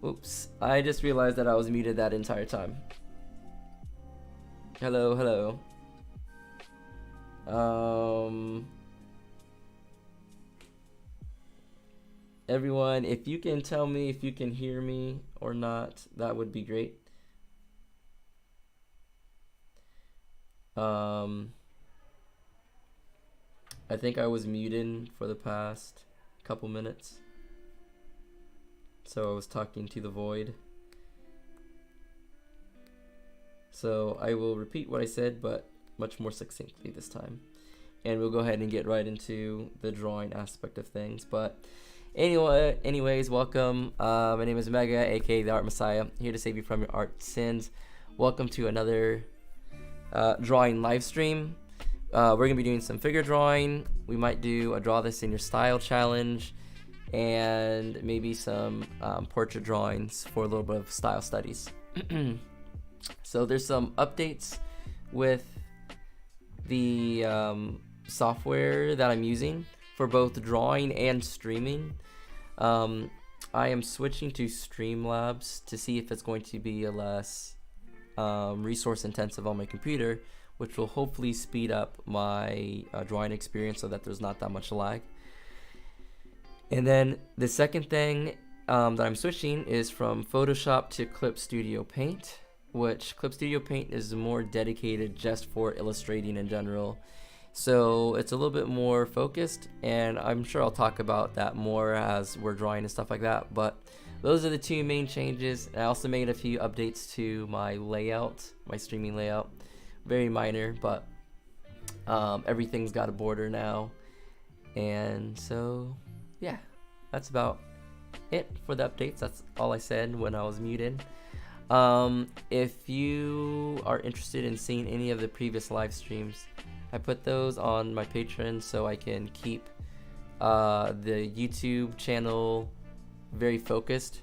Oops, I just realized that I was muted that entire time. Hello, hello. Everyone, if you can tell me if you can hear me or not, that would be great. I think I was muted for the past couple minutes, so I was talking to the void. So I will repeat what I said, but much more succinctly this time. And we'll go ahead and get right into the drawing aspect of things. But anyways, welcome. My name is Mega, aka the Art Messiah, here to save you from your art sins. Welcome to another drawing live stream. We're gonna be doing some figure drawing. We might do a draw this in your style challenge, and maybe some portrait drawings for a little bit of style studies. So there's some updates with the software that I'm using for both drawing and streaming. I am switching to Streamlabs to see if it's going to be a less resource intensive on my computer, which will hopefully speed up my drawing experience so that there's not that much lag. And then the second thing that I'm switching is from Photoshop to Clip Studio Paint, which Clip Studio Paint is more dedicated just for illustrating in general. So it's a little bit more focused, and I'm sure I'll talk about that more as we're drawing and stuff like that. But those are the two main changes. I also made a few updates to my layout, my streaming layout. Very minor, but everything's got a border now. And so, yeah, that's about it for the updates. That's all I said when I was muted. If you are interested in seeing any of the previous live streams, I put those on my Patreon so I can keep the YouTube channel very focused,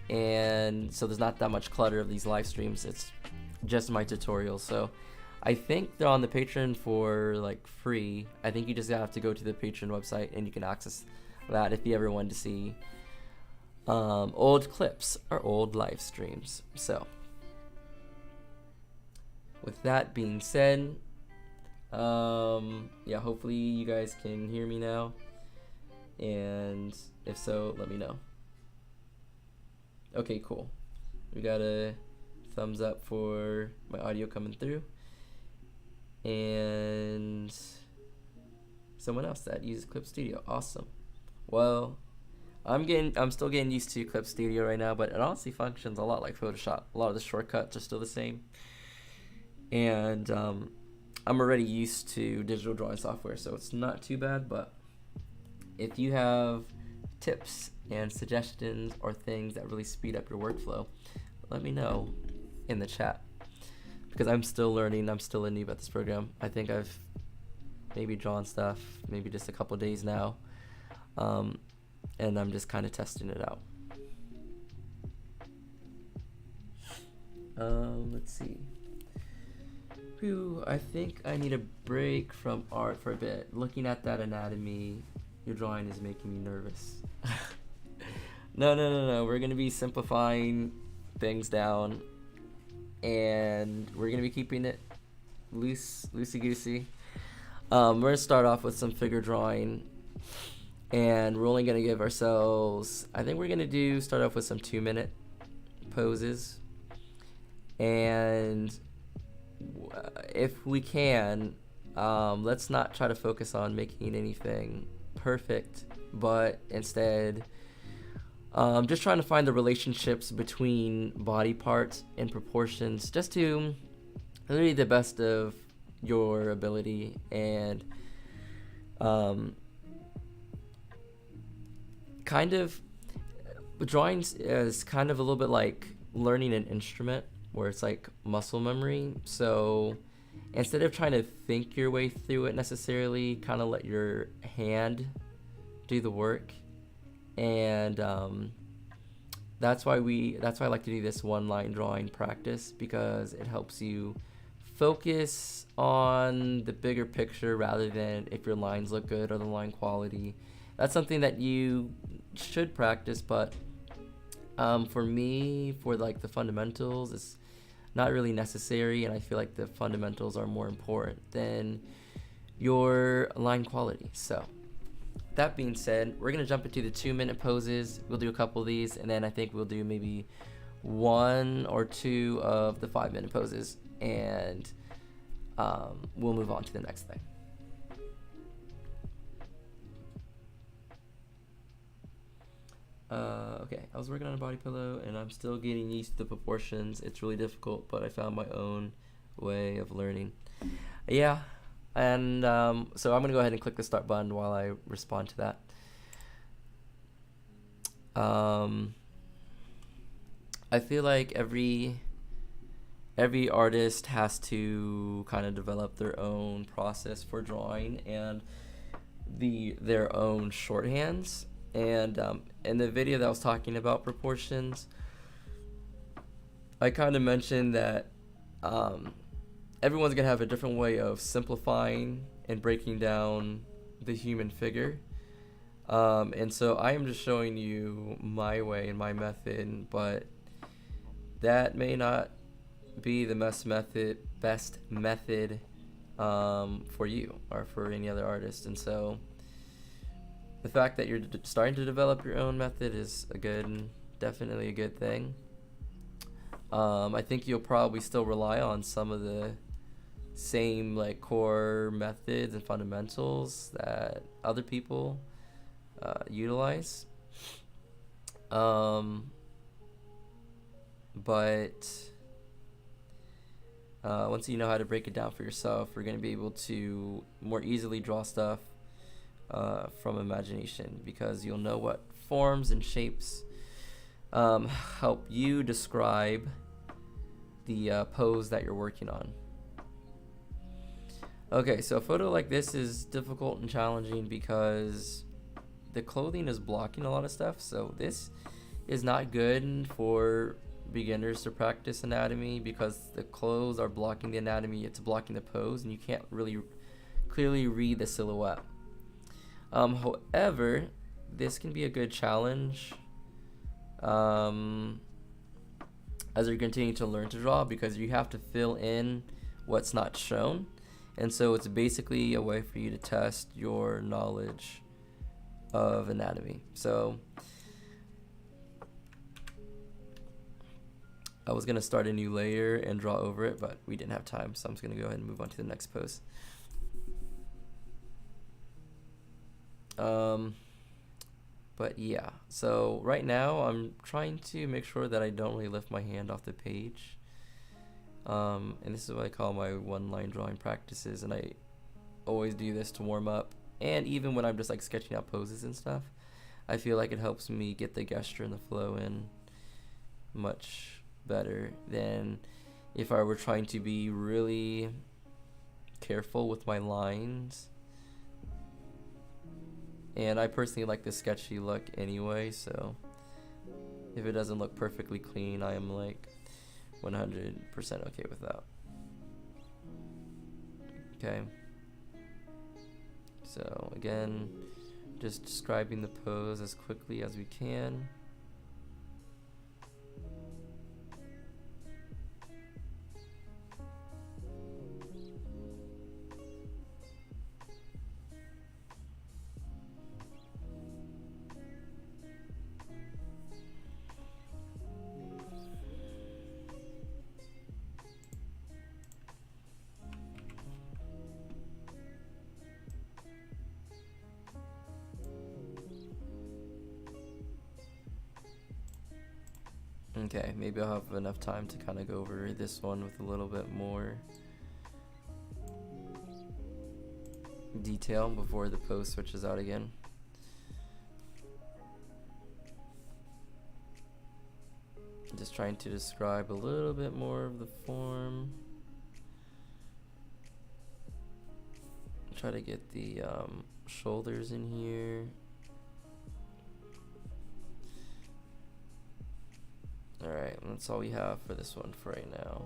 and so there's not that much clutter of these live streams. It's just my tutorials. So I think they're on the Patreon for like free. I think you just have to go to the Patreon website and you can access that if you ever want to see old clips or old live streams. So with that being said, yeah, hopefully you guys can hear me now, and if so, let me know. Okay, cool. We got a thumbs up for my audio coming through, and someone else that uses Clip Studio. Awesome. Well, I'm still getting used to Clip Studio right now, but it honestly functions a lot like Photoshop. A lot of the shortcuts are still the same, and I'm already used to digital drawing software, so it's not too bad. But if you have tips and suggestions or things that really speed up your workflow, let me know in the chat, because I'm still learning. I'm still a noob at this program. I think I've maybe drawn stuff maybe just a couple days now, and I'm just kind of testing it out. Let's see. Whew, I think I need a break from art for a bit. Looking at that anatomy, your drawing is making me nervous. No. We're gonna be simplifying things down, and we're gonna be keeping it loosey goosey. We're gonna start off with some figure drawing, and we're only gonna give ourselves, I think we're gonna start off with some 2-minute poses, and if we can, let's not try to focus on making anything perfect, but instead just trying to find the relationships between body parts and proportions, just to literally the best of your ability. And kind of drawing is kind of a little bit like learning an instrument, where it's like muscle memory. So instead of trying to think your way through it necessarily, kind of let your hand do the work. And that's why I like to do this one line drawing practice, because it helps you focus on the bigger picture rather than if your lines look good or the line quality. That's something that you should practice, but For me, for like the fundamentals, it's not really necessary, and I feel like the fundamentals are more important than your line quality. So that being said, we're gonna jump into the 2-minute poses. We'll do a couple of these, and then I think we'll do maybe 1 or 2 of the 5-minute poses, and we'll move on to the next thing. Okay, I was working on a body pillow, and I'm still getting used to the proportions. It's really difficult, but I found my own way of learning. Yeah, and so I'm gonna go ahead and click the start button while I respond to that. I feel like every artist has to kind of develop their own process for drawing and their own shorthands. And in the video that I was talking about proportions, I kind of mentioned that everyone's gonna have a different way of simplifying and breaking down the human figure. And so I am just showing you my way and my method, but that may not be the best method for you or for any other artist. And so the fact that you're starting to develop your own method is definitely a good thing. I think you'll probably still rely on some of the same like core methods and fundamentals that other people utilize. But once you know how to break it down for yourself, you're going to be able to more easily draw stuff from imagination, because you'll know what forms and shapes help you describe the pose that you're working on. Okay, so a photo like this is difficult and challenging because the clothing is blocking a lot of stuff. So this is not good for beginners to practice anatomy, because the clothes are blocking the anatomy, it's blocking the pose, and you can't really clearly read the silhouette. However, this can be a good challenge as you continue to learn to draw, because you have to fill in what's not shown. And so it's basically a way for you to test your knowledge of anatomy. So I was going to start a new layer and draw over it, but we didn't have time, so I'm just going to go ahead and move on to the next pose. But yeah, so right now I'm trying to make sure that I don't really lift my hand off the page. And this is what I call my one-line drawing practices, and I always do this to warm up. And even when I'm just like sketching out poses and stuff, I feel like it helps me get the gesture and the flow in much better than if I were trying to be really careful with my lines. And I personally like the sketchy look anyway, so if it doesn't look perfectly clean, I am like 100% okay with that. Okay. So again, just describing the pose as quickly as we can. Okay, maybe I'll have enough time to kind of go over this one with a little bit more detail before the pose switches out again. Just trying to describe a little bit more of the form. Try to get the shoulders in here. Alright, that's all we have for this one for right now.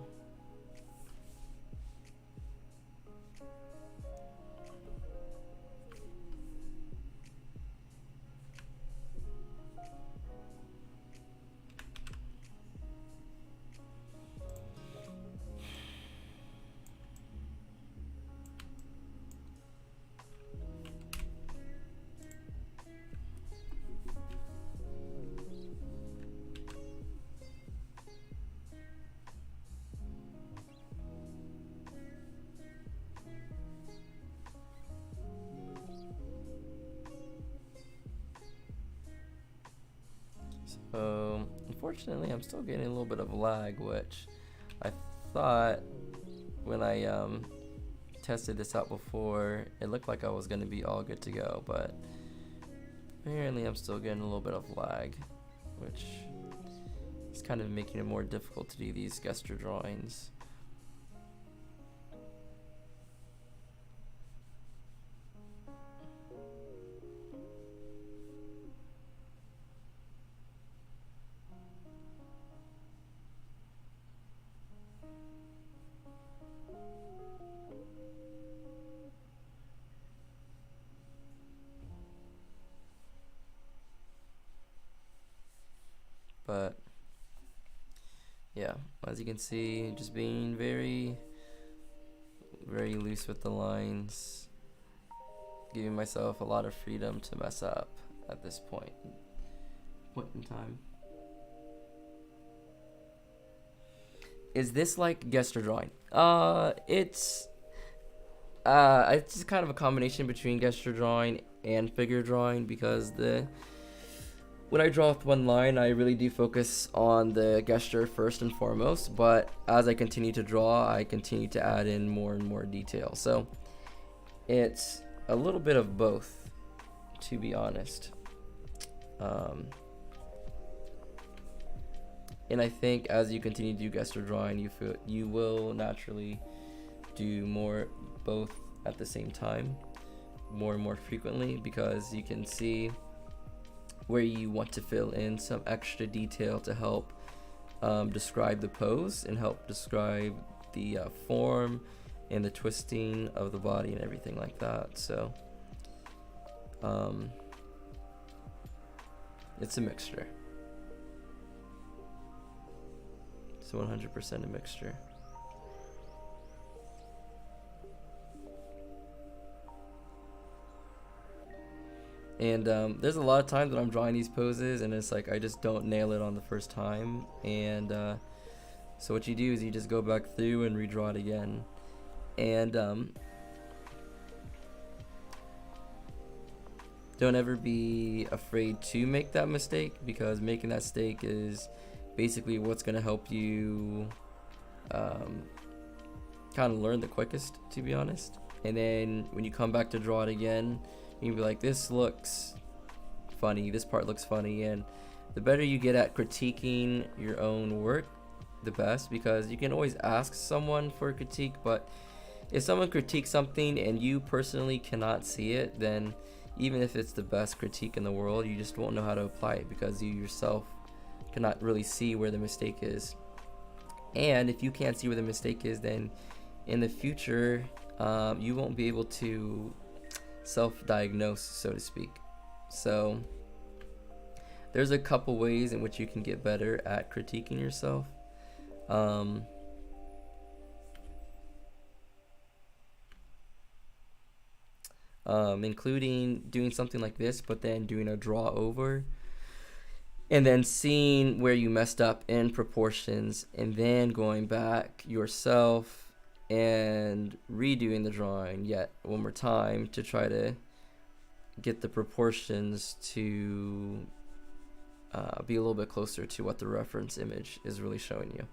Unfortunately, I'm still getting a little bit of lag, which I thought when I tested this out before, it looked like I was going to be all good to go, but apparently I'm still getting a little bit of lag, which is kind of making it more difficult to do these gesture drawings. But yeah, as you can see, just being very loose with the lines, giving myself a lot of freedom to mess up at this point in time. Is this like gesture drawing? It's kind of a combination between gesture drawing and figure drawing, because when I draw with one line, I really do focus on the gesture first and foremost, but as I continue to draw, I continue to add in more and more detail. So it's a little bit of both, to be honest. And I think as you continue to do gesture drawing, you will naturally do more both at the same time, more and more frequently, because you can see where you want to fill in some extra detail to help describe the pose and help describe the form and the twisting of the body and everything like that. So it's a mixture. It's 100% a mixture. And there's a lot of times when I'm drawing these poses and it's like I just don't nail it on the first time, and so what you do is you just go back through and redraw it again. And don't ever be afraid to make that mistake, because making that mistake is basically what's going to help you kind of learn the quickest, to be honest. And then when you come back to draw it again, you can be like, this looks funny, this part looks funny. And the better you get at critiquing your own work, the best, because you can always ask someone for a critique, but if someone critiques something and you personally cannot see it, then even if it's the best critique in the world, you just won't know how to apply it, because you yourself cannot really see where the mistake is. And if you can't see where the mistake is, then in the future you won't be able to self-diagnose, so to speak. So there's a couple ways in which you can get better at critiquing yourself. Including doing something like this, but then doing a draw over, and then seeing where you messed up in proportions, and then going back yourself and redoing the drawing yet one more time to try to get the proportions to be a little bit closer to what the reference image is really showing you.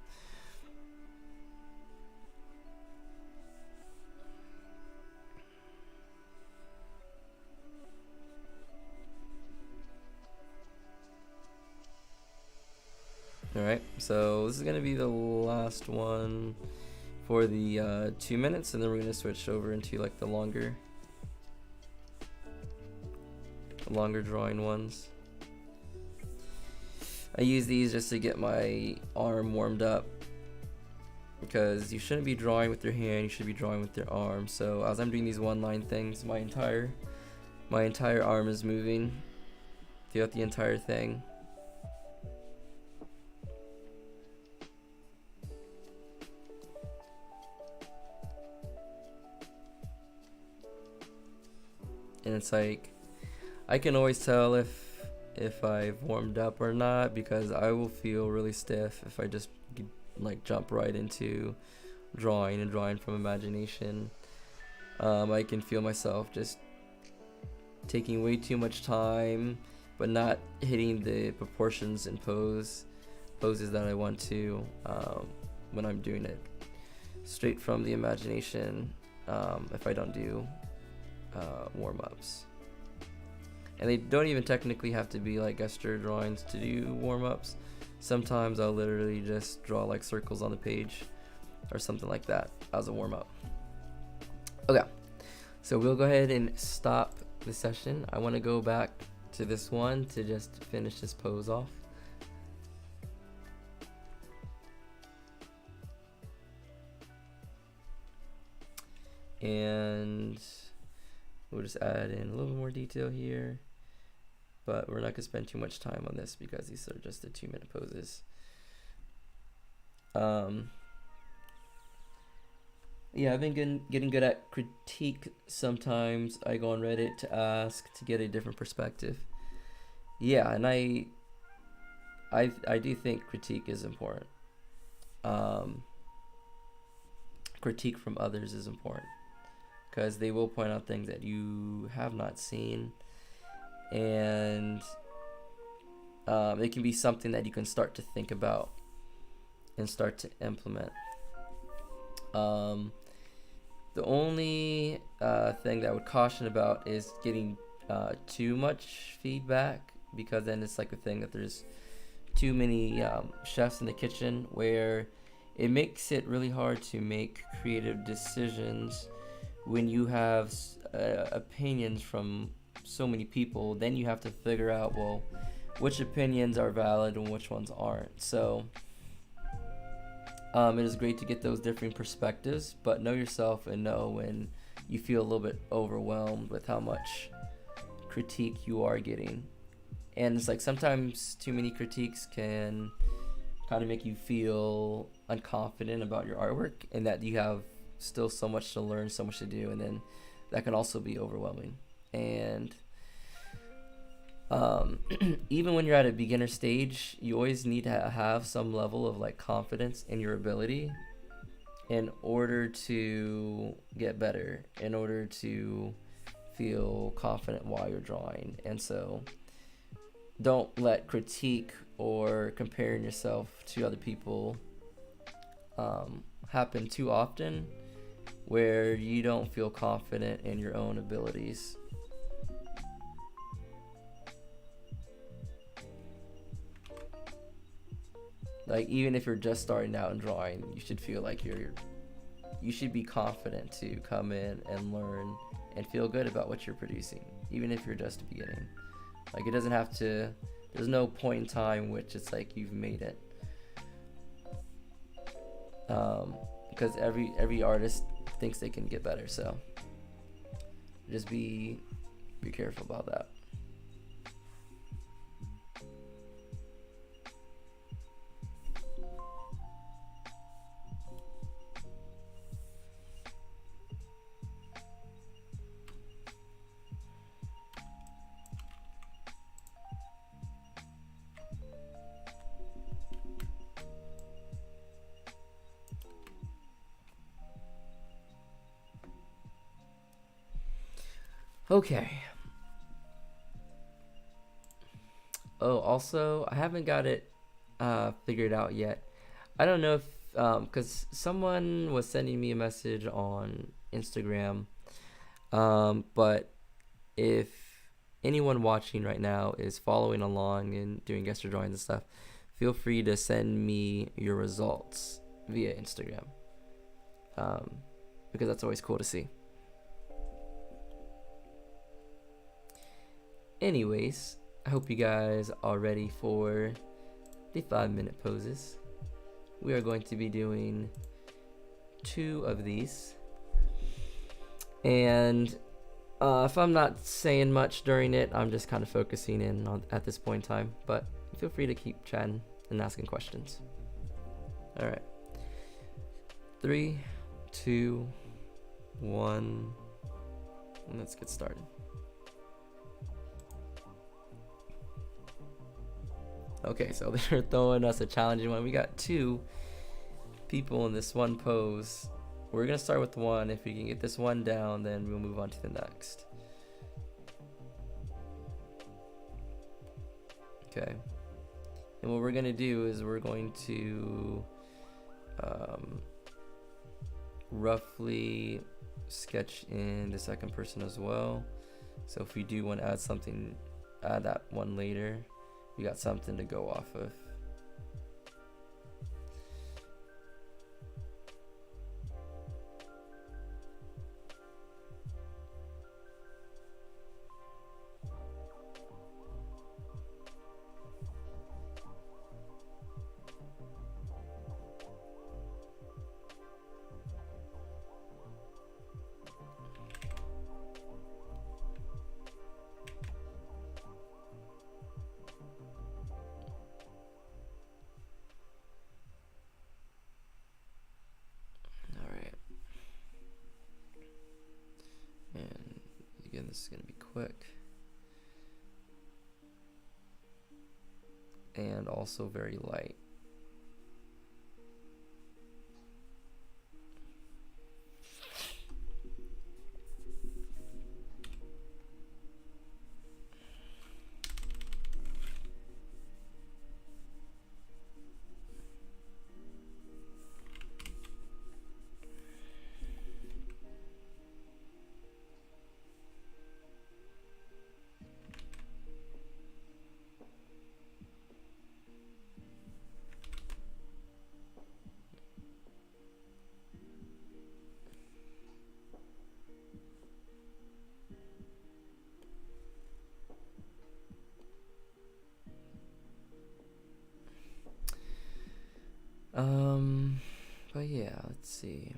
Alright, so this is going to be the last one for the 2 minutes, and then we're going to switch over into like the longer drawing ones. I use these just to get my arm warmed up, because you shouldn't be drawing with your hand, you should be drawing with your arm. So as I'm doing these one line things, my entire arm is moving throughout the entire thing. And it's like, I can always tell if I've warmed up or not, because I will feel really stiff if I just like jump right into drawing from imagination. I can feel myself just taking way too much time but not hitting the proportions and poses that I want to when I'm doing it straight from the imagination, if I don't do warm-ups. And they don't even technically have to be like gesture drawings to do warm-ups. Sometimes I'll literally just draw like circles on the page or something like that as a warm-up. Okay, so we'll go ahead and stop the session. I want to go back to this one to just finish this pose off. And we'll just add in a little more detail here, but we're not going to spend too much time on this because these are just the 2-minute poses. Yeah, I've been getting good at critique. Sometimes I go on Reddit to ask to get a different perspective. Yeah, and I do think critique is important. Critique from others is important because they will point out things that you have not seen, and it can be something that you can start to think about and start to implement. The only thing that I would caution about is getting too much feedback, because then it's like a thing that there's too many chefs in the kitchen, where it makes it really hard to make creative decisions when you have opinions from so many people. Then you have to figure out, well, which opinions are valid and which ones aren't. So it is great to get those different perspectives, but know yourself and know when you feel a little bit overwhelmed with how much critique you are getting. And it's like sometimes too many critiques can kind of make you feel unconfident about your artwork, and that you have still so much to learn, so much to do, and then that can also be overwhelming. And even when you're at a beginner stage, you always need to have some level of like confidence in your ability in order to get better, in order to feel confident while you're drawing. And so don't let critique or comparing yourself to other people happen too often, where you don't feel confident in your own abilities. Like, even if you're just starting out in drawing, you should feel like you should be confident to come in and learn and feel good about what you're producing, even if you're just beginning. Like, it doesn't have to, there's no point in time which it's like you've made it. Because every artist thinks they can get better, so just be careful about that. Okay. Oh, also, I haven't got it figured out yet. I don't know if, because someone was sending me a message on Instagram, but if anyone watching right now is following along and doing gesture drawings and stuff, feel free to send me your results via Instagram, because that's always cool to see. Anyways, I hope you guys are ready for the 5-minute poses. We are going to be doing 2 of these. And if I'm not saying much during it, I'm just kind of focusing in on at this point in time. But feel free to keep chatting and asking questions. Alright. 3, 2, 1. And let's get started. Okay, so they're throwing us a challenging one. We got 2 people in this one pose. We're gonna start with 1. If we can get this one down, then we'll move on to the next. Okay. And what we're going to do is we're going to roughly sketch in the second person as well. So if we do want to add something, add that one later, we got something to go off of. And again, this is going to be quick and also very light. But yeah, let's see.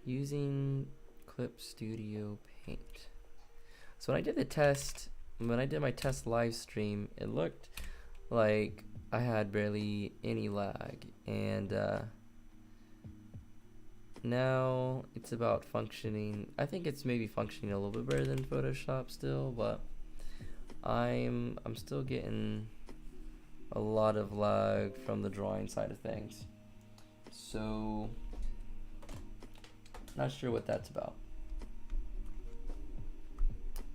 Using Clip Studio Paint. So when I did the test, when I did my test live stream, it looked like I had barely any lag, and now it's about functioning. I think it's maybe functioning a little bit better than Photoshop still, but I'm still getting a lot of lag from the drawing side of things. So not sure what that's about.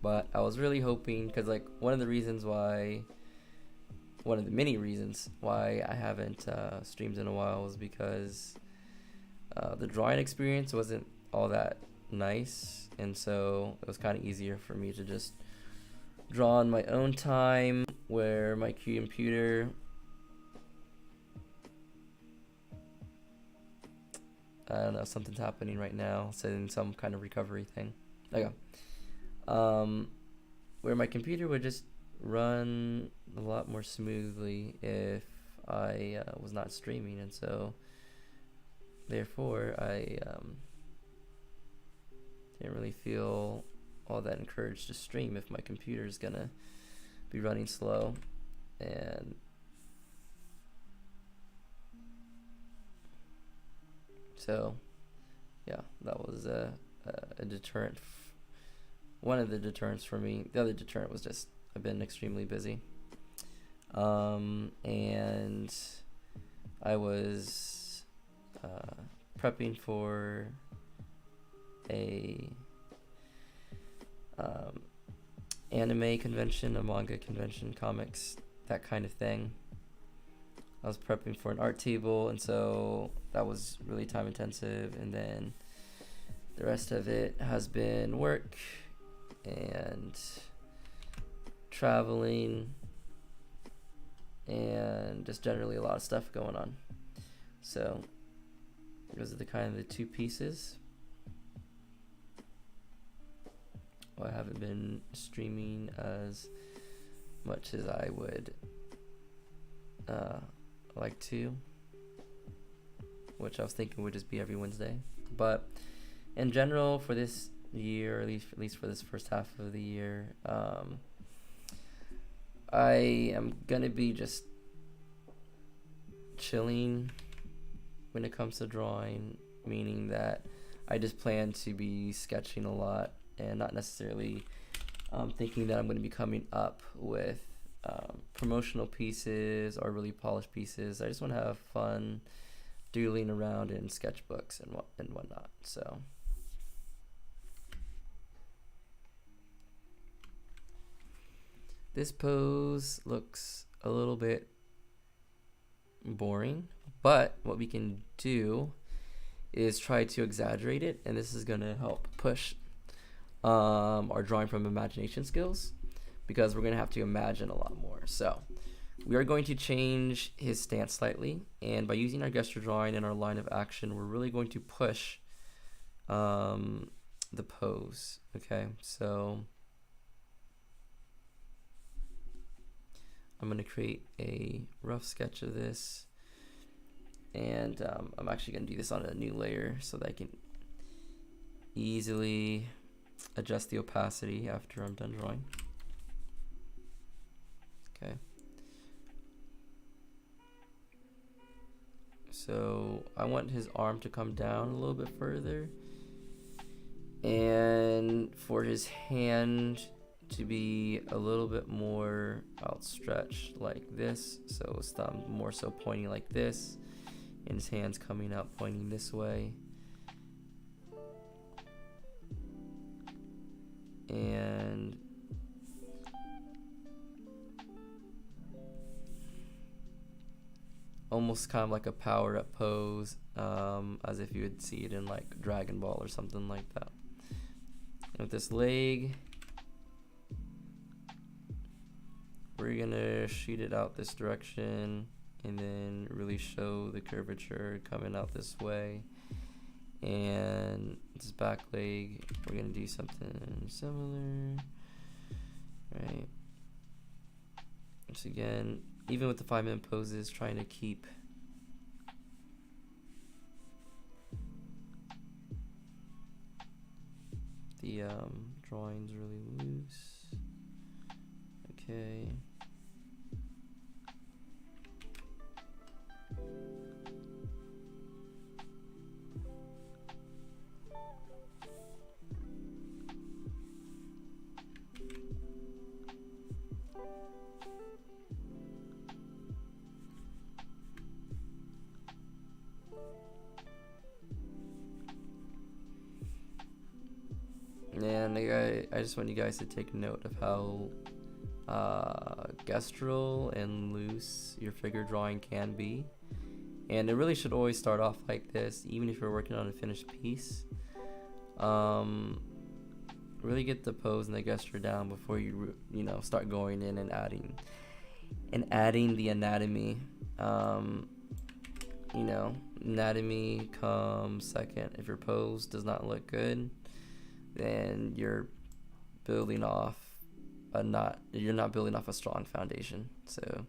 But I was really hoping, because like one of the many reasons why I haven't streamed in a while was because the drawing experience wasn't all that nice, and so it was kind of easier for me to just draw on my own time, where my computer I don't know, something's happening right now, setting some kind of recovery thing. Okay. Where my computer would just run a lot more smoothly if I was not streaming, and so therefore I didn't really feel all that encouraged to stream if my computer is gonna be running slow. And so yeah, that was a deterrent, one of the deterrents for me. The other deterrent was just I've been extremely busy, and I was prepping for a anime convention, a manga convention, comics, that kind of thing. I was prepping for an art table, and so that was really time intensive, and then the rest of it has been work and traveling and just generally a lot of stuff going on. So those are the kind of the two pieces. I haven't been streaming as much as I would like to, which I was thinking would just be every Wednesday. But in general, for this year, at least for this first half of the year, I am gonna be just chilling when it comes to drawing, meaning that I just plan to be sketching a lot and not necessarily thinking that I'm going to be coming up with promotional pieces or really polished pieces. I just want to have fun doodling around in sketchbooks and whatnot. So This pose looks a little bit boring, but what we can do is try to exaggerate it, and this is going to help push our drawing from imagination skills, because we're going to have to imagine a lot more. So we are going to change his stance slightly, and by using our gesture drawing and our line of action, we're really going to push the pose. Okay, so I'm going to create a rough sketch of this, and I'm actually going to do this on a new layer so that I can easily adjust the opacity after I'm done drawing. Okay. So I want his arm to come down a little bit further, and for his hand to be a little bit more outstretched like this, so his thumb more so pointing like this, and his hands coming out pointing this way. And almost kind of like a power up pose, as if you would see it in like Dragon Ball or something like that. And with this leg, we're gonna shoot it out this direction and then really show the curvature coming out this way. And this back leg, we're gonna do something similar, right? Once again, even with the 5-minute poses, trying to keep the drawings really loose. Okay. And I just want you guys to take note of how gestural and loose your figure drawing can be. And it really should always start off like this, even if you're working on a finished piece. Really get the pose and the gesture down before you start going in and adding the anatomy. Anatomy comes second. If your pose does not look good, then you're not building off a strong foundation. So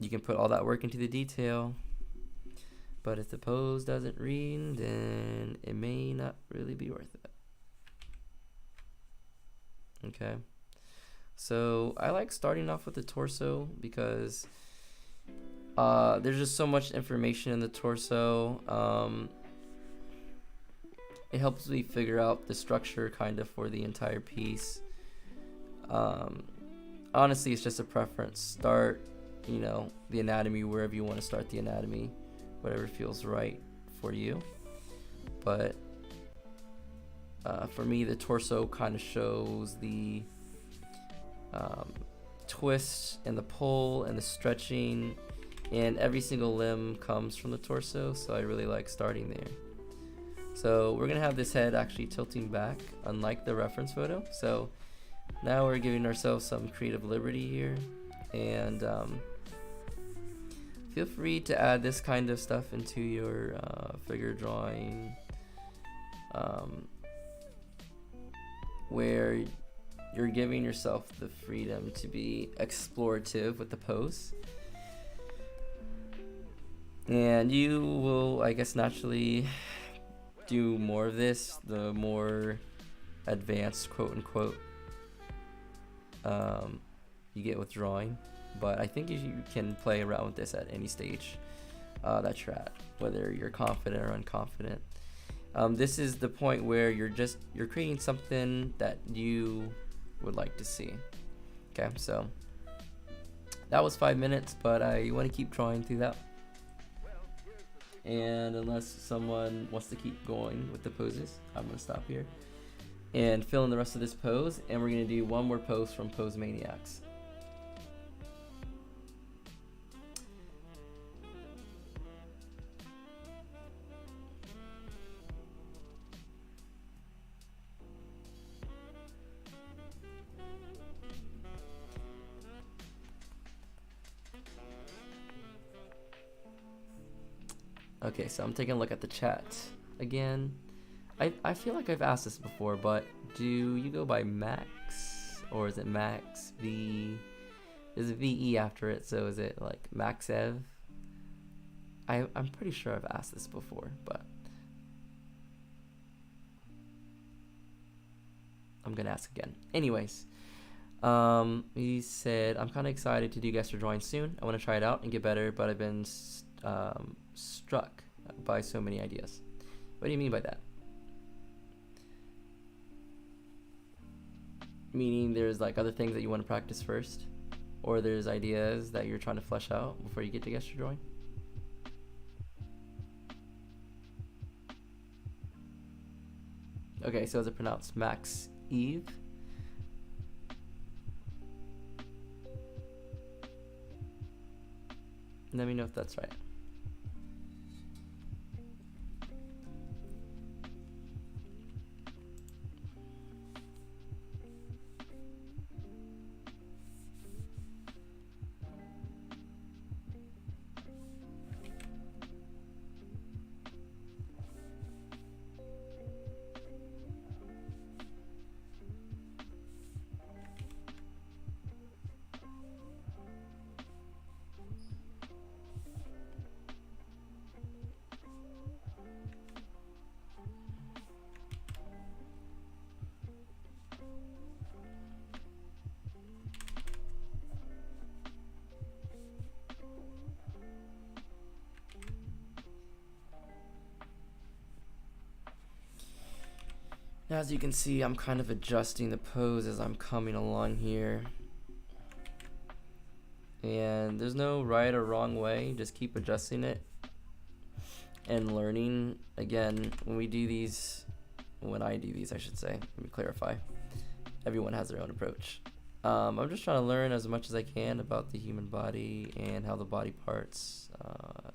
you can put all that work into the detail, but if the pose doesn't read, then it may not really be worth it. Okay, so I like starting off with the torso because there's just so much information in the torso. It helps me figure out the structure kind of for the entire piece. Honestly, it's just a preference. Start, the anatomy wherever you want to start the anatomy, whatever feels right for you. But for me, the torso kind of shows the twist and the pull and the stretching, and every single limb comes from the torso, so I really like starting there. So we're gonna have this head actually tilting back, unlike the reference photo. So now we're giving ourselves some creative liberty here, and feel free to add this kind of stuff into your figure drawing, where you're giving yourself the freedom to be explorative with the pose. And you will, I guess, naturally do more of this the more advanced, quote unquote, you get with drawing. But I think you can play around with this at any stage that you're at, whether you're confident or unconfident. This is the point where you're creating something that you would like to see. Okay, so that was 5 minutes, but I want to keep drawing through that. And unless someone wants to keep going with the poses, I'm going to stop here. and fill in the rest of this pose, and we're going to do one more pose from Pose Maniacs. Okay, so I'm taking a look at the chat again. I feel like I've asked this before, but do you go by Max, or is it Max V? There's a VE after it, so is it like Maxev? I'm pretty sure I've asked this before, but I'm gonna ask again. Anyways, he said, I'm kind of excited to do gesture drawing soon. I want to try it out and get better, but I've been struck by so many ideas. What do you mean by that? Meaning there's like other things that you want to practice first, or there's ideas that you're trying to flesh out before you get to gesture drawing? Okay, so is it pronounced Max Eve? Let me know if that's right. Now, as you can see, I'm kind of adjusting the pose as I'm coming along here. And there's no right or wrong way, just keep adjusting it and learning. Again, when I do these, I should say, let me clarify. Everyone has their own approach. I'm just trying to learn as much as I can about the human body and how the body parts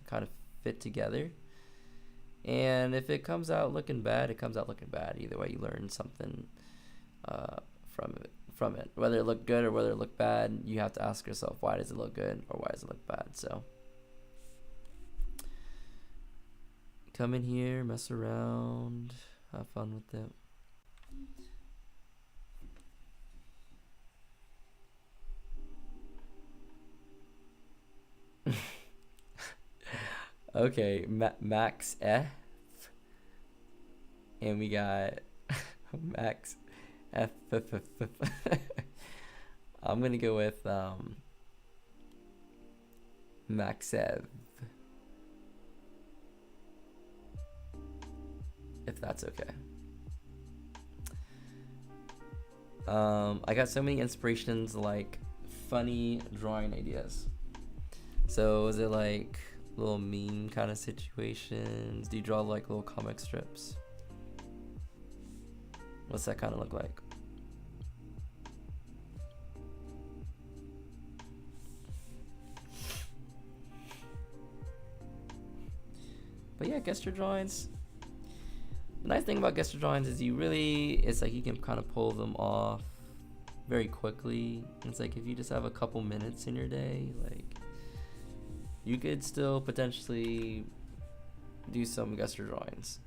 kind of fit together. And if it comes out looking bad, it comes out looking bad. Either way, you learn something from it. Whether it looked good or whether it looked bad, you have to ask yourself, why does it look good or why does it look bad? So come in here, mess around, have fun with it. Okay, Max F, and we got Max F. I'm gonna go with Maxev, if that's okay. I got so many inspirations, like funny drawing ideas. So is it like little meme kind of situations? Do you draw like little comic strips? What's that kind of look like? But yeah, gesture drawings. The nice thing about gesture drawings is it's like you can kind of pull them off very quickly. It's like if you just have a couple minutes in your day, like you could still potentially do some gesture drawings.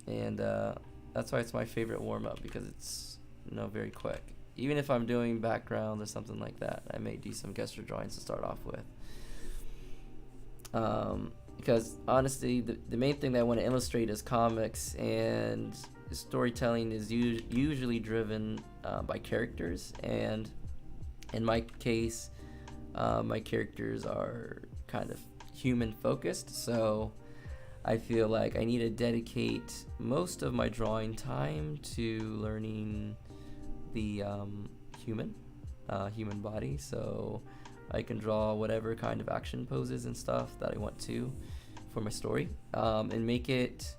And that's why it's my favorite warm-up, because it's very quick. Even if I'm doing background or something like that, I may do some gesture drawings to start off with. Because honestly, the main thing that I want to illustrate is comics, and storytelling is usually driven by characters, and in my case, my characters are kind of human focused, so I feel like I need to dedicate most of my drawing time to learning the human body. So I can draw whatever kind of action poses and stuff that I want to for my story, and make it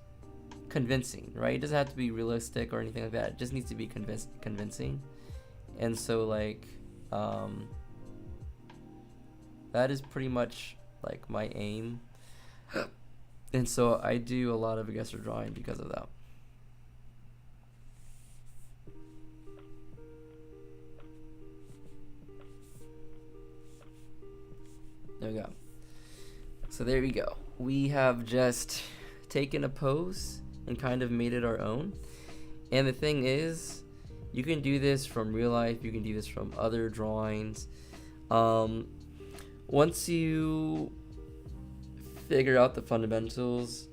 convincing, right? It doesn't have to be realistic or anything like that. It just needs to be convincing. And so like that is pretty much like my aim. And so I do a lot of gesture drawing because of that. There we go. So there we go. We have just taken a pose and kind of made it our own. And the thing is, you can do this from real life, you can do this from other drawings. Once you figure out the fundamentals,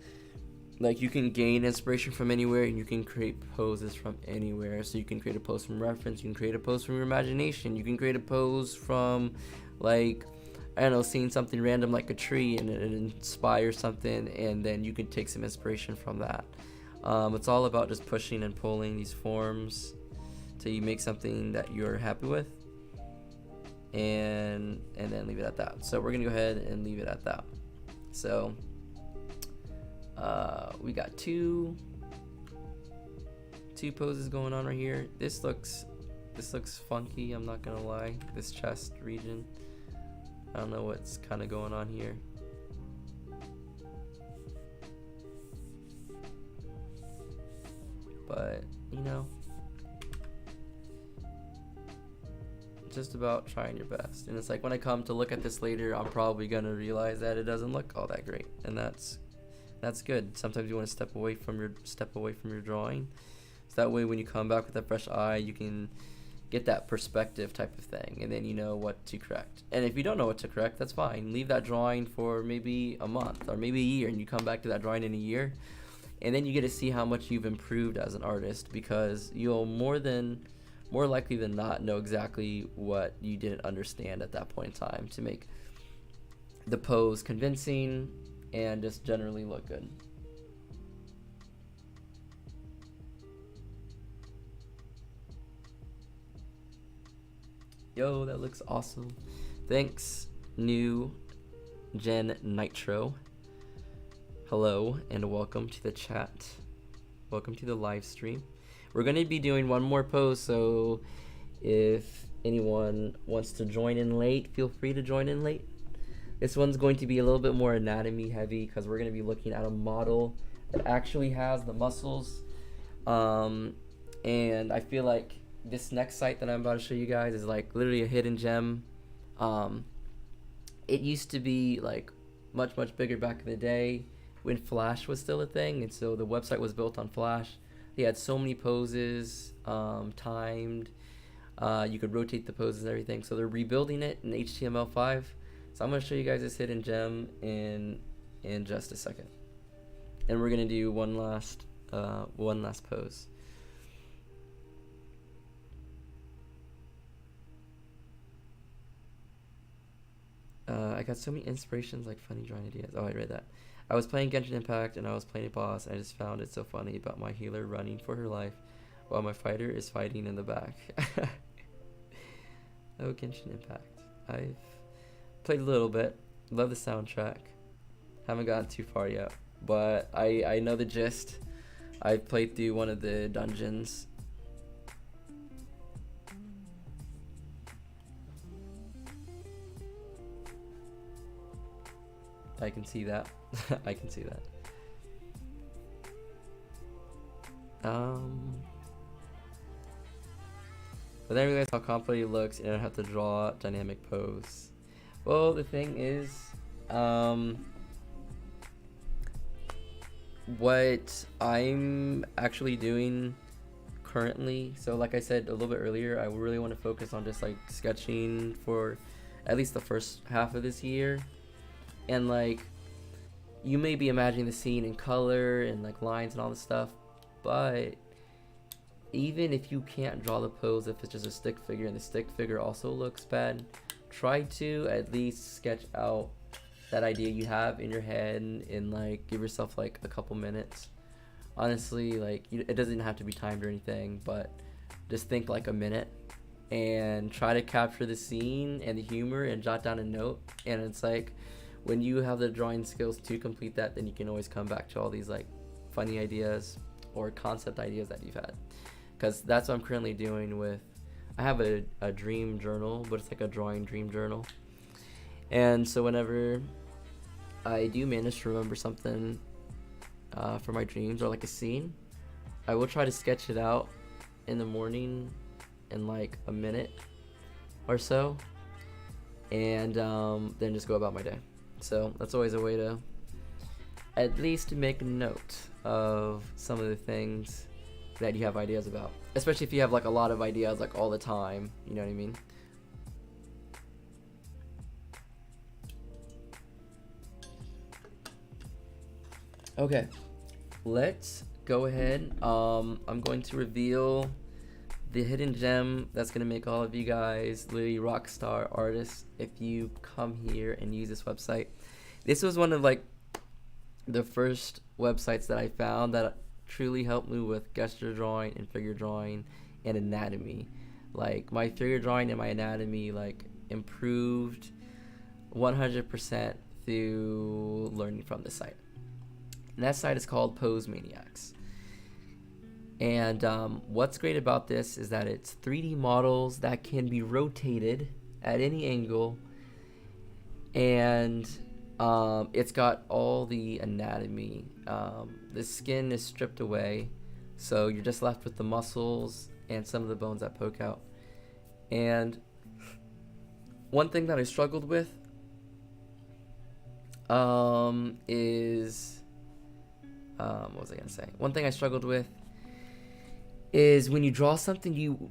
like you can gain inspiration from anywhere and you can create poses from anywhere. So you can create a pose from reference, you can create a pose from your imagination, you can create a pose from like, I don't know, seeing something random like a tree and it inspires something, and then you can take some inspiration from that. It's all about just pushing and pulling these forms till you make something that you're happy with, and then leave it at that. So we're gonna go ahead and leave it at that. So we got two poses going on right here. This looks funky, I'm not gonna lie. This chest region, I don't know what's kind of going on here. But, you know, just about trying your best. And it's like when I come to look at this later, I'm probably going to realize that it doesn't look all that great. And that's good. Sometimes you want to step away from your drawing. So that way when you come back with a fresh eye, you can get that perspective type of thing, and then you know what to correct. And if you don't know what to correct, that's fine. Leave that drawing for maybe a month or maybe a year, and you come back to that drawing in a year, and then you get to see how much you've improved as an artist, because you'll more likely than not know exactly what you didn't understand at that point in time to make the pose convincing and just generally look good. Yo, that looks awesome. Thanks, new Gen Nitro. Hello and welcome to the chat. Welcome to the live stream. We're going to be doing one more pose, so if anyone wants to join in late, feel free to join in late. This one's going to be a little bit more anatomy heavy because we're going to be looking at a model that actually has the muscles. And I feel like this next site that I'm about to show you guys is like literally a hidden gem. It used to be like much bigger back in the day when Flash was still a thing, and so the website was built on Flash. They had so many poses, timed. You could rotate the poses and everything. So they're rebuilding it in HTML5. So I'm gonna show you guys this hidden gem in just a second, and we're gonna do one last pose. I got so many inspirations, like funny drawing ideas. Oh, I read that. I was playing Genshin Impact and I was playing a boss, and I just found it so funny about my healer running for her life while my fighter is fighting in the back. Oh, Genshin Impact. I've played a little bit. Love the soundtrack. Haven't gotten too far yet, but I know the gist. I played through one of the dungeons. I can see that. I can see that. But then I realized how complicated it looks, and I don't have to draw dynamic pose. Well, the thing is, what I'm actually doing currently, so like I said a little bit earlier, I really want to focus on just like sketching for at least the first half of this year. And like, you may be imagining the scene in color and like lines and all this stuff, but even if you can't draw the pose, if it's just a stick figure and the stick figure also looks bad, try to at least sketch out that idea you have in your head, and like give yourself like a couple minutes. Honestly, like it doesn't have to be timed or anything, but just think like a minute and try to capture the scene and the humor and jot down a note. And it's like, when you have the drawing skills to complete that, then you can always come back to all these like funny ideas or concept ideas that you've had. Because that's what I'm currently doing with, I have a dream journal, but it's like a drawing dream journal. And so whenever I do manage to remember something for my dreams or like a scene, I will try to sketch it out in the morning in like a minute or so, and then just go about my day. So that's always a way to at least make a note of some of the things that you have ideas about, especially if you have like a lot of ideas like all the time, you know what I mean? Okay, let's go ahead. I'm going to reveal the hidden gem that's gonna make all of you guys literally rock star artists if you come here and use this website. This was one of like the first websites that I found that truly helped me with gesture drawing and figure drawing and anatomy. Like my figure drawing and my anatomy like improved 100% through learning from this site. And that site is called Pose Maniacs. And what's great about this is that it's 3D models that can be rotated at any angle, and it's got all the anatomy. The skin is stripped away, so you're just left with the muscles and some of the bones that poke out. And one thing that I struggled with is what was I gonna say? One thing I struggled with is when you draw something, you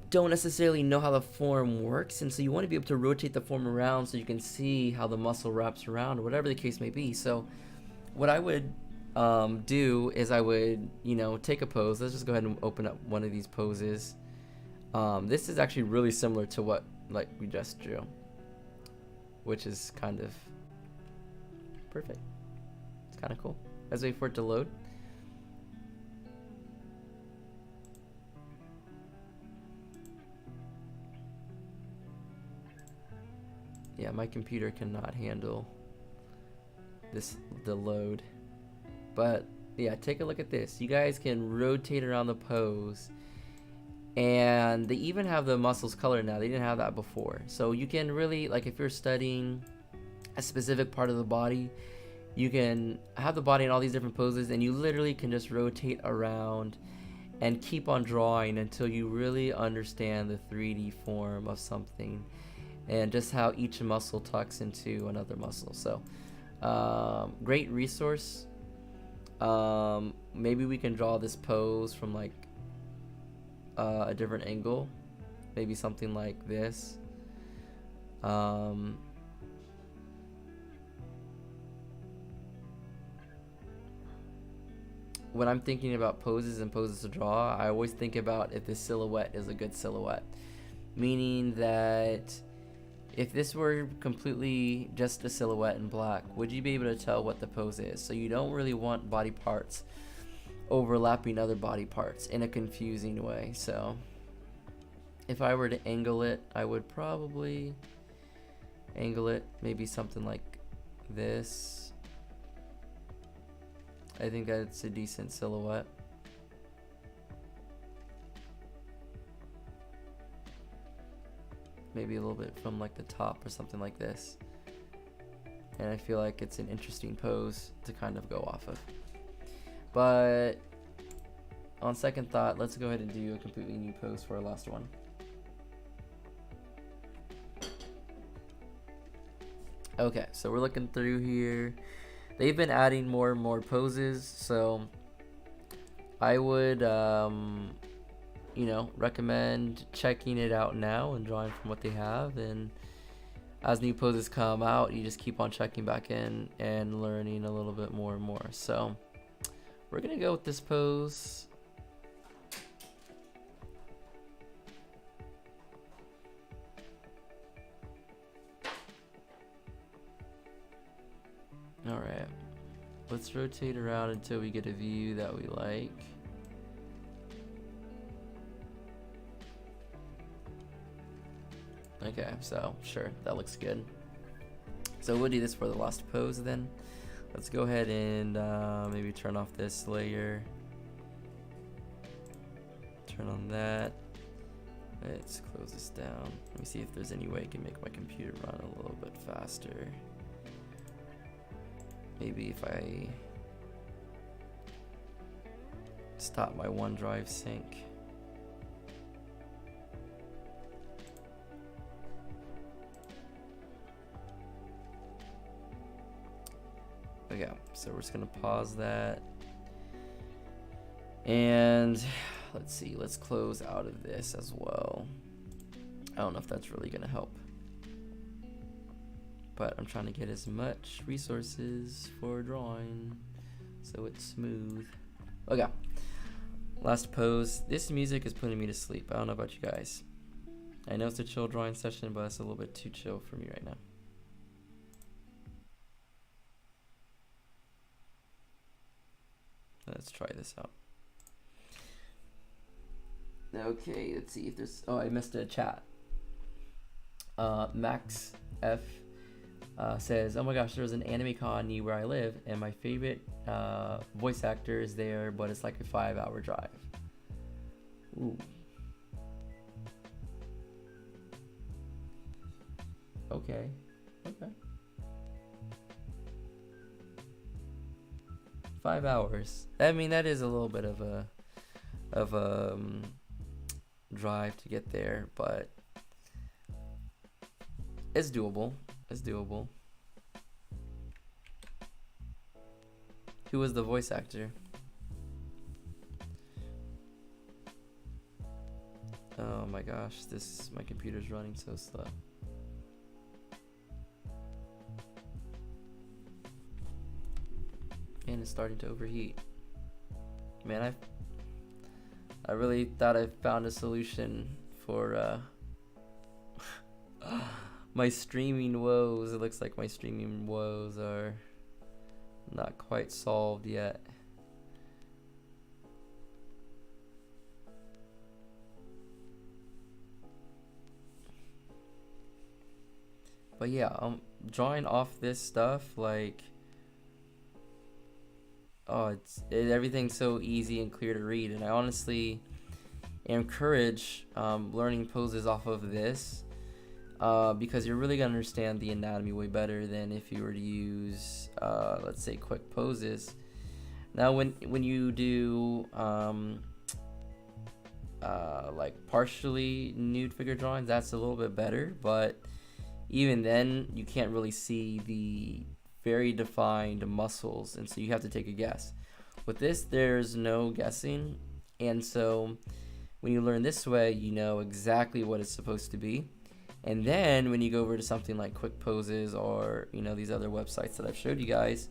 don't necessarily know how the form works, and so you want to be able to rotate the form around so you can see how the muscle wraps around, or whatever the case may be. So what I would do is I would, take a pose. Let's just go ahead and open up one of these poses. This is actually really similar to what we just drew, which is kind of perfect. It's kind of cool. Let's wait for it to load. Yeah, my computer cannot handle the load. But yeah, take a look at this. You guys can rotate around the pose, and they even have the muscles colored now. They didn't have that before. So you can really, like, if you're studying a specific part of the body, you can have the body in all these different poses, and you literally can just rotate around and keep on drawing until you really understand the 3D form of something and just how each muscle tucks into another muscle. So great resource. Maybe we can draw this pose from like a different angle, maybe something like this. When I'm thinking about poses and poses to draw, I always think about if this silhouette is a good silhouette, meaning that if this were completely just a silhouette in black, would you be able to tell what the pose is? So you don't really want body parts overlapping other body parts in a confusing way. So if I were to angle it, I would probably angle it maybe something like this. I think that's a decent silhouette. Maybe a little bit from like the top or something like this. And I feel like it's an interesting pose to kind of go off of. But on second thought, let's go ahead and do a completely new pose for our last one. Okay, so we're looking through here. They've been adding more and more poses, so I would recommend checking it out now and drawing from what they have, and as new poses come out, you just keep on checking back in and learning a little bit more and more. So we're gonna go with this pose. Alright, let's rotate around until we get a view that we like. Okay, so sure, that looks good. So we'll do this for the last pose then. Let's go ahead and maybe turn off this layer. Turn on that. Let's close this down. Let me see if there's any way I can make my computer run a little bit faster. Maybe if I stop my OneDrive sync. Okay, so we're just gonna pause that. And let's see, let's close out of this as well. I don't know if that's really gonna help, but I'm trying to get as much resources for drawing so it's smooth. Okay, last pose. This music is putting me to sleep. I don't know about you guys. I know it's a chill drawing session, but it's a little bit too chill for me right now. Let's try this out. Okay, let's see if there's, oh, I missed a chat. Max F says, oh my gosh, there's an anime con near where I live, and my favorite voice actor is there, but it's like a 5-hour drive. Ooh. Okay. Okay. 5 hours. I mean, that is a little bit of a drive to get there, but it's doable. It's doable. Who was the voice actor? Oh my gosh, my computer's running so slow. And it's starting to overheat. Man, I really thought I found a solution for my streaming woes. It looks like my streaming woes are not quite solved yet. But yeah, drawing off this stuff, like, oh, everything's so easy and clear to read, and I honestly encourage learning poses off of this because you're really gonna understand the anatomy way better than if you were to use let's say quick poses. Now when you do like partially nude figure drawings, that's a little bit better, but even then you can't really see the very defined muscles, and so you have to take a guess. With this, there's no guessing, and so when you learn this way, you know exactly what it's supposed to be. And then when you go over to something like quick poses or these other websites that I've showed you guys,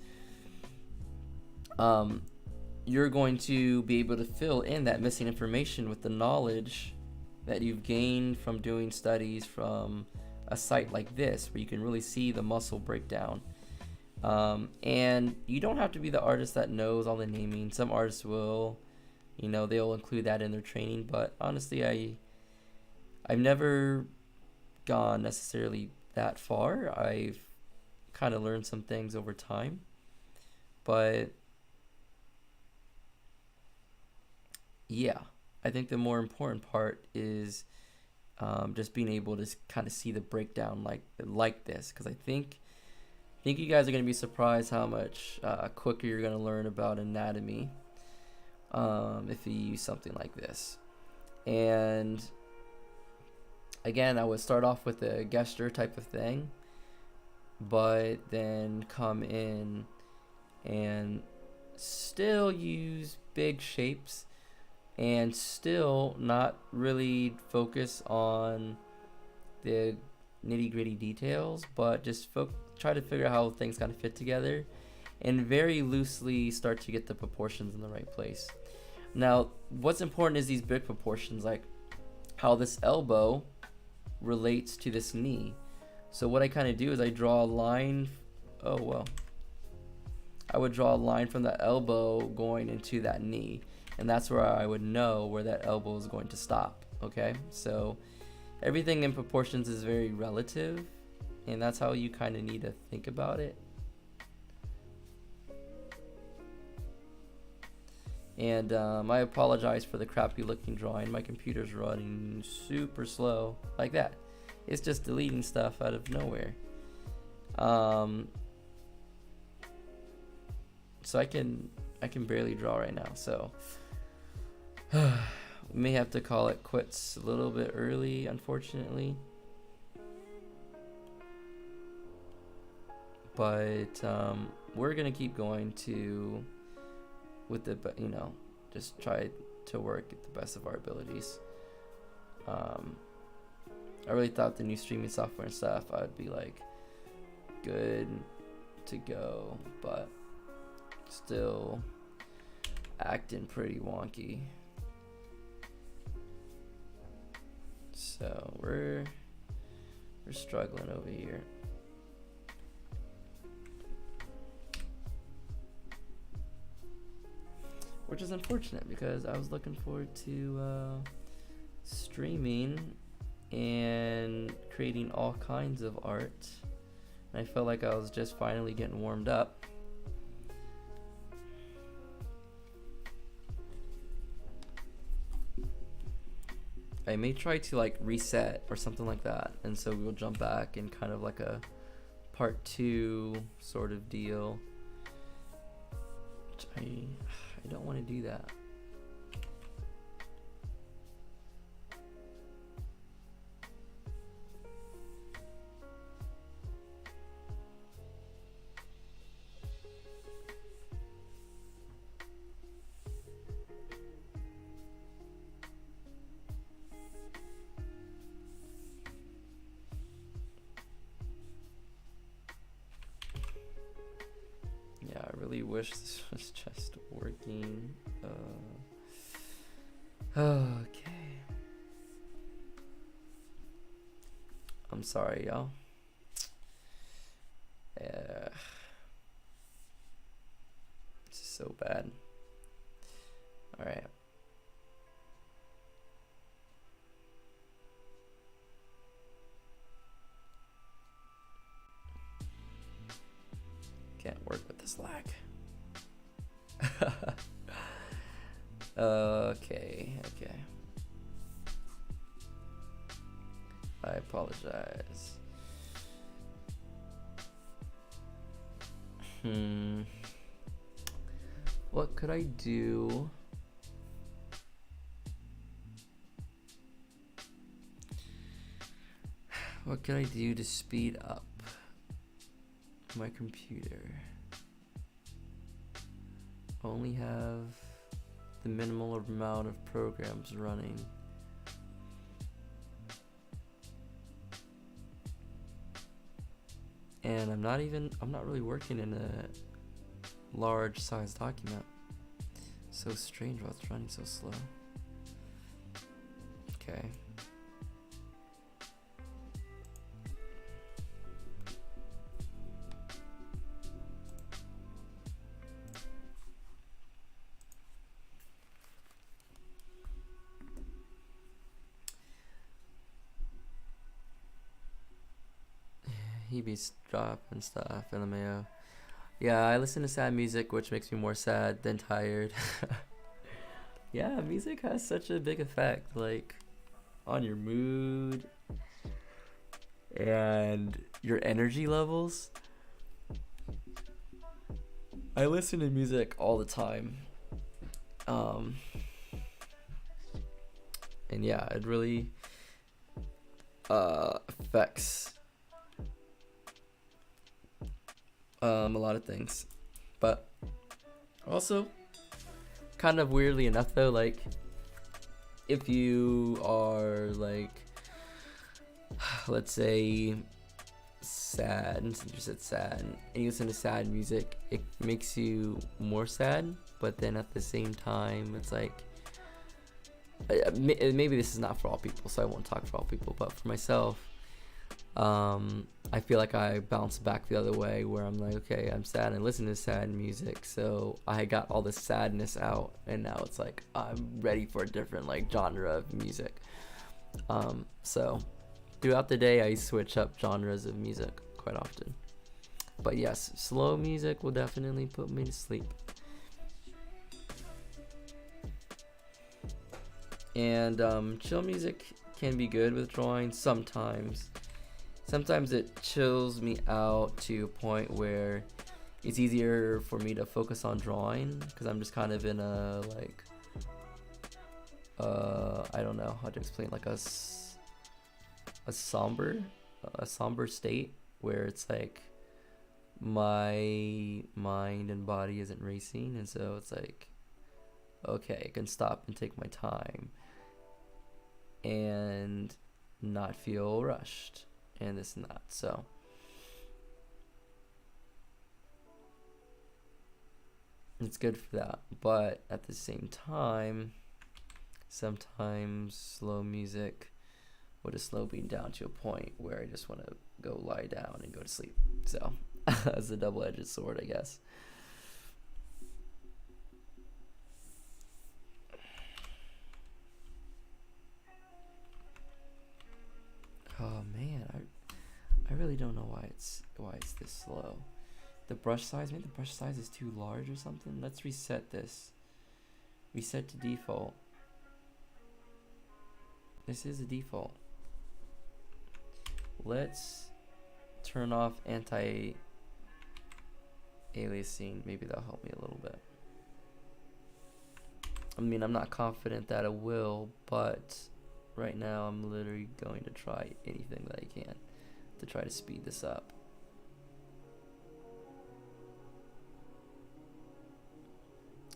you're going to be able to fill in that missing information with the knowledge that you've gained from doing studies from a site like this, where you can really see the muscle breakdown. And you don't have to be the artist that knows all the naming. Some artists will, they'll include that in their training, but honestly, I've never gone necessarily that far. I've kind of learned some things over time, but yeah, I think the more important part is just being able to kind of see the breakdown like this, because I think you guys are going to be surprised how much quicker you're going to learn about anatomy if you use something like this. And again, I would start off with a gesture type of thing, but then come in and still use big shapes and still not really focus on the nitty-gritty details, but just try to figure out how things kind of fit together and very loosely start to get the proportions in the right place. Now, what's important is these big proportions, like how this elbow relates to this knee. So what I kind of do is I draw a line. Oh, well. I would draw a line from the elbow going into that knee, and that's where I would know where that elbow is going to stop. Okay, so everything in proportions is very relative, and that's how you kind of need to think about it. And I apologize for the crappy looking drawing. My computer's running super slow like that. It's just deleting stuff out of nowhere. So I can barely draw right now, so we may have to call it quits a little bit early, unfortunately. But we're gonna keep going with the, just try to work at the best of our abilities. I really thought the new streaming software and stuff, I'd be like good to go, but still acting pretty wonky. So we're struggling over here. Which is unfortunate because I was looking forward to streaming and creating all kinds of art. And I felt like I was just finally getting warmed up. I may try to like reset or something like that, and so we'll jump back in kind of like a part 2 sort of deal. Which I don't want to do that. Wish this was just working. Okay. I'm sorry, y'all. This is so bad. All right. Can't work with this lag. Okay. I apologize. What could I do? What can I do to speed up my computer? Only have the minimal amount of programs running. And I'm not really working in a large size document. So strange why it's running so slow. Okay. He be dropping stuff in the mail. Yeah, I listen to sad music, which makes me more sad than tired. Yeah, music has such a big effect, like, on your mood and your energy levels. I listen to music all the time. And yeah, it really affects a lot of things. But also, kind of weirdly enough though, like, if you are like, let's say sad, since you said sad, and you listen to sad music, it makes you more sad, but then at the same time it's like, maybe this is not for all people, so I won't talk for all people, but for myself, I feel like I bounce back the other way, where I'm like, okay, I'm sad and listen to sad music, so I got all this sadness out, and now it's like I'm ready for a different like genre of music. So throughout the day, I switch up genres of music quite often. But yes, slow music will definitely put me to sleep. And chill music can be good with drawing sometimes. Sometimes it chills me out to a point where it's easier for me to focus on drawing because I'm just kind of in a like I don't know how to explain, like a somber state where it's like my mind and body isn't racing, and so it's like, okay, I can stop and take my time and not feel rushed and this and that. So it's good for that, but at the same time, sometimes slow music will just slow me down to a point where I just want to go lie down and go to sleep. So it's a double-edged sword, I guess. Oh man, I really don't know why it's this slow. The brush size, maybe the brush size is too large or something. Let's reset this. Reset to default. This is a default. Let's turn off anti-aliasing. Maybe that'll help me a little bit. I mean, I'm not confident that it will, but right now I'm literally going to try anything that I can to try to speed this up.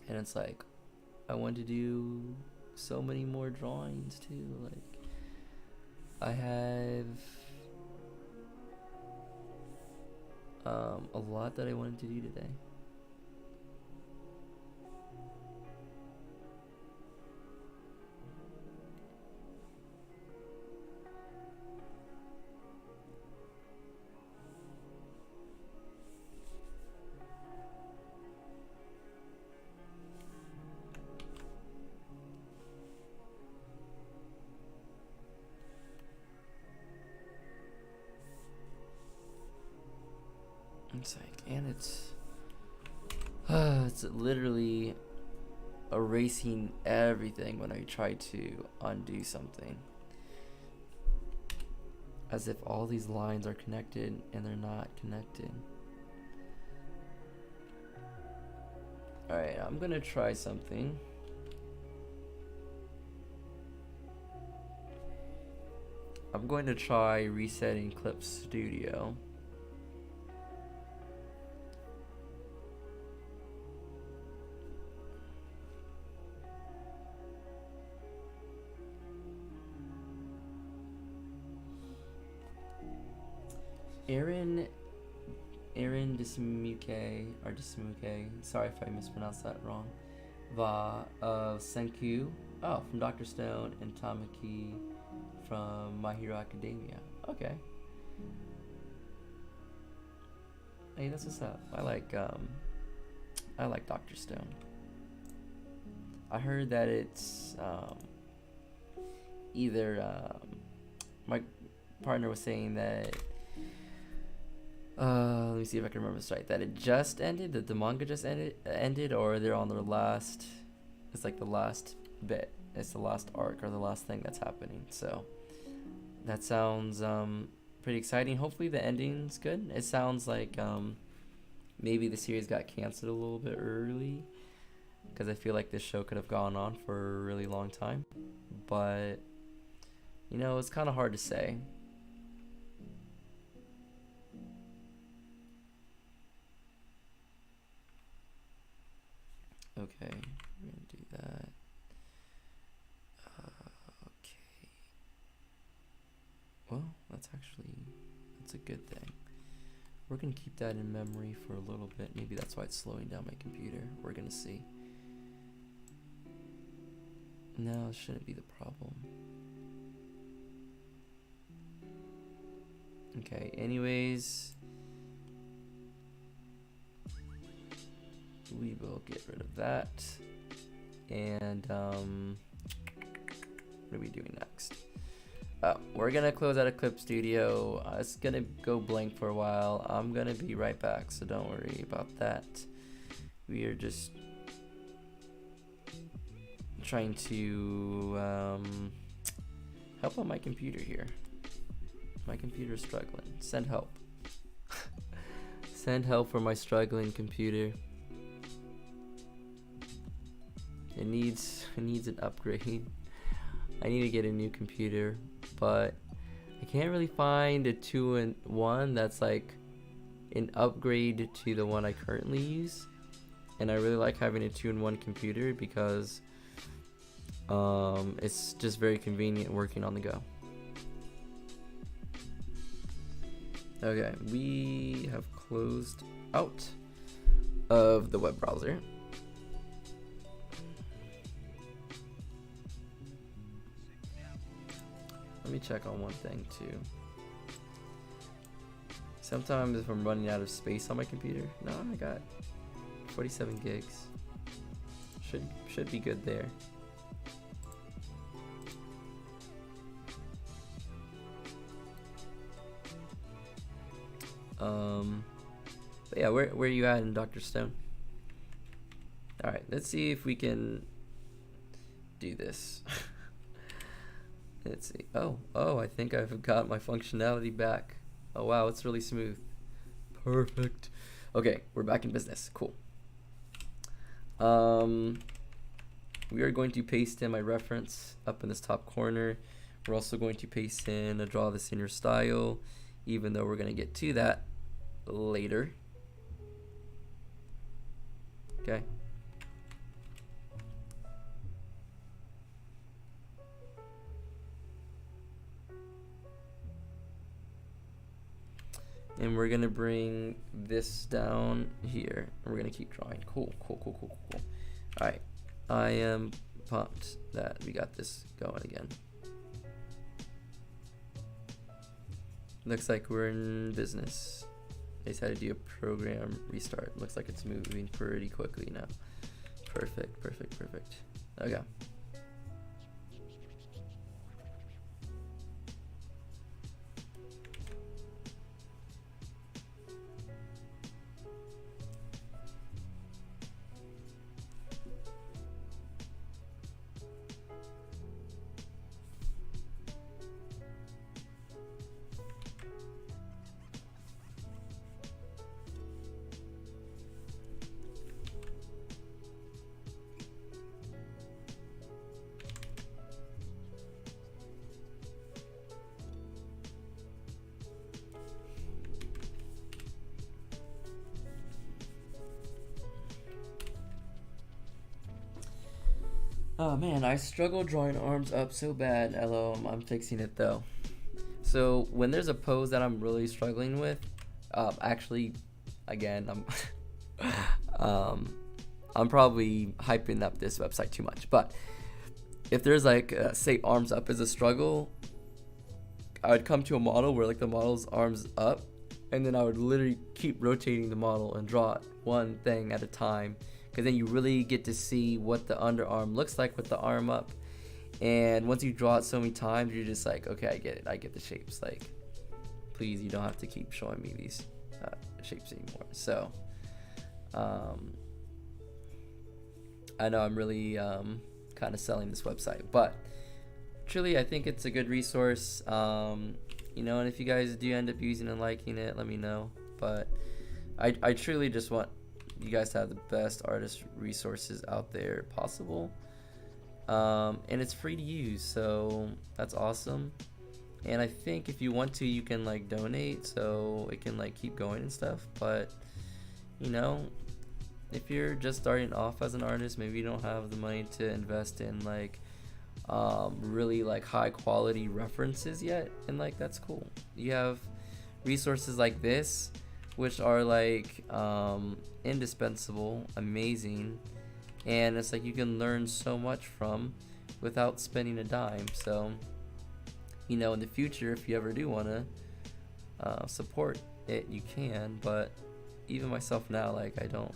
And it's like, I want to do so many more drawings too. Like, I have a lot that I wanted to do today. It's like, and it's literally erasing everything when I try to undo something, as if all these lines are connected and they're not connected. Alright, I'm gonna try something. I'm going to try resetting Clip Studio. Aaron Dismuke, or Dismuke, sorry if I mispronounced that wrong, of Senku, from Dr. Stone, and Tamaki from My Hero Academia. Okay. Hey, that's what's up. I like Dr. Stone. I heard that it's either my partner was saying that let me see if I can remember this right, that it just ended, that the manga just ended, or they're on their last, it's like the last bit, it's the last arc or the last thing that's happening. So that sounds pretty exciting. Hopefully the ending's good. It sounds like maybe the series got canceled a little bit early, because I feel like this show could have gone on for a really long time, but you know, it's kind of hard to say. Okay, we're gonna do that. Okay. Well, that's a good thing. We're gonna keep that in memory for a little bit. Maybe that's why it's slowing down my computer. We're gonna see. No, it shouldn't be the problem. Okay, anyways, we will get rid of that. And what are we doing next? we're gonna close out of Clip Studio. It's gonna go blank for a while. I'm gonna be right back, so don't worry about that. We are just trying to help on my computer here. My computer is struggling. Send help. Send help for my struggling computer. It needs an upgrade. I need to get a new computer, but I can't really find a 2-in-1 that's like an upgrade to the one I currently use. And I really like having a 2-in-1 computer because it's just very convenient working on the go. Okay, we have closed out of the web browser. Let me check on one thing too. Sometimes if I'm running out of space on my computer, no, I got 47 gigs. Should be good there. But yeah, where are you at in Dr. Stone? All right, let's see if we can do this. Let's see. Oh, I think I've got my functionality back. Oh wow, it's really smooth. Perfect. Okay, we're back in business. Cool. We are going to paste in my reference up in this top corner. We're also going to paste in a draw this in your style, even though we're going to get to that later. Okay. And we're gonna bring this down here. And we're gonna keep drawing. Cool. Alright. I am pumped that we got this going again. Looks like we're in business. I just had to do a program restart. Looks like it's moving pretty quickly now. Perfect. Okay. Oh man, I struggle drawing arms up so bad. Hello, I'm fixing it though. So when there's a pose that I'm really struggling with, actually, again, I'm probably hyping up this website too much. But if there's like, say, arms up is a struggle, I would come to a model where like the model's arms up, and then I would literally keep rotating the model and draw one thing at a time. Because then you really get to see what the underarm looks like with the arm up. And once you draw it so many times, you're just like, okay, I get it. I get the shapes. Like, please, you don't have to keep showing me these shapes anymore. So, I know I'm really kind of selling this website. But, truly, I think it's a good resource. You know, and if you guys do end up using and liking it, let me know. But I truly just want you guys to have the best artist resources out there possible, and it's free to use, so that's awesome. And I think if you want to, you can like donate so it can like keep going and stuff. But you know, if you're just starting off as an artist, maybe you don't have the money to invest in like really like high quality references yet, and like that's cool. You have resources like this which are like indispensable, amazing, and it's like you can learn so much from without spending a dime. So, you know, in the future, if you ever do want to support it, you can. But even myself now, like I don't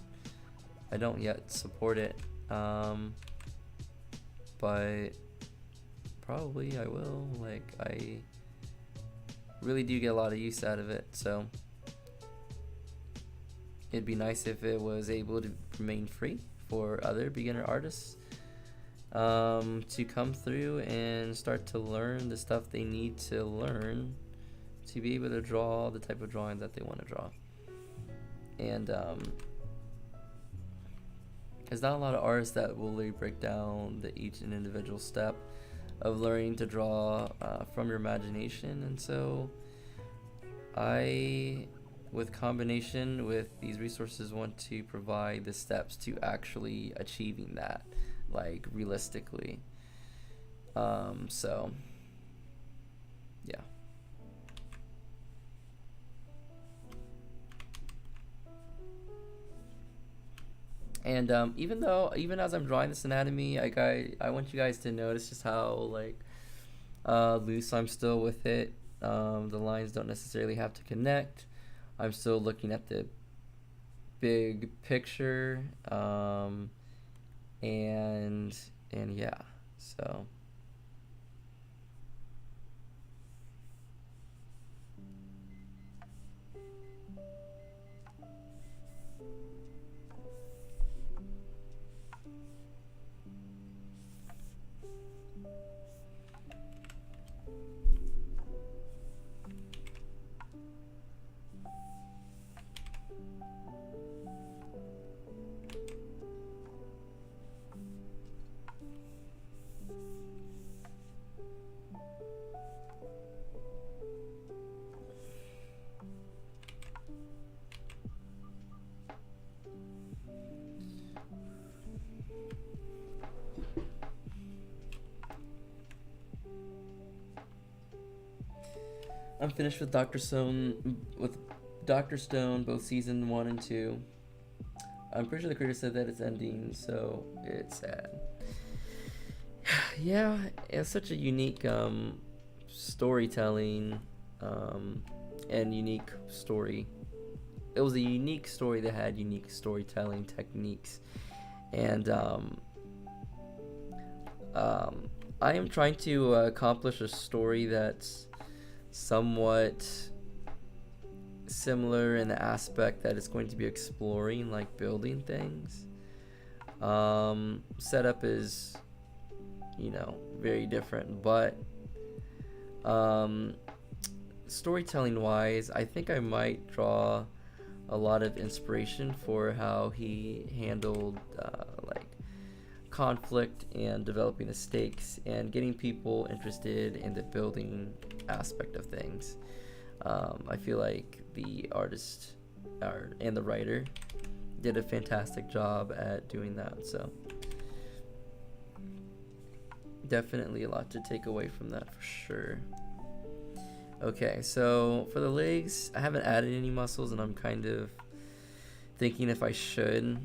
yet support it. But probably I will. Like, I really do get a lot of use out of it, so it'd be nice if it was able to remain free for other beginner artists to come through and start to learn the stuff they need to learn to be able to draw the type of drawing that they want to draw. And there's not a lot of artists that will really break down each and individual step of learning to draw from your imagination. And so I, with combination with these resources, want to provide the steps to actually achieving that, like, realistically. So yeah. And even as I'm drawing this anatomy, I want you guys to notice just how, like, loose I'm still with it. The lines don't necessarily have to connect. I'm still looking at the big picture, and yeah, so. I'm finished with Dr. Stone, both season 1 and 2. I'm pretty sure the creator said that it's ending, so it's sad. Yeah, it's such a unique storytelling and unique story. It was a unique story that had unique storytelling techniques, and I am trying to accomplish a story that's somewhat similar in the aspect that it's going to be exploring, like, building things. Setup is, very different, but storytelling wise, I think I might draw a lot of inspiration for how he handled like, conflict and developing the stakes and getting people interested in the building aspect of things. I feel like the artist and the writer did a fantastic job at doing that, so definitely a lot to take away from that for sure. Okay, so for the legs, I haven't added any muscles, and I'm kind of thinking if I should.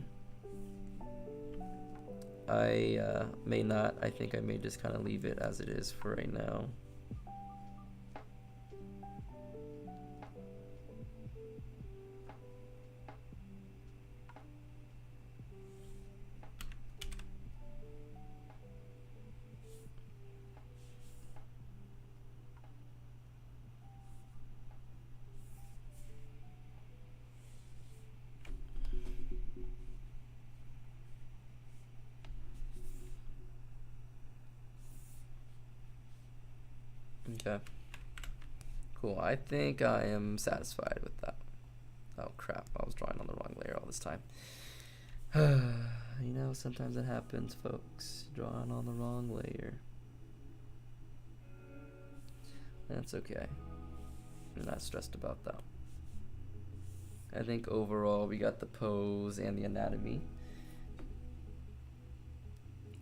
I may not. I think I may just kind of leave it as it is for right now. Okay. Cool. I think I am satisfied with that. Oh crap, I was drawing on the wrong layer all this time. Sometimes it happens, folks. Drawing on the wrong layer. That's okay. I'm not stressed about that. I think overall we got the pose and the anatomy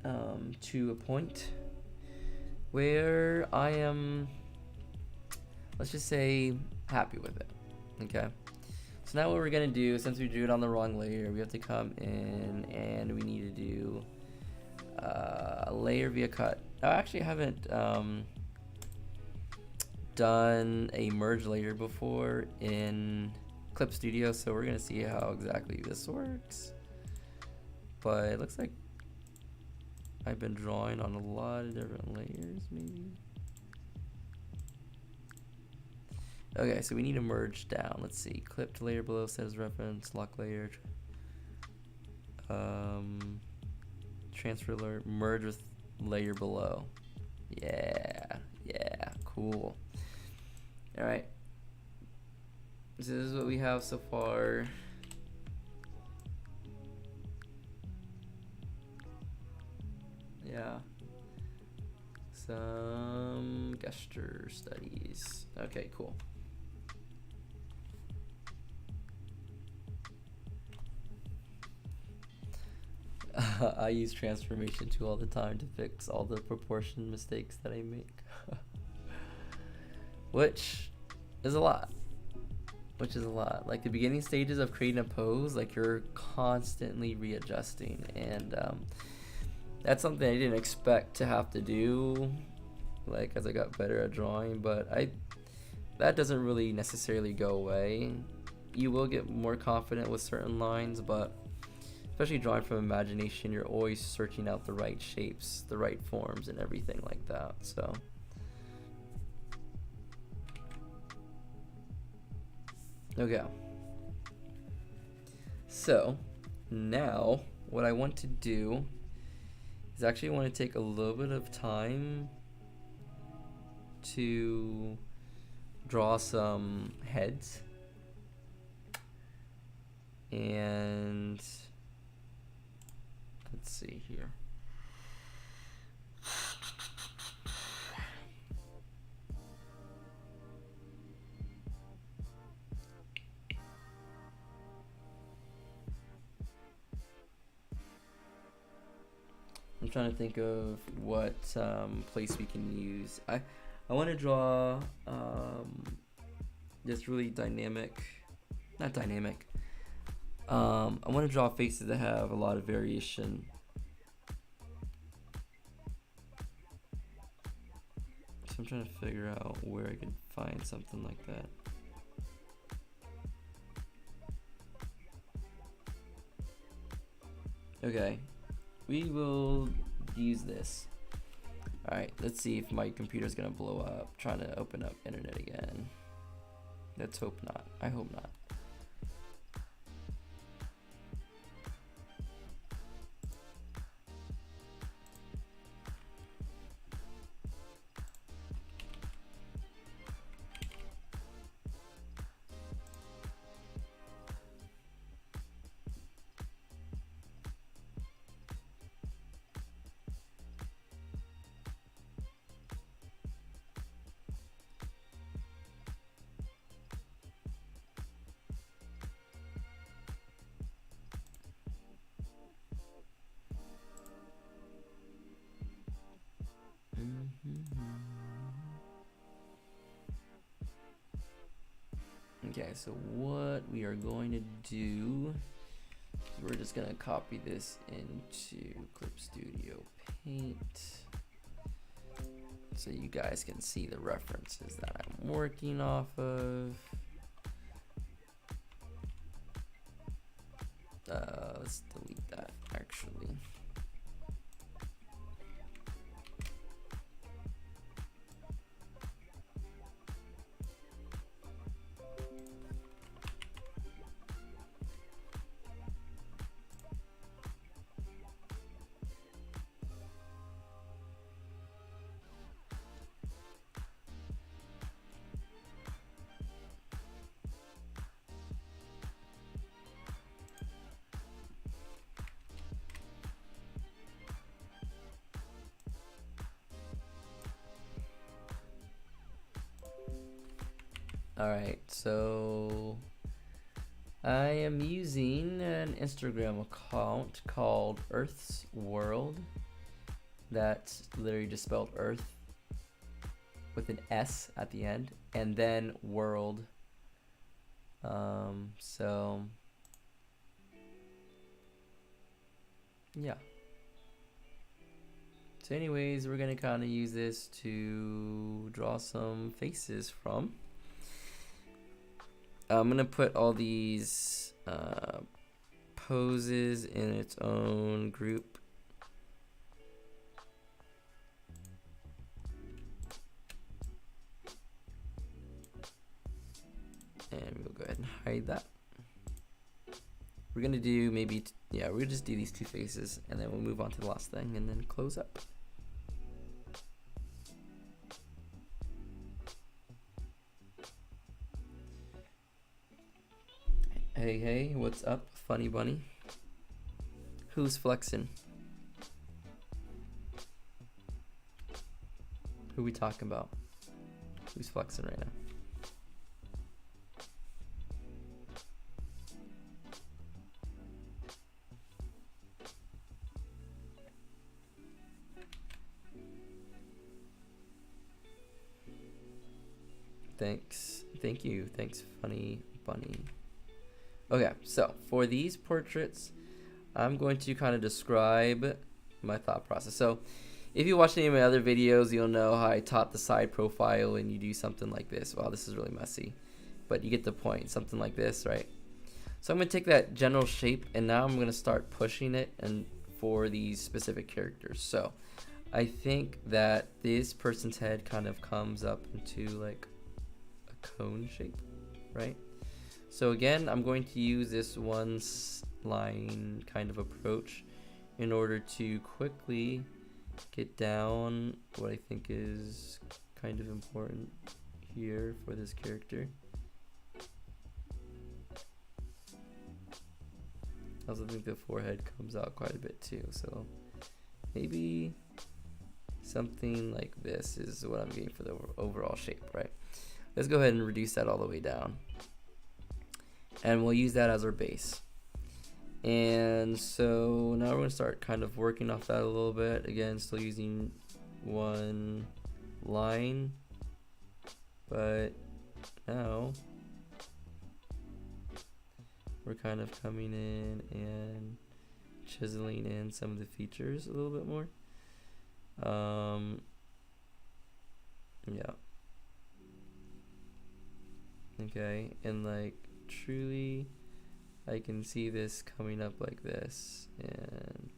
to a point where I am, let's just say, happy with it. Okay, so now what we're gonna do, since we drew it on the wrong layer, we have to come in and we need to do a layer via cut. I actually haven't done a merge layer before in Clip Studio, so we're gonna see how exactly this works. But it looks like I've been drawing on a lot of different layers, maybe. Okay, so we need to merge down. Let's see. Clipped layer below says reference, lock layer. Transfer layer, merge with layer below. Yeah, cool. All right. So this is what we have so far. Yeah. Some gesture studies. Okay, cool. I use transformation tool all the time to fix all the proportion mistakes that I make. Which is a lot. Like the beginning stages of creating a pose, like you're constantly readjusting, and that's something I didn't expect to have to do, like as I got better at drawing, but that doesn't really necessarily go away. You will get more confident with certain lines, but especially drawing from imagination, you're always searching out the right shapes, the right forms, and everything like that. So okay, so now what I want to do is actually want to take a little bit of time to draw some heads, and let's see here. I'm trying to think of what place we can use. I want to draw this really dynamic, not dynamic. I want to draw faces that have a lot of variation. So I'm trying to figure out where I could find something like that. Okay, we will use this. Alright, let's see if my computer's gonna blow up trying to open up internet again. Let's hope not. I hope not. Okay, so what we are going to do, we're just gonna copy this into Clip Studio Paint so you guys can see the references that I'm working off of. Let's delete that actually. Alright, so I am using an Instagram account called Earth's World. That's literally just spelled Earth with an S at the end, and then World. So yeah. So anyways, we're gonna kind of use this to draw some faces from. I'm gonna put all these poses in its own group. go ahead and hide that. We're gonna do maybe, yeah, we'll just do these two faces, and then we'll move on to the last thing, and then close up. Hey, hey, what's up, funny bunny? Who's flexing? Who we talking about? Who's flexing right now? Thanks. Thank you. Thanks, funny bunny. Okay, so for these portraits, I'm going to kind of describe my thought process. So if you watch any of my other videos, you'll know how I taught the side profile and you do something like this. Wow, this is really messy, but you get the point. Something like this, right? So I'm going to take that general shape, and now I'm going to start pushing it and for these specific characters. So I think that this person's head kind of comes up into like a cone shape, right? So again, I'm going to use this one line kind of approach in order to quickly get down what I think is kind of important here for this character. I also think the forehead comes out quite a bit too, so maybe something like this is what I'm getting for the overall shape, right? Let's go ahead and reduce that all the way down. And we'll use that as our base. And so now we're going to start kind of working off that a little bit. Again, still using one line, but now we're kind of coming in and chiseling in some of the features a little bit more. Yeah. Okay, and like truly I can see this coming up like this, and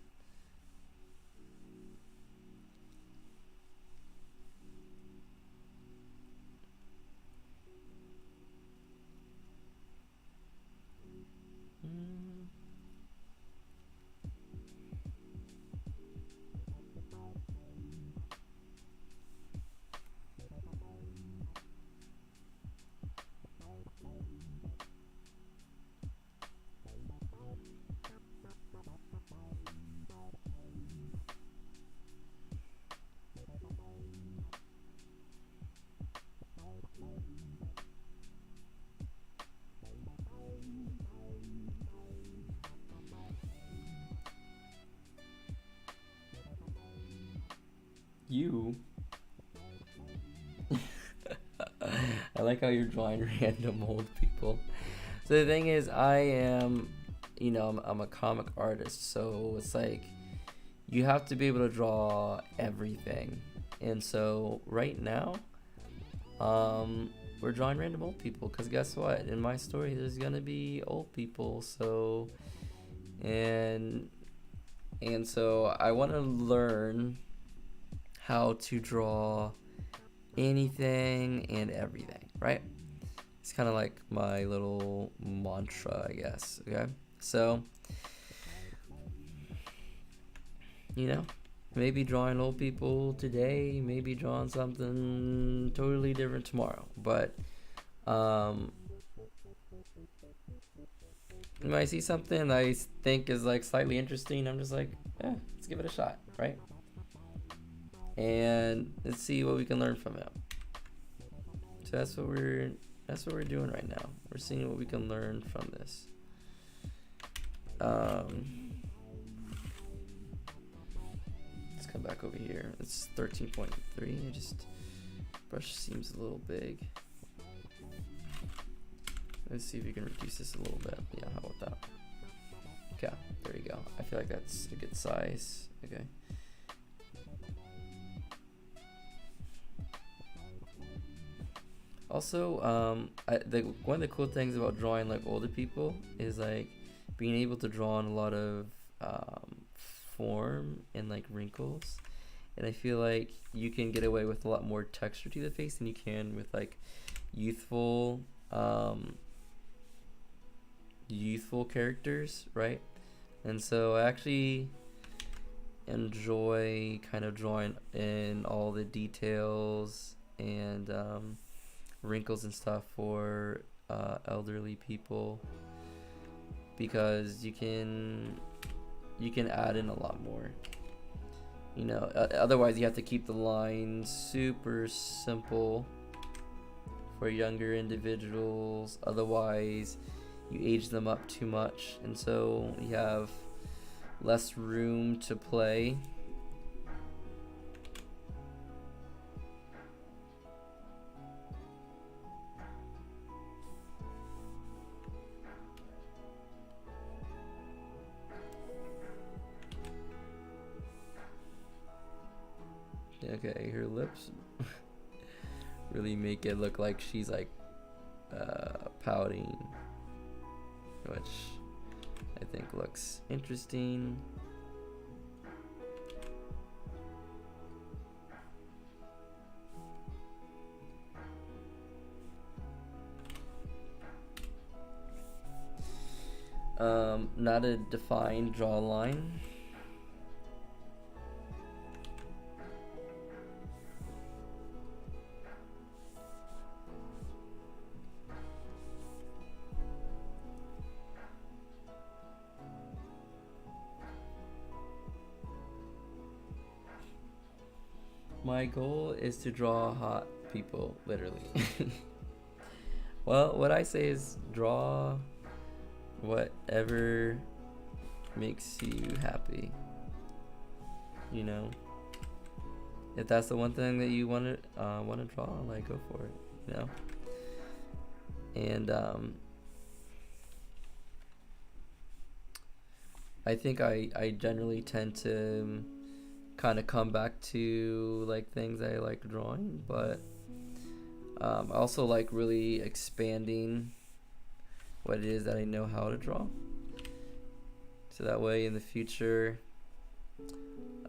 you. I like how you're drawing random old people. So the thing is, I am, you know, I'm a comic artist, so it's like you have to be able to draw everything. And so right now, we're drawing random old people, because guess what? In my story, there's gonna be old people. So, and so I want to learn how to draw anything and everything, right? It's kind of like my little mantra, I guess. Okay, so you know, maybe drawing old people today, maybe drawing something totally different tomorrow, but when I see something I think is like slightly interesting, I'm just like, let's give it a shot, right? And let's see what we can learn from it. So that's what we're doing right now. We're seeing what we can learn from this. Let's come back over here. It's 13.3. I just brush seems a little big. Let's see if we can reduce this a little bit. Yeah, how about that? Okay, there you go. I feel like that's a good size. Okay. Also, one of the cool things about drawing like older people is like being able to draw on a lot of form and like wrinkles, and I feel like you can get away with a lot more texture to the face than you can with like youthful youthful characters, right? And so I actually enjoy kind of drawing in all the details and wrinkles and stuff for elderly people, because you can add in a lot more. You know, otherwise you have to keep the lines super simple for younger individuals. Otherwise, you age them up too much, and so you have less room to play. Okay, her lips really make it look like she's like pouting, which I think looks interesting. Not a defined draw line. My goal is to draw hot people, literally. Well, what I say is draw whatever makes you happy. You know, if that's the one thing that you want to draw, like, go for it. You know, and I think I generally tend to kind of come back to like things I like drawing, but I also like really expanding what it is that I know how to draw, so that way in the future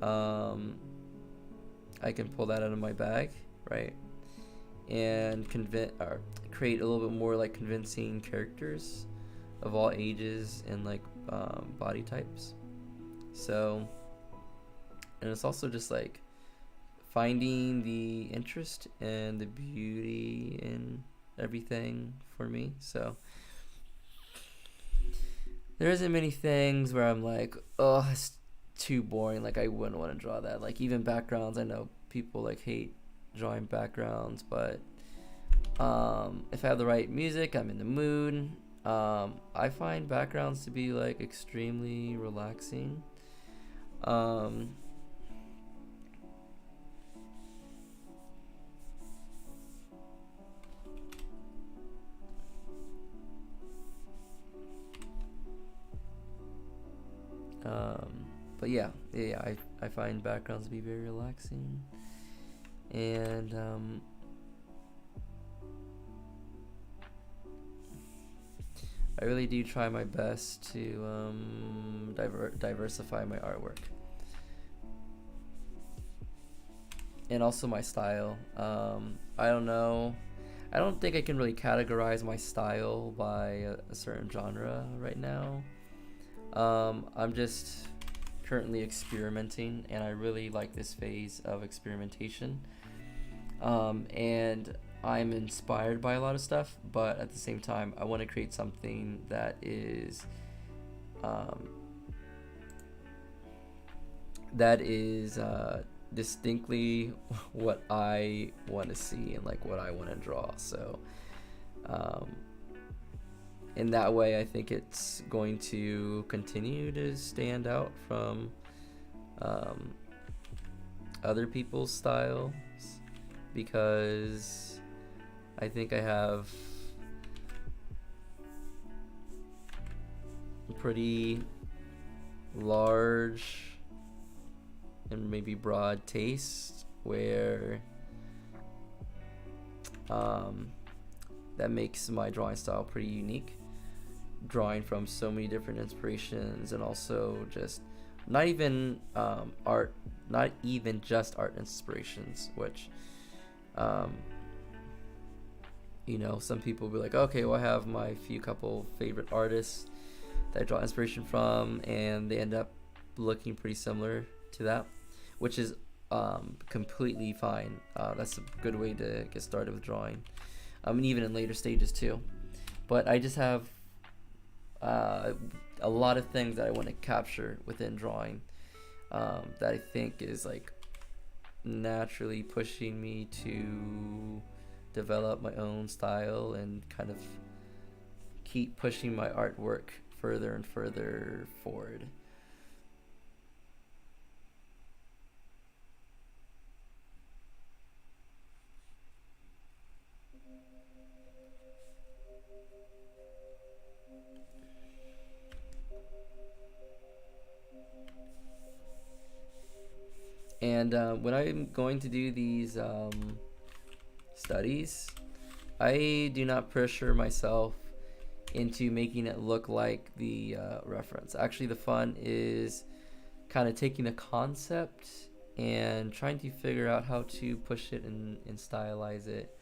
I can pull that out of my bag, right, and create a little bit more like convincing characters of all ages and like body types. So, and it's also just like finding the interest and the beauty in everything for me. So there isn't many things where I'm like, oh, it's too boring, like I wouldn't want to draw that. Like even backgrounds, I know people like hate drawing backgrounds, but if I have the right music, I'm in the mood, I find backgrounds to be like extremely relaxing. But yeah, I find backgrounds to be very relaxing, and I really do try my best to diversify my artwork and also my style. I don't know. I don't think I can really categorize my style by a certain genre right now. I'm just currently experimenting, and I really like this phase of experimentation. And I'm inspired by a lot of stuff, but at the same time, I want to create something that is distinctly what I want to see and like what I want to draw. So in that way, I think it's going to continue to stand out from other people's styles, because I think I have a pretty large and maybe broad taste where that makes my drawing style pretty unique, drawing from so many different inspirations, and also just not even just art inspirations, which You know, some people will be like, okay, well, I have my couple favorite artists that I draw inspiration from, and they end up looking pretty similar to that, which is completely fine. That's a good way to get started with drawing, and even in later stages too. But I just have a lot of things that I want to capture within drawing, that I think is like naturally pushing me to develop my own style and kind of keep pushing my artwork further and further forward. And when I'm going to do these studies, I do not pressure myself into making it look like the reference. Actually, the fun is kind of taking a concept and trying to figure out how to push it and stylize it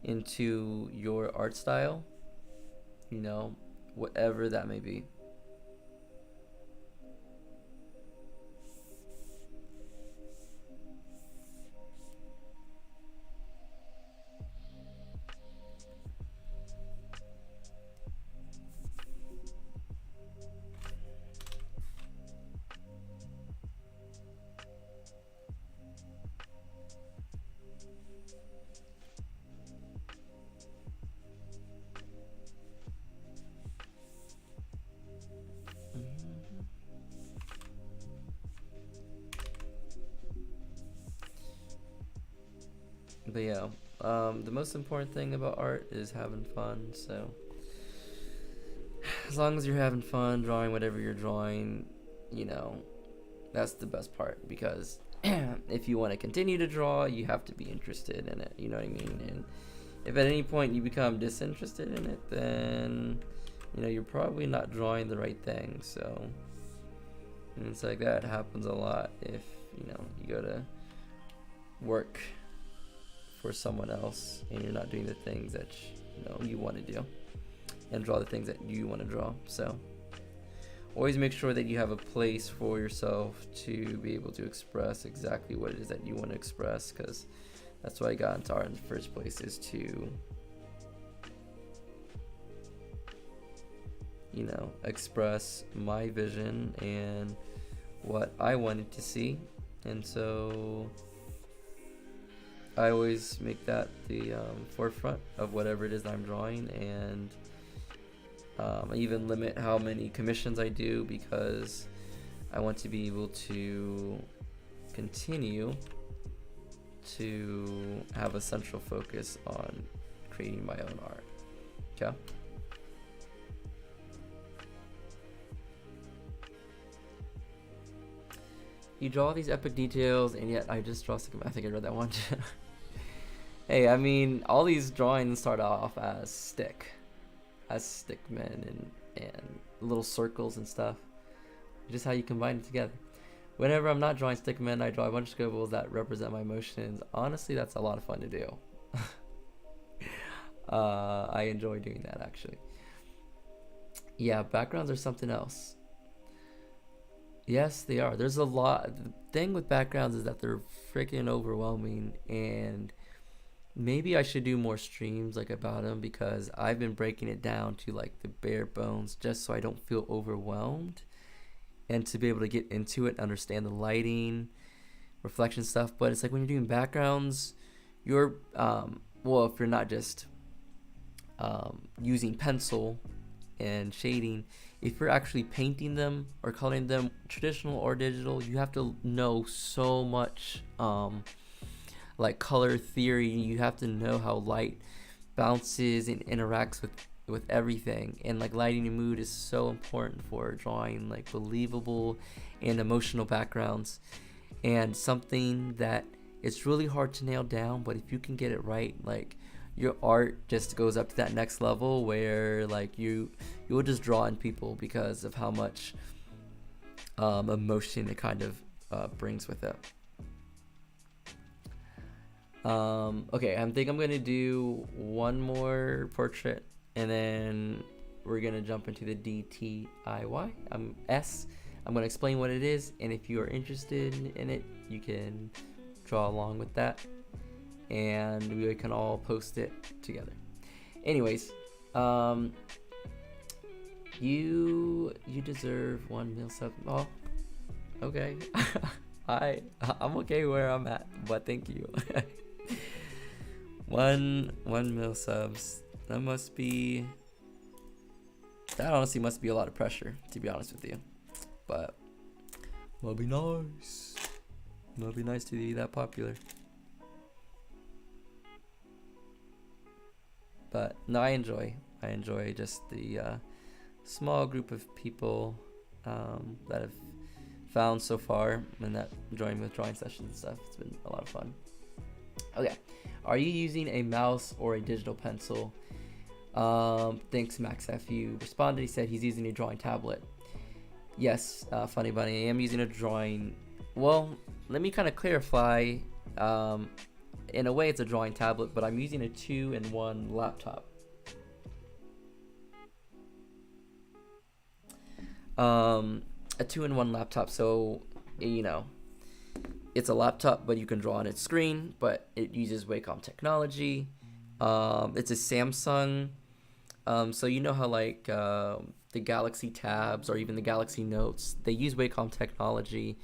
into your art style, you know, whatever that may be. But yeah, the most important thing about art is having fun. So as long as you're having fun drawing whatever you're drawing, you know, that's the best part. Because if you want to continue to draw, you have to be interested in it. You know what I mean? And if at any point you become disinterested in it, then you know you're probably not drawing the right thing. So, and it's like that happens a lot if you know you go to work for someone else and you're not doing the things that you know you want to do and draw the things that you want to draw. So always make sure that you have a place for yourself to be able to express exactly what it is that you want to express, because that's why I got into art in the first place, is to, you know, express my vision and what I wanted to see. And so I always make that the forefront of whatever it is that I'm drawing, and I even limit how many commissions I do, because I want to be able to continue to have a central focus on creating my own art. Okay? You draw these epic details, and yet I just draw I think I read that one. Hey, I mean, all these drawings start off as stickmen and little circles and stuff. Just how you combine it together. Whenever I'm not drawing stickmen, I draw a bunch of scribbles that represent my emotions. Honestly, that's a lot of fun to do. I enjoy doing that, actually. Yeah, backgrounds are something else. Yes, they are. There's a lot. The thing with backgrounds is that they're freaking overwhelming, and maybe I should do more streams like about them, because I've been breaking it down to like the bare bones just so I don't feel overwhelmed, and to be able to get into it, understand the lighting, reflection stuff. But it's like when you're doing backgrounds, you're well, if you're not just using pencil and shading, if you're actually painting them or coloring them, traditional or digital, you have to know so much like color theory. You have to know how light bounces and interacts with everything, and like lighting and mood is so important for drawing like believable and emotional backgrounds, and something that it's really hard to nail down, but if you can get it right, like your art just goes up to that next level where like you'll just draw in people because of how much emotion it kind of brings with it. Okay, I think I'm gonna do one more portrait, and then we're gonna jump into the DTIY. S. I'm gonna explain what it is, and if you are interested in it, you can draw along with that, and we can all post it together. Anyways, you deserve 1 mil sub. Oh, okay. I'm okay where I'm at, but thank you. one mil subs. That honestly must be a lot of pressure, to be honest with you. But it'll be nice. It'll be nice to be that popular. But no, I enjoy just the small group of people that have found so far, and that join with drawing sessions and stuff. It's been a lot of fun. Okay, are you using a mouse or a digital pencil? Thanks, Max FU responded. He said he's using a drawing tablet. Yes, Funny Bunny, I am using a drawing. Well, let me kind of clarify. In a way, it's a drawing tablet, but I'm using a 2-in-1 laptop. A 2-in-1 laptop, so you know, it's a laptop, but you can draw on its screen, but it uses Wacom technology. It's a Samsung, so you know how like the Galaxy Tabs or even the Galaxy Notes, they use Wacom technology,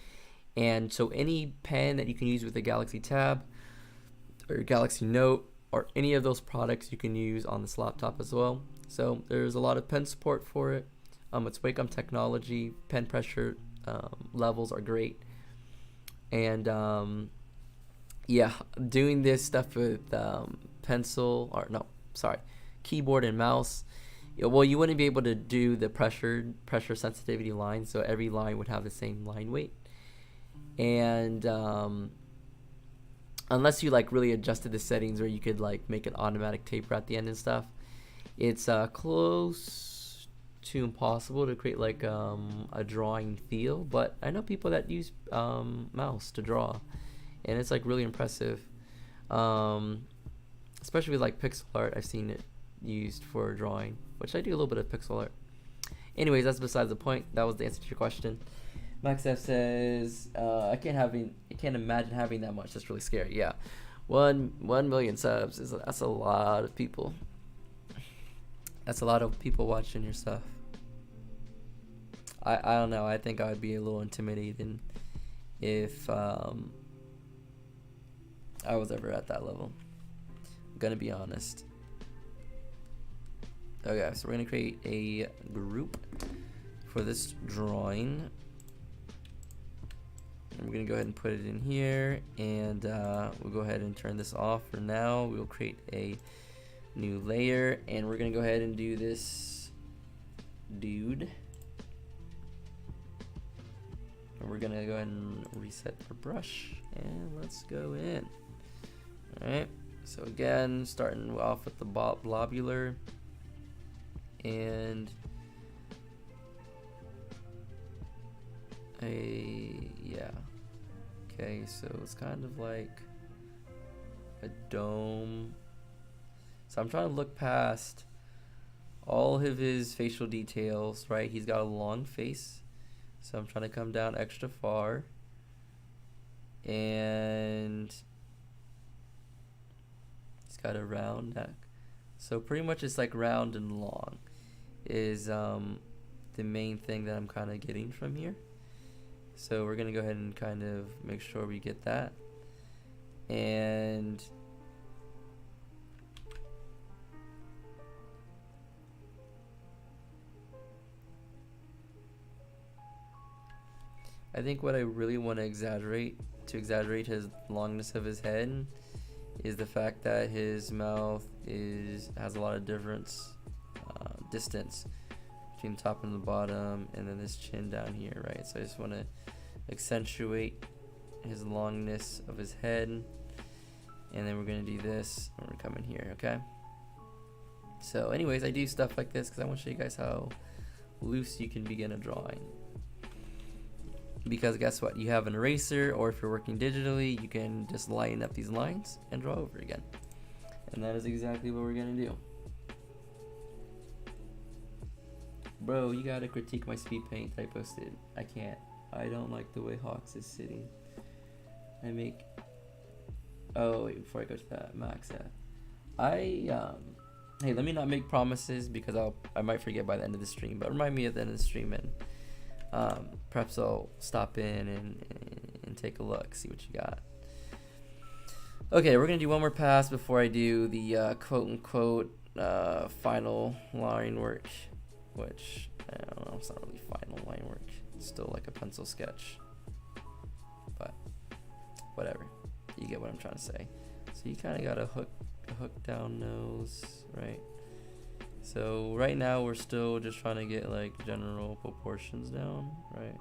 and so any pen that you can use with the Galaxy Tab or Galaxy Note or any of those products you can use on this laptop as well. So there's a lot of pen support for it. It's Wacom technology. Pen pressure levels are great, and yeah, doing this stuff with keyboard and mouse. Well, you wouldn't be able to do the pressure sensitivity line, so every line would have the same line weight, and unless you like really adjusted the settings where you could like make an automatic taper at the end and stuff, it's close to impossible to create like a drawing feel. But I know people that use mouse to draw, and it's like really impressive, especially with like pixel art. I've seen it used for drawing, which I do a little bit of pixel art. Anyways, that's besides the point. That was the answer to your question. Max F says, I can't imagine having that much. That's really scary. Yeah, 1 million subs that's a lot of people. That's a lot of people watching your stuff. I don't know. I think I would be a little intimidated if I was ever at that level. I'm gonna be honest. Okay, so we're gonna create a group for this drawing. And we're gonna go ahead and put it in here, and we'll go ahead and turn this off for now. We'll create a new layer, and we're gonna go ahead and do this dude. And we're gonna go ahead and reset our brush, and let's go in. Alright, so again, starting off with the blobular, and yeah. Okay, so it's kind of like a dome. So I'm trying to look past all of his facial details, right? He's got a long face, so I'm trying to come down extra far, and he's got a round neck. So pretty much it's like round and long is the main thing that I'm kind of getting from here. So we're gonna go ahead and kind of make sure we get that, and I think what I really want to exaggerate his longness of his head is the fact that his mouth has a lot of distance between the top and the bottom, and then this chin down here, right? So I just want to accentuate his longness of his head, and then we're going to do this, and we're coming here, okay? So anyways, I do stuff like this because I want to show you guys how loose you can begin a drawing. because guess what? You have an eraser, or if you're working digitally, you can just line up these lines and draw over again. And that is exactly what we're gonna do. Bro, you gotta critique my speed paint that I posted. I can't. I don't like the way Hawks is sitting. I make... Oh, wait, before I go to that, Max, hey, let me not make promises because I might forget by the end of the stream, but remind me at the end of the stream, and perhaps I'll stop in and take a look, see what you got. Okay, we're gonna do one more pass before I do the quote-unquote final line work, which, I don't know, it's not really final line work. It's still like a pencil sketch, but whatever. You get what I'm trying to say. So you kind of got a hook down nose, right? So right now we're still just trying to get like general proportions down, right?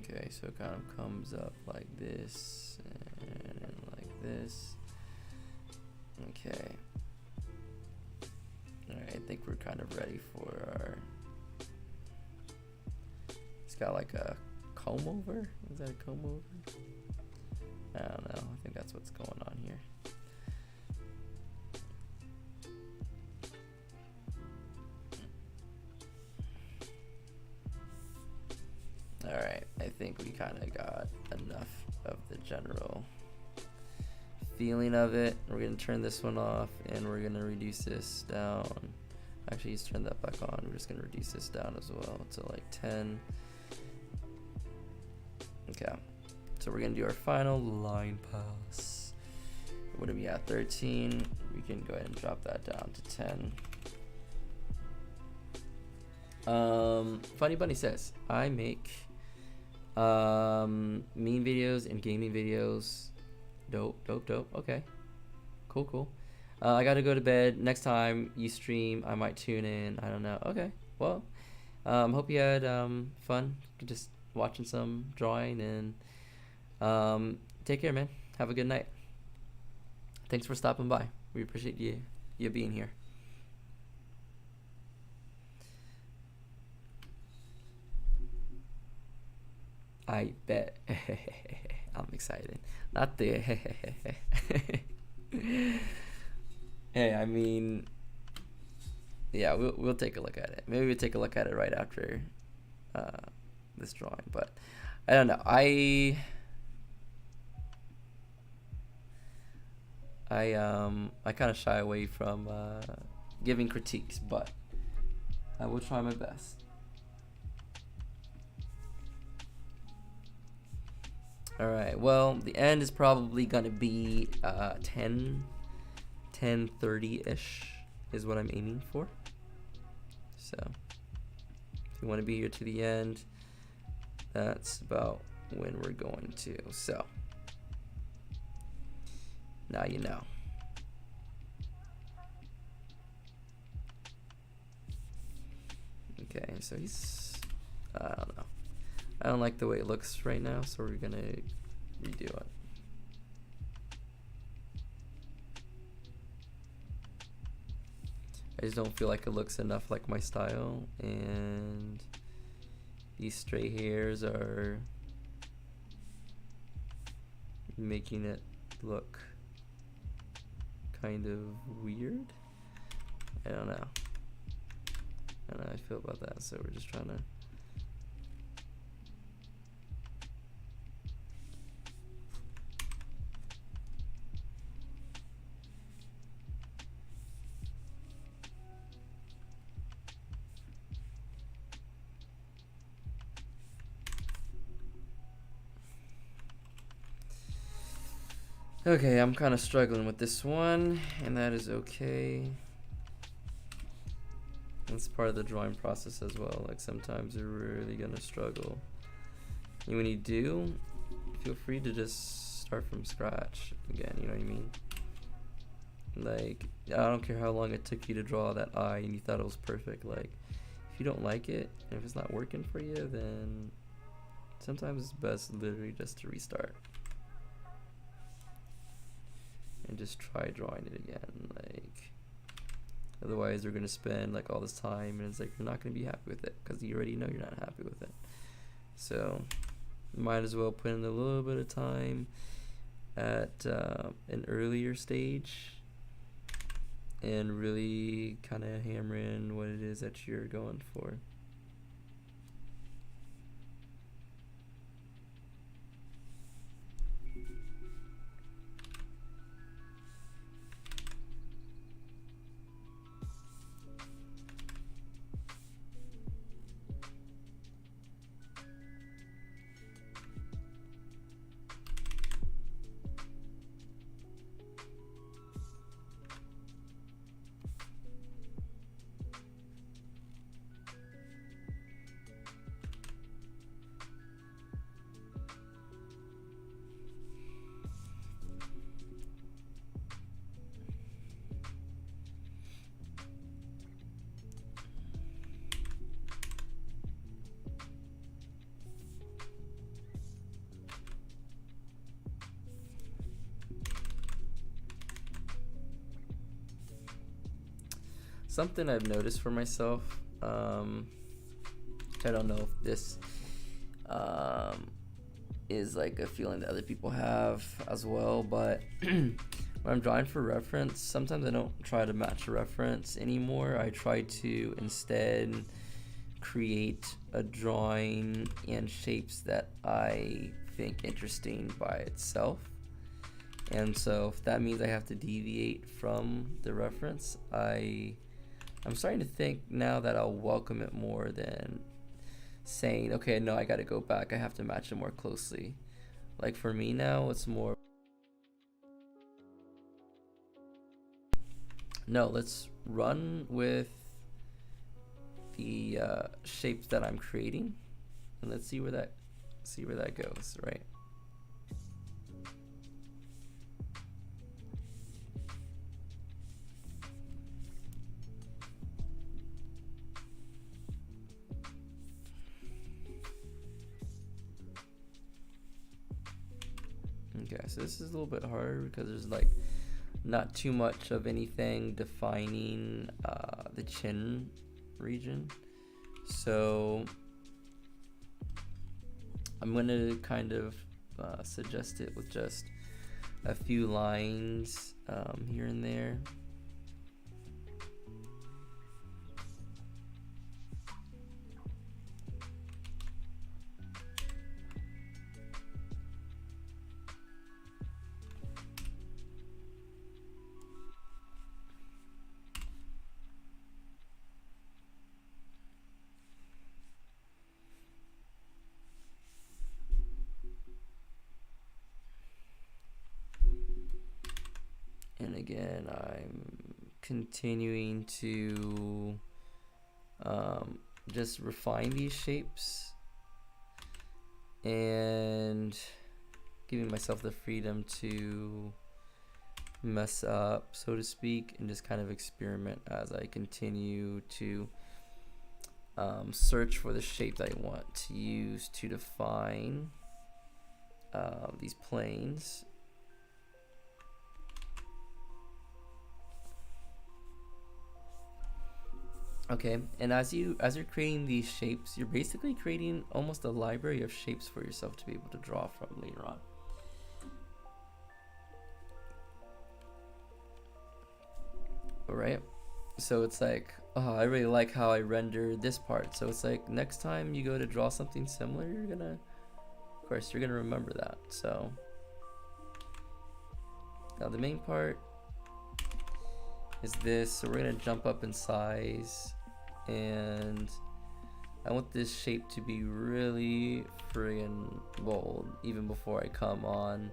Okay, so it kind of comes up like this and like this. Okay. Alright, I think we're kind of ready for our... It's got like a comb over? Is that a comb over? I don't know. I think that's what's going on here. Alright, I think we kind of got enough of the general feeling of it. We're going to turn this one off and we're going to reduce this down. Actually, let's turn that back on. We're just going to reduce this down as well to like 10. Okay, so we're going to do our final line pass. What are we at? 13. We can go ahead and drop that down to 10. Funny Bunny says, I make meme videos and gaming videos. Dope. Okay, cool. I gotta go to bed. Next time you stream, I might tune in. I don't know. Okay, well, hope you had fun just watching some drawing, and take care, man. Have a good night. Thanks for stopping by. We appreciate you being here. I bet. I'm excited. Not the Hey, I mean, yeah, we'll take a look at it. Maybe we'll take a look at it right after this drawing, but I don't know. I kind of shy away from giving critiques, but I will try my best. All right, well, the end is probably gonna be 10:30-ish is what I'm aiming for. So if you want to be here to the end, that's about when we're going to. So now you know. Okay, so he's, I don't know. I don't like the way it looks right now, so we're gonna redo it. I just don't feel like it looks enough like my style, and these stray hairs are making it look kind of weird. I don't know. I don't know how I feel about that, so we're just trying to Okay, I'm kind of struggling with this one, and that is okay. That's part of the drawing process as well. Like sometimes you're really gonna struggle. And when you do, feel free to just start from scratch again, you know what I mean? Like, I don't care how long it took you to draw that eye and you thought it was perfect. Like, if you don't like it, and if it's not working for you, then sometimes it's best literally just to restart. And just try drawing it again. Like, otherwise you're gonna spend like all this time and it's like you're not gonna be happy with it because you already know you're not happy with it. So might as well put in a little bit of time at an earlier stage and really kind of hammer in what it is that you're going for. Something I've noticed for myself, I don't know if this is like a feeling that other people have as well, but when I'm drawing for reference, sometimes I don't try to match a reference anymore. I try to instead create a drawing and shapes that I think interesting by itself. And so if that means I have to deviate from the reference, I'm starting to think now that I'll welcome it more than saying, okay, no, I gotta go back, I have to match it more closely. Like for me now, it's more, no, let's run with the shapes that I'm creating and let's see where that goes, right? Okay, so this is a little bit harder because there's like not too much of anything defining the chin region. So I'm going to kind of suggest it with just a few lines here and there. And again, I'm continuing to just refine these shapes and giving myself the freedom to mess up, so to speak, and just kind of experiment as I continue to search for the shape that I want to use to define these planes. Okay, and as you're creating these shapes, you're basically creating almost a library of shapes for yourself to be able to draw from later on. Alright, so it's like, oh, I really like how I rendered this part. So it's like next time you go to draw something similar, you're gonna remember that. So now the main part is this, so we're gonna jump up in size, and I want this shape to be really friggin' bold even before I come on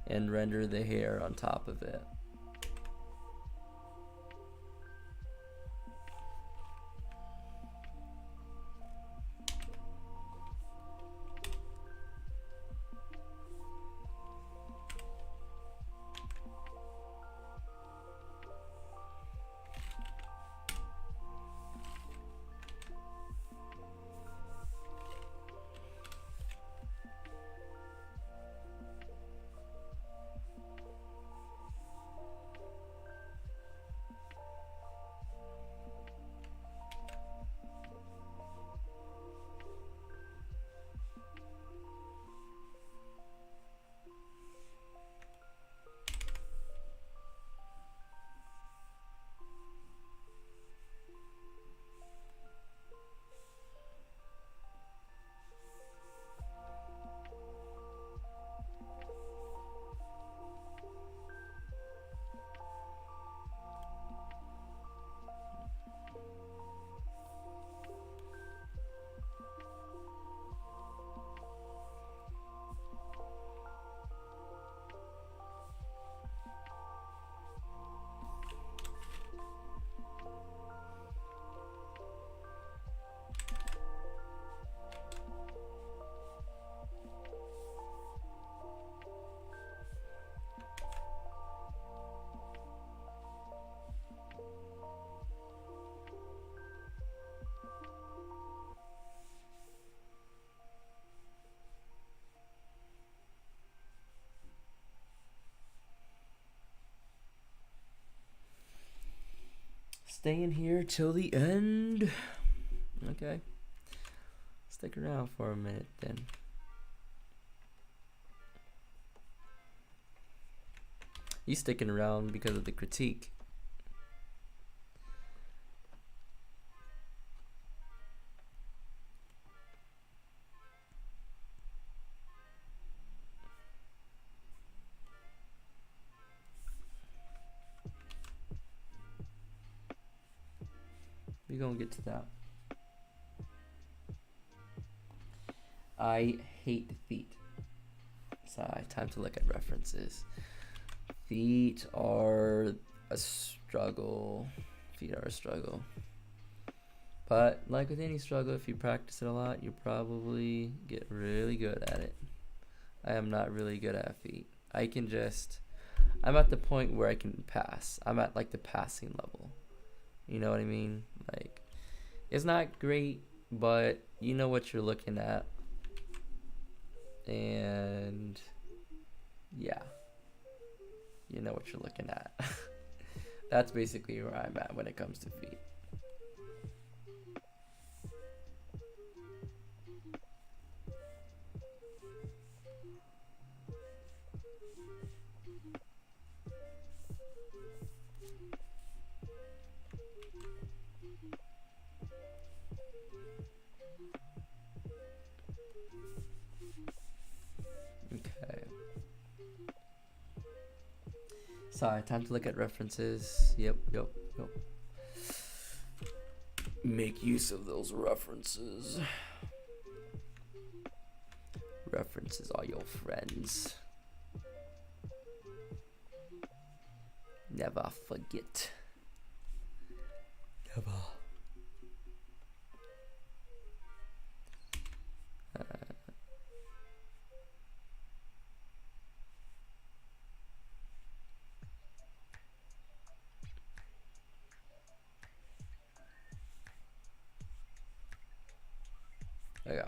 and render the hair on top of it. Staying here till the end. Okay. Stick around for a minute then. You sticking around because of the critique. We're gonna get to that. I hate feet. So time to look at references. Feet are a struggle. Feet are a struggle. But like with any struggle, if you practice it a lot, you probably get really good at it. I am not really good at feet. I'm at the point where I can pass. I'm at like the passing level. You know what I mean? Like, it's not great, but you know what you're looking at. And yeah, you know what you're looking at. That's basically where I'm at when it comes to feet. Okay. Sorry, time to look at references. Yep. Make use of those references. References are your friends. Never forget. Never. There you go.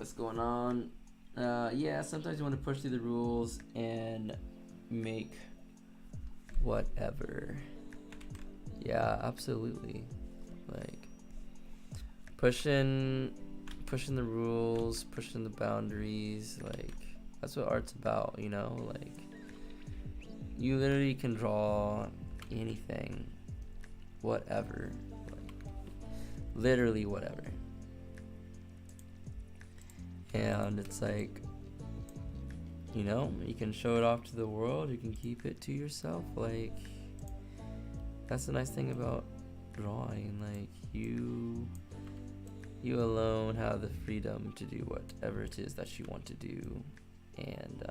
what's going on. Yeah, sometimes you want to push through the rules and make whatever. Yeah, absolutely. Like pushing the rules, pushing the boundaries, like that's what art's about, you know? Like you literally can draw anything, whatever, like literally whatever. And it's like, you know, you can show it off to the world, you can keep it to yourself. Like that's the nice thing about drawing. Like you alone have the freedom to do whatever it is that you want to do, and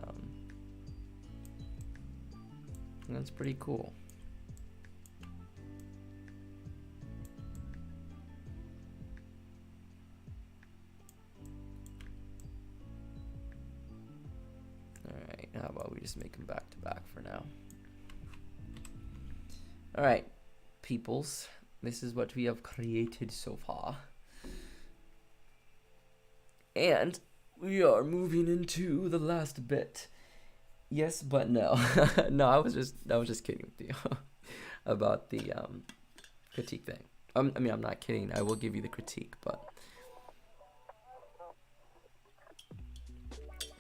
that's pretty cool. Alright, how about we just make them back to back for now. Alright, peoples, this is what we have created so far. And we are moving into the last bit. Yes, but no. No, I was just kidding with you about the critique thing. I mean, I'm not kidding. I will give you the critique, but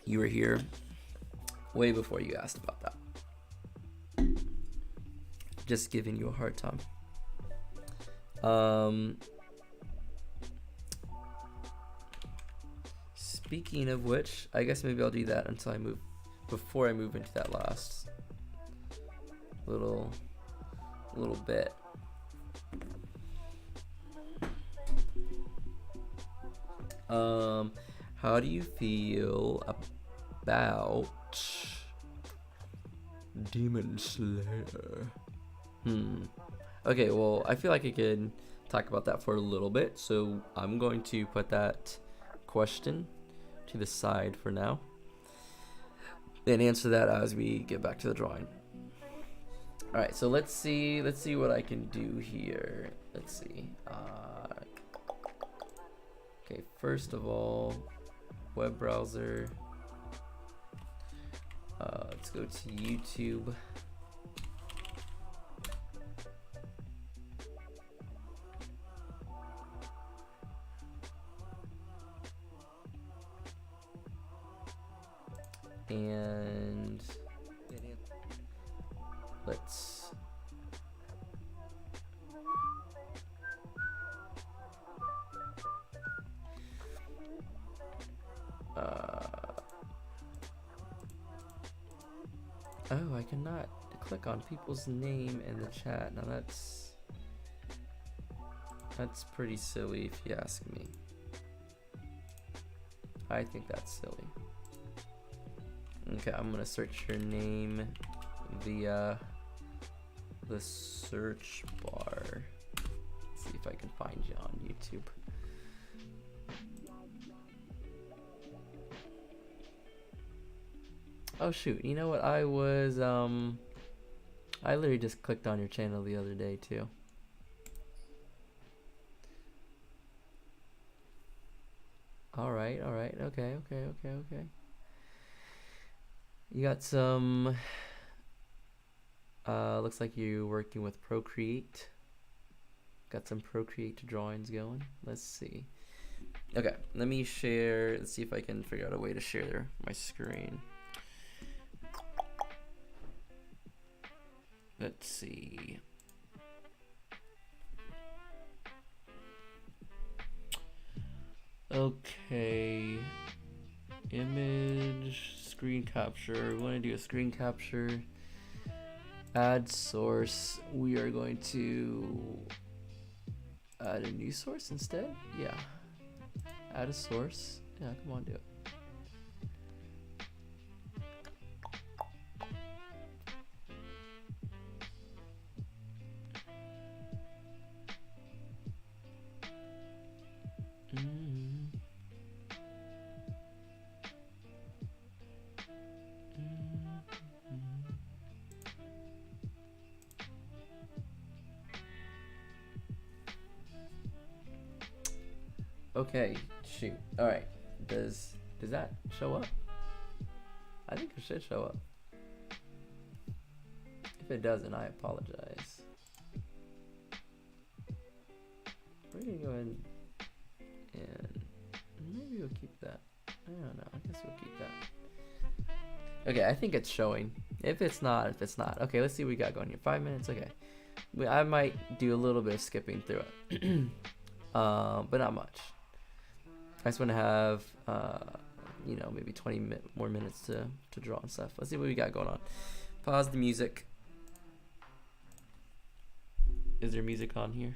you were here way before you asked about that. Just giving you a hard time. Speaking of which, I guess maybe I'll do that until I move, before I move into that last little bit. How do you feel about Demon Slayer? Okay, well, I feel like I could talk about that for a little bit, so I'm going to put that question to the side for now and answer that as we get back to the drawing. All right, so let's see what I can do here. Let's see. Okay, first of all, web browser. Let's go to YouTube. And let's oh, I cannot click on people's name in the chat. Now that's pretty silly if you ask me. I think that's silly. Okay, I'm gonna search your name via the search bar. Let's see if I can find you on YouTube. Oh shoot, you know what, I literally just clicked on your channel the other day too. Alright, okay. You got some, looks like you're working with Procreate. Got some Procreate drawings going. Let's see. Okay, let me share, let's see if I can figure out a way to share my screen. Let's see. Okay. Image, screen capture. We want to do a screen capture. Add source. We are going to add a new source instead. Yeah. Add a source. Yeah, come on, do it. Okay, shoot. Alright. Does that show up? I think it should show up. If it doesn't, I apologize. We're gonna go ahead and maybe we'll keep that. I don't know. I guess we'll keep that. Okay, I think it's showing. If it's not. Okay, let's see what we got going here. 5 minutes. Okay, I might do a little bit of skipping through it, but not much. I just want to have, you know, maybe 20 more minutes to draw and stuff. Let's see what we got going on. Pause the music. Is there music on here?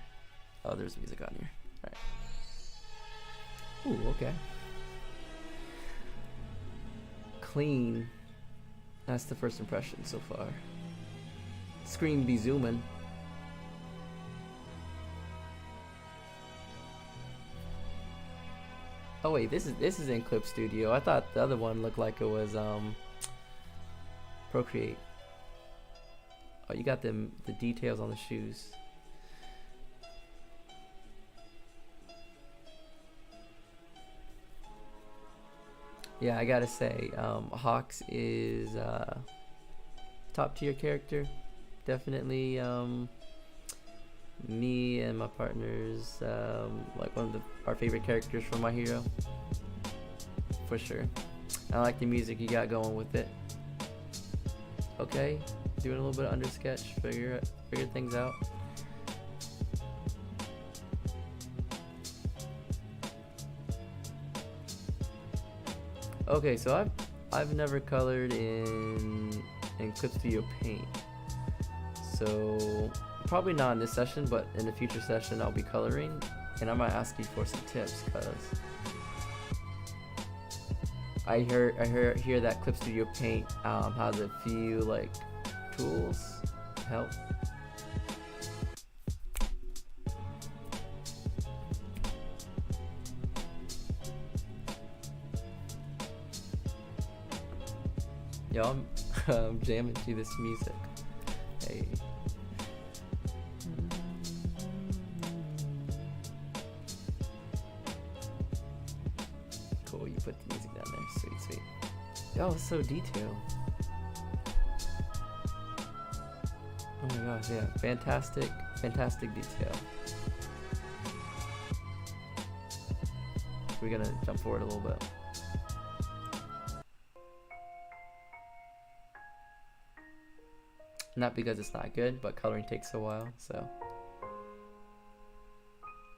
Oh, there's music on here. All right. Ooh, okay. Clean. That's the first impression so far. Screen be zooming. Oh wait, this is in Clip Studio. I thought the other one looked like it was Procreate. Oh, you got the details on the shoes. Yeah, I gotta say, Hawks is top tier character. Definitely me and my partners, like one of our favorite characters from My Hero. For sure. I like the music you got going with it. Okay, doing a little bit of under sketch, figure things out. Okay, so I've never colored in Clip Studio Paint, so probably not in this session, but in a future session I'll be coloring, and I might ask you for some tips, cause I hear that Clip Studio Paint has a few like tools to help. Yo, I'm jamming to this music. Hey. Cool, you put the music down there. Sweet, sweet. Yo, it's so detailed. Oh my gosh, yeah. Fantastic detail. We're gonna jump forward a little bit. Not because it's not good, but coloring takes a while, so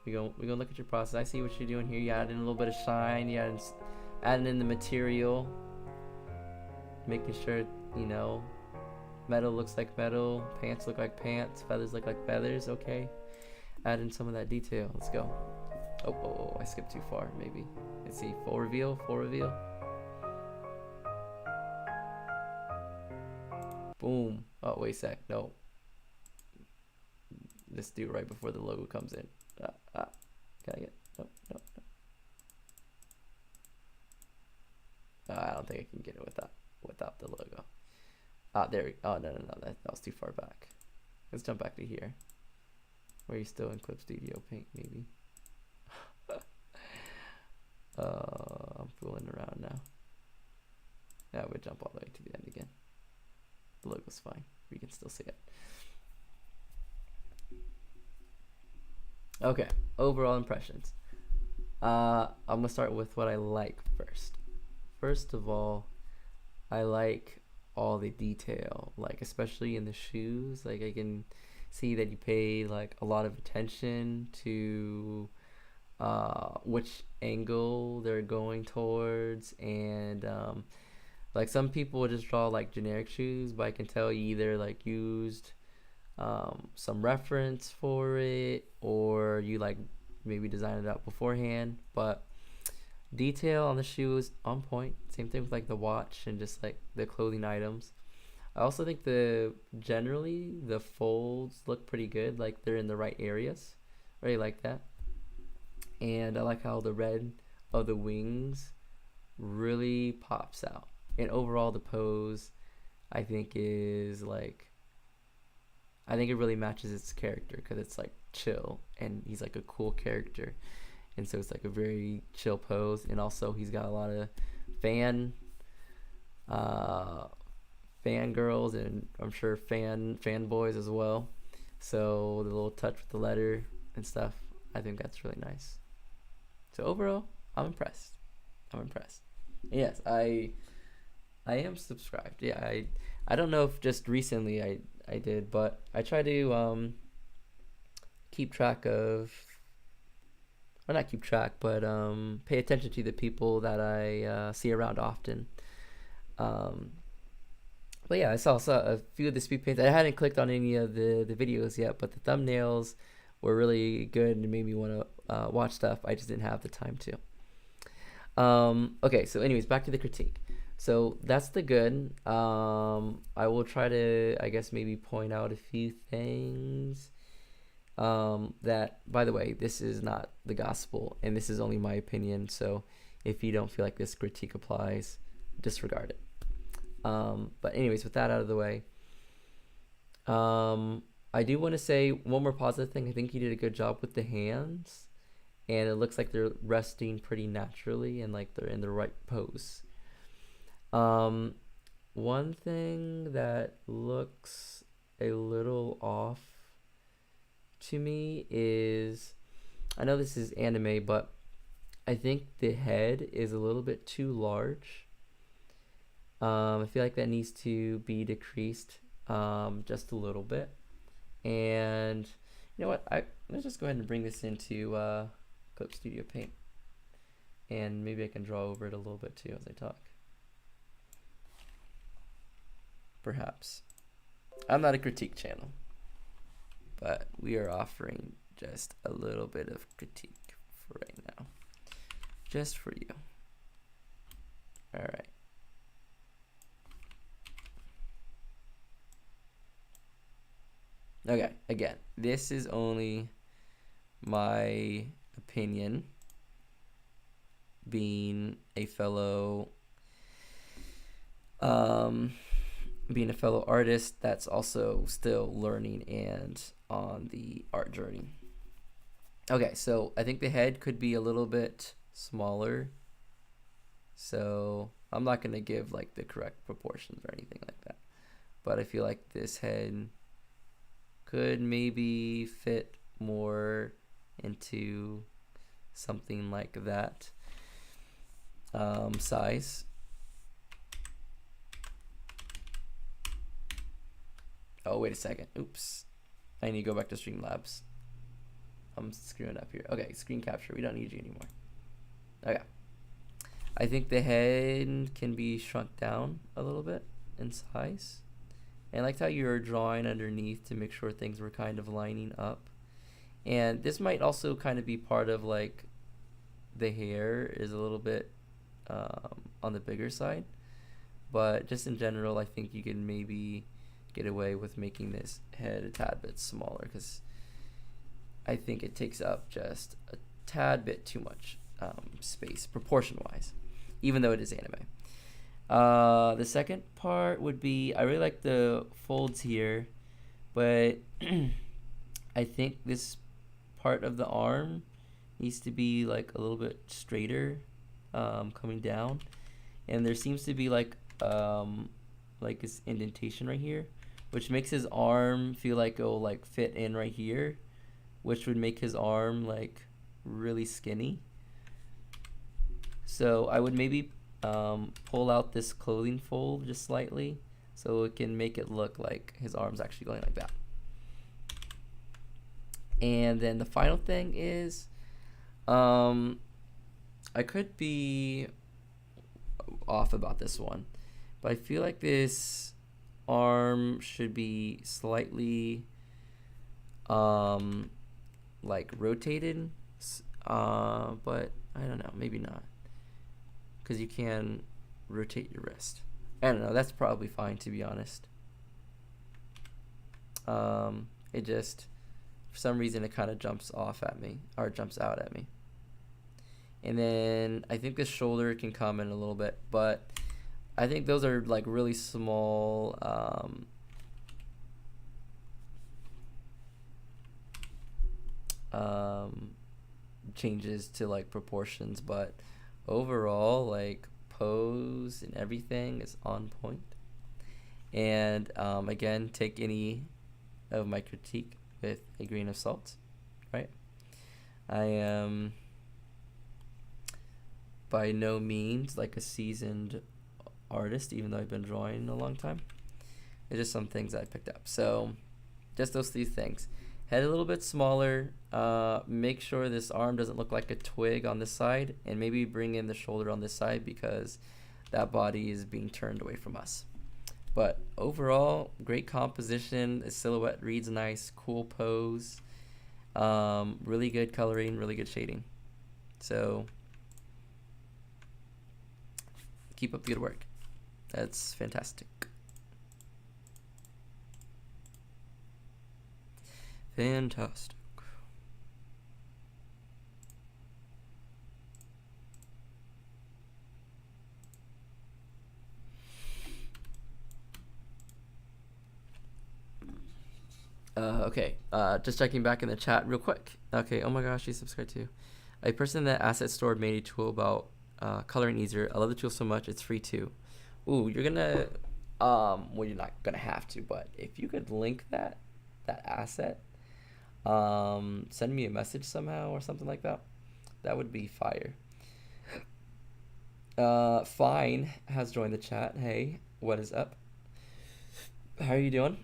we're gonna look at your process. I see what you're doing here. You add in a little bit of shine. You adding in the material, making sure, you know, metal looks like metal, pants look like pants, feathers look like feathers. Okay, add in some of that detail. Let's go. Oh, I skipped too far. Maybe. Let's see. Full reveal. Boom. Oh, wait a sec. No. Let's do it right before the logo comes in. Can I get... No. I don't think I can get it without the logo. There we go. Oh, no. That was too far back. Let's jump back to here. Where you're still in Clip Studio Paint, maybe. I'm fooling around now. Yeah, we'll jump all the way to the end again. The logo's fine. We can still see it. Okay, overall impressions. I'm gonna start with what I like first. First of all, I like all the detail, like especially in the shoes. Like I can see that you paid like a lot of attention to which angle they're going towards, and like some people will just draw like generic shoes, but I can tell you either like used some reference for it, or you like maybe designed it out beforehand. But detail on the shoes on point. Same thing with like the watch and just like the clothing items. I also think generally the folds look pretty good, like they're in the right areas. Really like that. And I like how the red of the wings really pops out. And overall the pose I think is like, I think it really matches its character because it's like chill and he's like a cool character. and so it's like a very chill pose. And also he's got a lot of fangirls, and I'm sure fanboys as well. So the little touch with the letter and stuff, I think that's really nice. So overall, I'm impressed. Yes, I am subscribed. Yeah, I don't know if just recently I did, but I try to keep track of, or not keep track, but pay attention to the people that I see around often. But yeah, I saw a few of the speed paints. I hadn't clicked on any of the videos yet, but the thumbnails were really good and made me want to watch stuff. I just didn't have the time to. Okay, so anyways, back to the critique. So that's the good. I will try to, I guess, maybe point out a few things. That, by the way, this is not the gospel, and this is only my opinion. So if you don't feel like this critique applies, disregard it. But anyways, with that out of the way, I do want to say one more positive thing. I think he did a good job with the hands, and it looks like they're resting pretty naturally and like they're in the right pose. One thing that looks a little off to me is, I know this is anime, but I think the head is a little bit too large. I feel like that needs to be decreased just a little bit. And you know what? Let's just go ahead and bring this into Clip Studio Paint, and maybe I can draw over it a little bit too as I talk. Perhaps. I'm not a critique channel, but we are offering just a little bit of critique for right now, just for you. All right. Okay, again, this is only my opinion, being a fellow artist that's also still learning and on the art journey. Okay, so I think the head could be a little bit smaller. So I'm not gonna give like the correct proportions or anything like that, but I feel like this head could maybe fit more into something like that size. Oh, wait a second. Oops. I need to go back to Streamlabs. I'm screwing up here. Okay, screen capture. We don't need you anymore. Okay. I think the head can be shrunk down a little bit in size. And I liked how you were drawing underneath to make sure things were kind of lining up. And this might also kind of be part of like the hair is a little bit on the bigger side. But just in general, I think you can maybe get away with making this head a tad bit smaller, because I think it takes up just a tad bit too much space proportion-wise, even though it is anime. The second part would be, I really like the folds here, but I think this part of the arm needs to be like a little bit straighter coming down, and there seems to be like this indentation right here, which makes his arm feel like it'll like fit in right here, which would make his arm like really skinny. So I would maybe pull out this clothing fold just slightly so it can make it look like his arm's actually going like that. And then the final thing is, I could be off about this one, but I feel like this arm should be slightly like rotated, but I don't know, maybe not, because you can rotate your wrist. I don't know, that's probably fine, to be honest. It just, for some reason, it kind of jumps off at me, or jumps out at me. And then I think the shoulder can come in a little bit, but I think those are like really small changes to like proportions, but overall, like pose and everything is on point. And again, take any of my critique with a grain of salt, right? I am by no means like a seasoned artist, even though I've been drawing a long time. It's just some things I picked up. So just those 3 things. Head a little bit smaller. Make sure this arm doesn't look like a twig on this side, and maybe bring in the shoulder on this side because that body is being turned away from us. But overall, great composition. The silhouette reads nice, cool pose. Really good coloring, really good shading. So keep up the good work. That's fantastic. Fantastic. Okay, just checking back in the chat real quick. Okay, oh my gosh, you subscribed too. A person that Asset Store made a tool about coloring easier. I love the tool so much, it's free too. Ooh, you're gonna, well, you're not gonna have to, but if you could link that asset, send me a message somehow or something like that, that would be fire. Fine has joined the chat. Hey, what is up? How are you doing?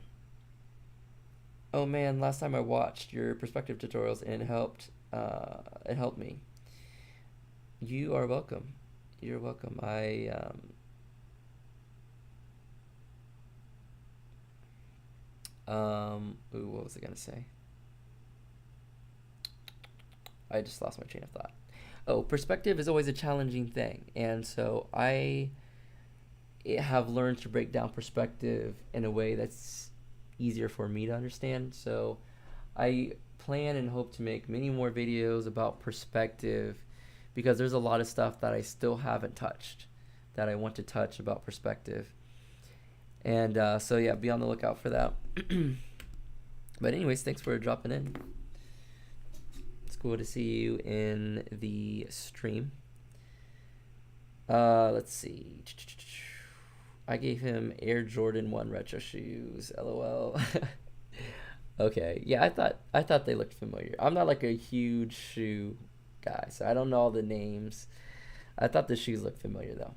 Oh man, last time I watched your perspective tutorials and it helped me. You are welcome. You're welcome. Ooh, what was I gonna say? I just lost my train of thought. Oh, perspective is always a challenging thing, and so I have learned to break down perspective in a way that's easier for me to understand. So I plan and hope to make many more videos about perspective because there's a lot of stuff that I still haven't touched that I want to touch about perspective. And so yeah, be on the lookout for that. But anyways, thanks for dropping in. It's cool to see you in the stream. Let's see. I gave him Air Jordan 1 retro shoes. LOL. Okay, yeah, I thought they looked familiar. I'm not like a huge shoe guy, so I don't know all the names. I thought the shoes looked familiar though.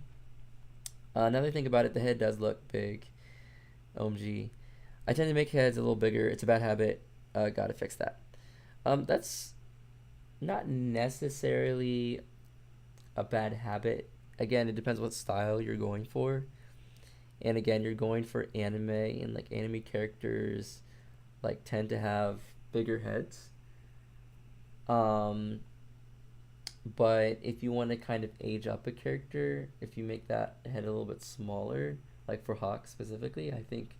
Another thing about it, the head does look big. OMG. I tend to make heads a little bigger. It's a bad habit. Gotta fix that. That's not necessarily a bad habit. Again, it depends what style you're going for. And again, you're going for anime, and like anime characters like tend to have bigger heads. But if you want to kind of age up a character, if you make that head a little bit smaller, like for Hawk specifically, I think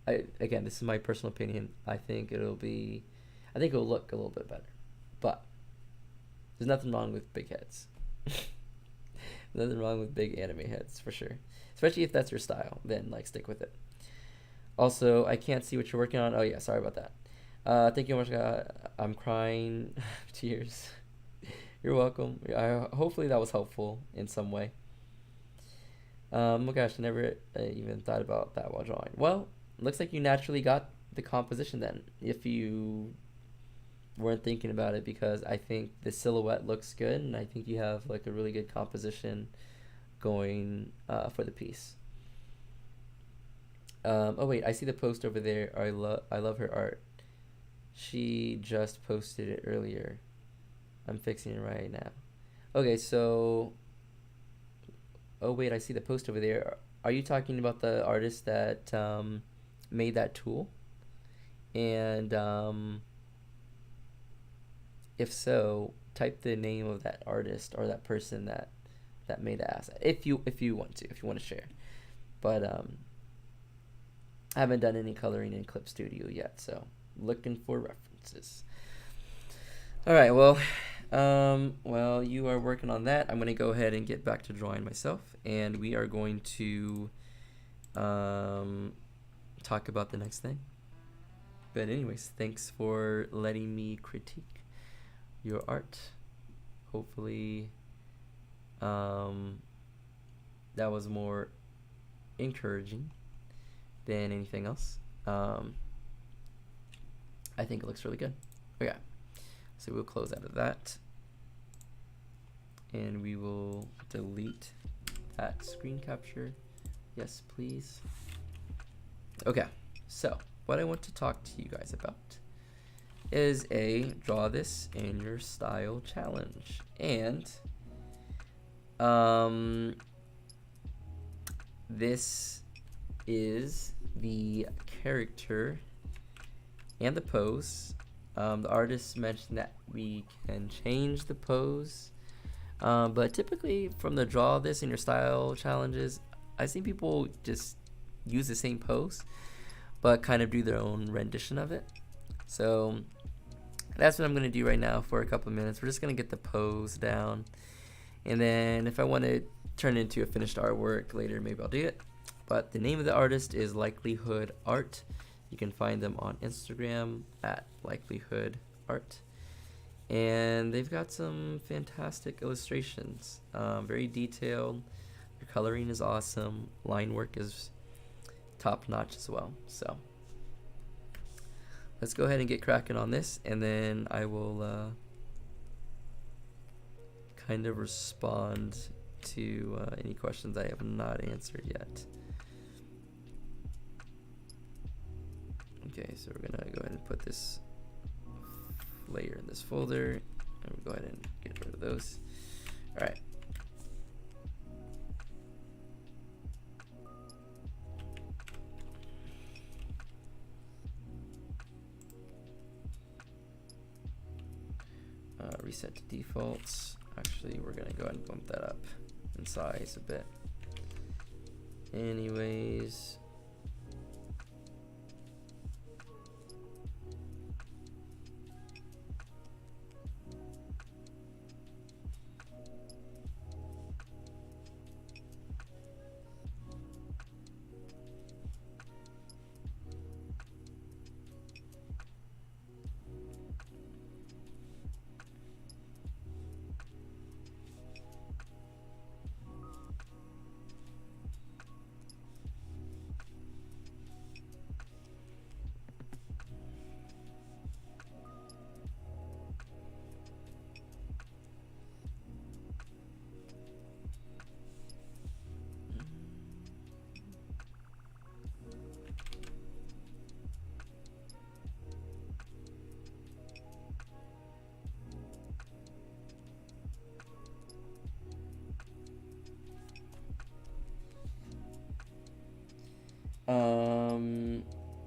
again, this is my personal opinion, I think it'll look a little bit better. But there's nothing wrong with big heads. Nothing wrong with big anime heads, for sure. Especially if that's your style, then like stick with it. Also, I can't see what you're working on. Oh yeah, sorry about that. Thank you so much. I'm crying. Tears. You're welcome. Hopefully that was helpful in some way. Oh gosh, I never even thought about that while drawing. Well, looks like you naturally got the composition then, if you weren't thinking about it, because I think the silhouette looks good, and I think you have like a really good composition going for the piece. Oh wait, I see the post over there. I love her art. She just posted it earlier. I'm fixing it right now. Okay, so oh wait, I see the post over there. Are you talking about the artist that made that tool? And if so, type the name of that artist or that person that made the asset, if you want to share. But I haven't done any coloring in Clip Studio yet, so looking for references. All right, well, while you are working on that, I'm going to go ahead and get back to drawing myself, and we are going to talk about the next thing. But anyways, thanks for letting me critique your art. Hopefully that was more encouraging than anything else. I think it looks really good. Okay, so we'll close out of that, and we will delete that screen capture. Yes, please. Okay, so what I want to talk to you guys about is a draw this in your style challenge. And this is the character and the pose. The artist mentioned that we can change the pose, but typically from the draw this in your style challenges, I've seen people just use the same pose but kind of do their own rendition of it. So that's what I'm going to do right now for a couple of minutes. We're just going to get the pose down, and then if I want to turn it into a finished artwork later, maybe I'll do it. But the name of the artist is Likelihood Art. You can find them on Instagram at Likelihood Art, and they've got some fantastic illustrations, very detailed. Your coloring is awesome. Line work is top notch as well. So let's go ahead and get cracking on this, and then I will kind of respond to any questions I have not answered yet. Okay, so we're gonna go ahead and put this layer in this folder, and we'll go ahead and get rid of those. All right. Reset to defaults. Actually, we're gonna go ahead and bump that up in size a bit. Anyways,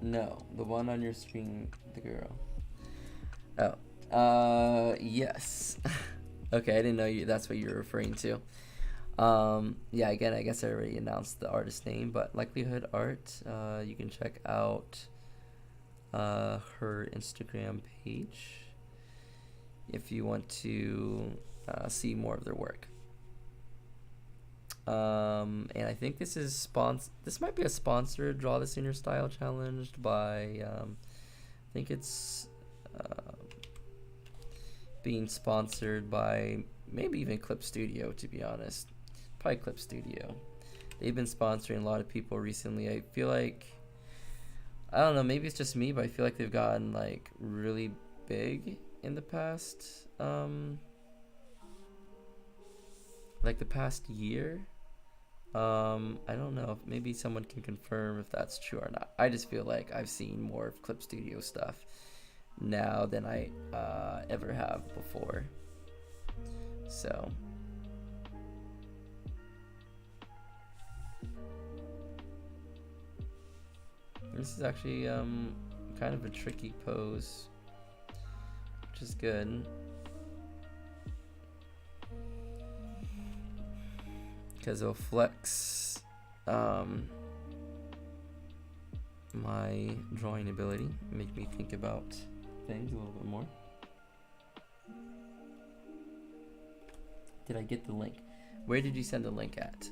no, the one on your screen, the girl. Oh, yes. Okay, I didn't know that's what you're referring to. Yeah, again, I guess I already announced the artist name, but Likelihood Art, you can check out her Instagram page if you want to see more of their work. And I think this is this might be a sponsored Draw This in Your Style challenge by I think it's being sponsored by maybe even Clip Studio, to be honest. Probably Clip Studio. They've been sponsoring a lot of people recently. I feel like, I don't know, maybe it's just me, but I feel like they've gotten like really big in the past like the past year. I don't know if maybe someone can confirm if that's true or not. I just feel like I've seen more of Clip Studio stuff now than I ever have before. So this is actually kind of a tricky pose, which is good. Because it'll flex my drawing ability, make me think about things a little bit more. Did I get the link? Where did you send the link at?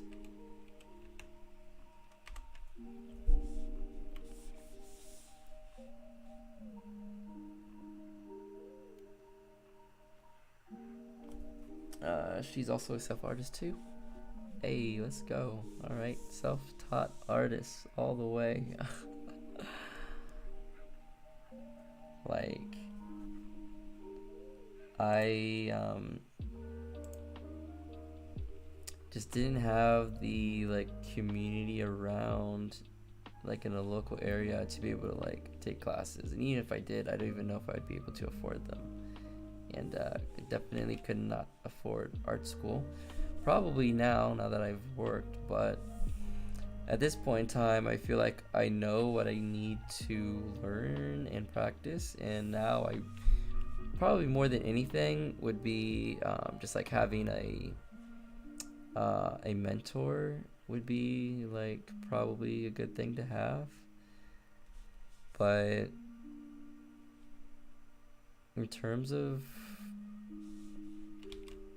She's also a self-artist too. Hey, let's go. All right, self-taught artist all the way. Like, I just didn't have the like community around, like in a local area, to be able to like take classes. And even if I did, I don't even know if I'd be able to afford them. And I definitely could not afford art school. Probably now that I've worked, but at this point in time, I feel like I know what I need to learn and practice. And now I probably more than anything would be just like having a mentor would be like probably a good thing to have. But in terms of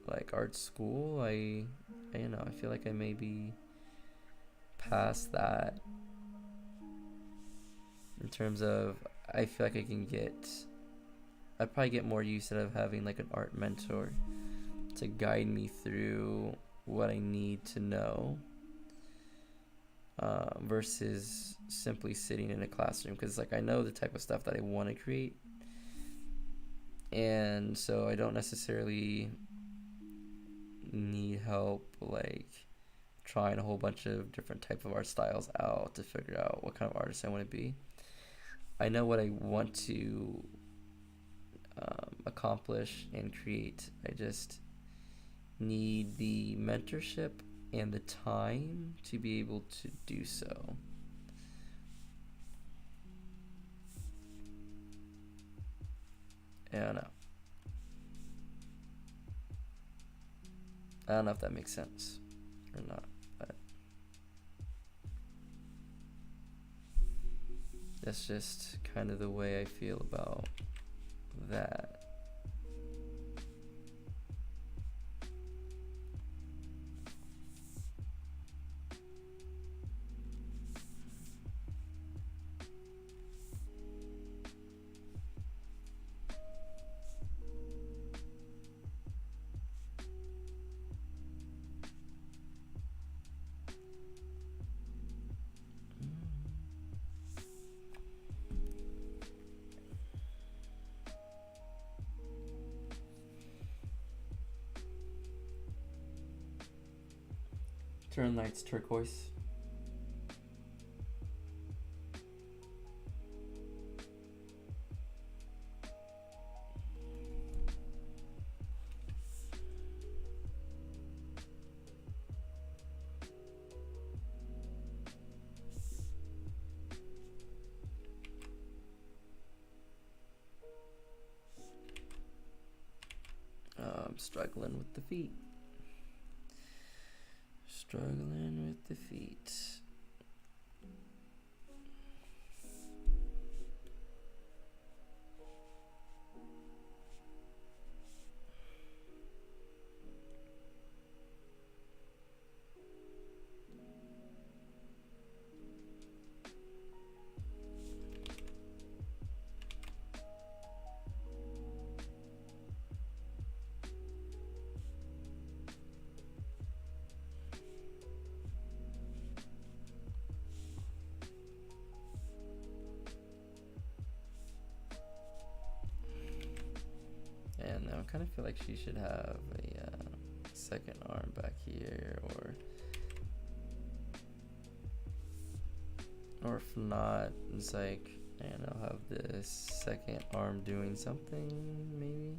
like art school, I you know, I feel like I may be past that. In terms of, I feel like I'd probably get more use out of having like an art mentor to guide me through what I need to know, versus simply sitting in a classroom, because like I know the type of stuff that I want to create, and so I don't necessarily need help like trying a whole bunch of different type of art styles out to figure out what kind of artist I want to be. I know what I want to accomplish and create. I just need the mentorship and the time to be able to do so. I don't know. I don't know if that makes sense or not, but that's just kind of the way I feel about that. Turn lights turquoise. I'm struggling with the feet. Struggling with the feet. And I kind of feel like she should have a second arm back here, or if not, it's like, I don't know, have this second arm doing something, maybe.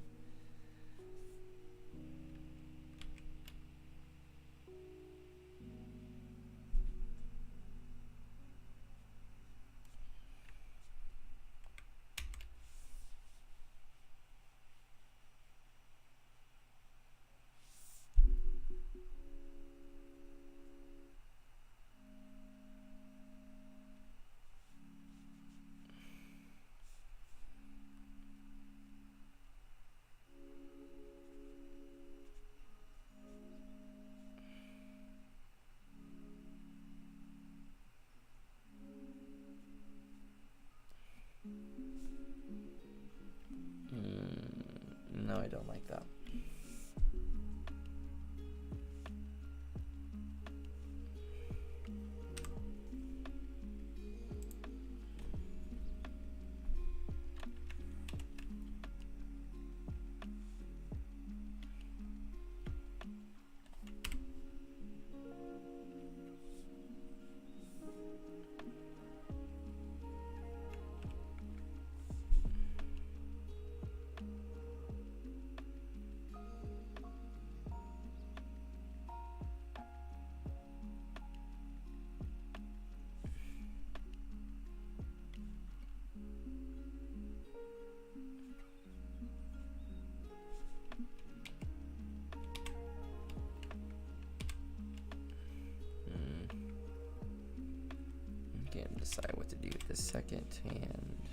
decide what to do with this second hand.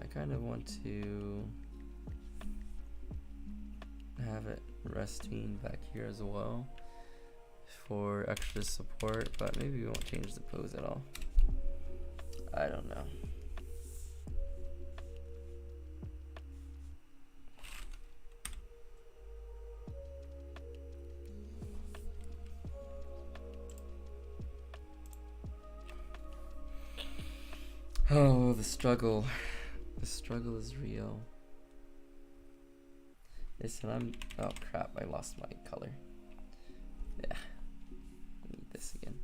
I kind of want to have it resting back here as well for extra support, but maybe we won't change the pose at all. I don't know. Oh, the struggle. The struggle is real. Listen, oh crap, I lost my color. Yeah, I need this again.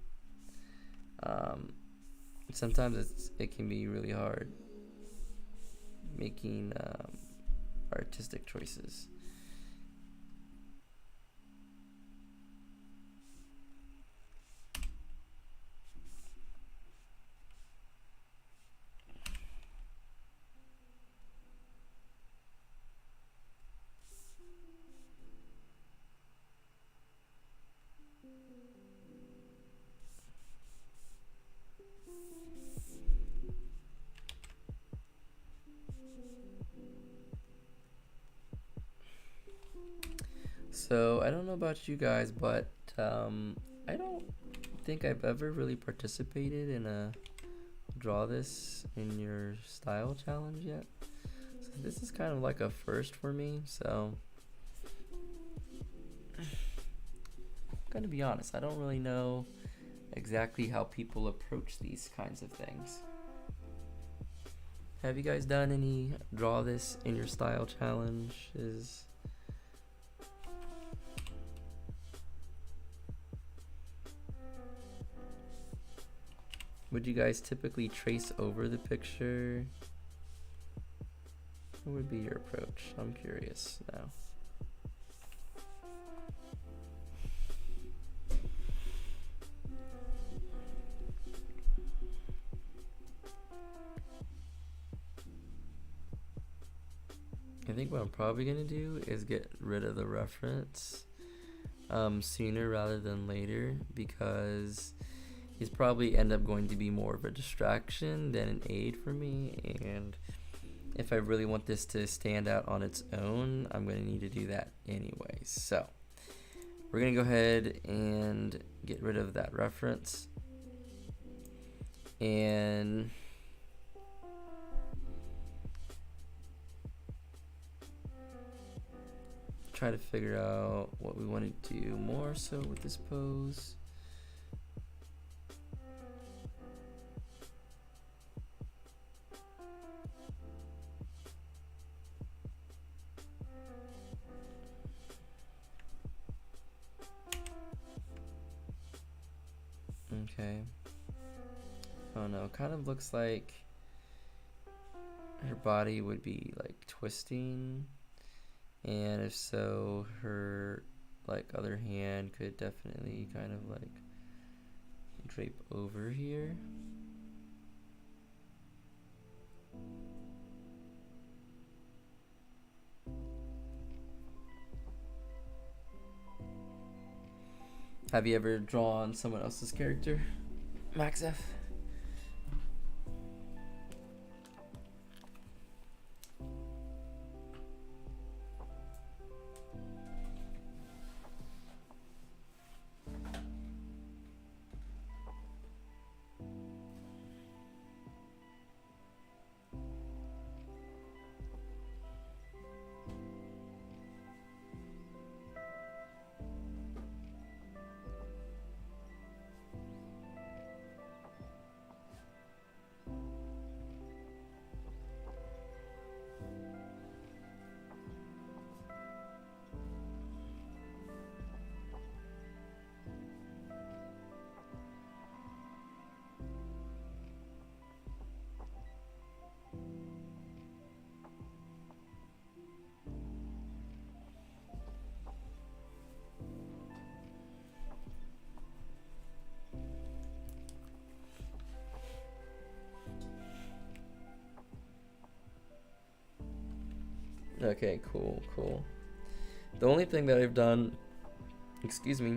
Sometimes it can be really hard making artistic choices. So I don't know about you guys, but I don't think I've ever really participated in a draw this in your style challenge yet. So this is kind of like a first for me, so I'm gonna be honest, I don't really know exactly how people approach these kinds of things. Have you guys done any draw this in your style challenges? Would you guys typically trace over the picture? What would be your approach? I'm curious now. I think what I'm probably gonna do is get rid of the reference sooner rather than later, because he's probably end up going to be more of a distraction than an aid for me, and if I really want this to stand out on its own, I'm going to need to do that anyway. So we're going to go ahead and get rid of that reference and try to figure out what we want to do more so with this pose. Okay. Oh no, kind of looks like her body would be like twisting, and if so, her like other hand could definitely kind of like drape over here. Have you ever drawn someone else's character, Max F? Okay, cool. The only thing that I've done,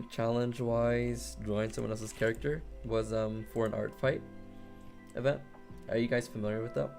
challenge-wise, drawing someone else's character was for an art fight. event. Are you guys familiar with that?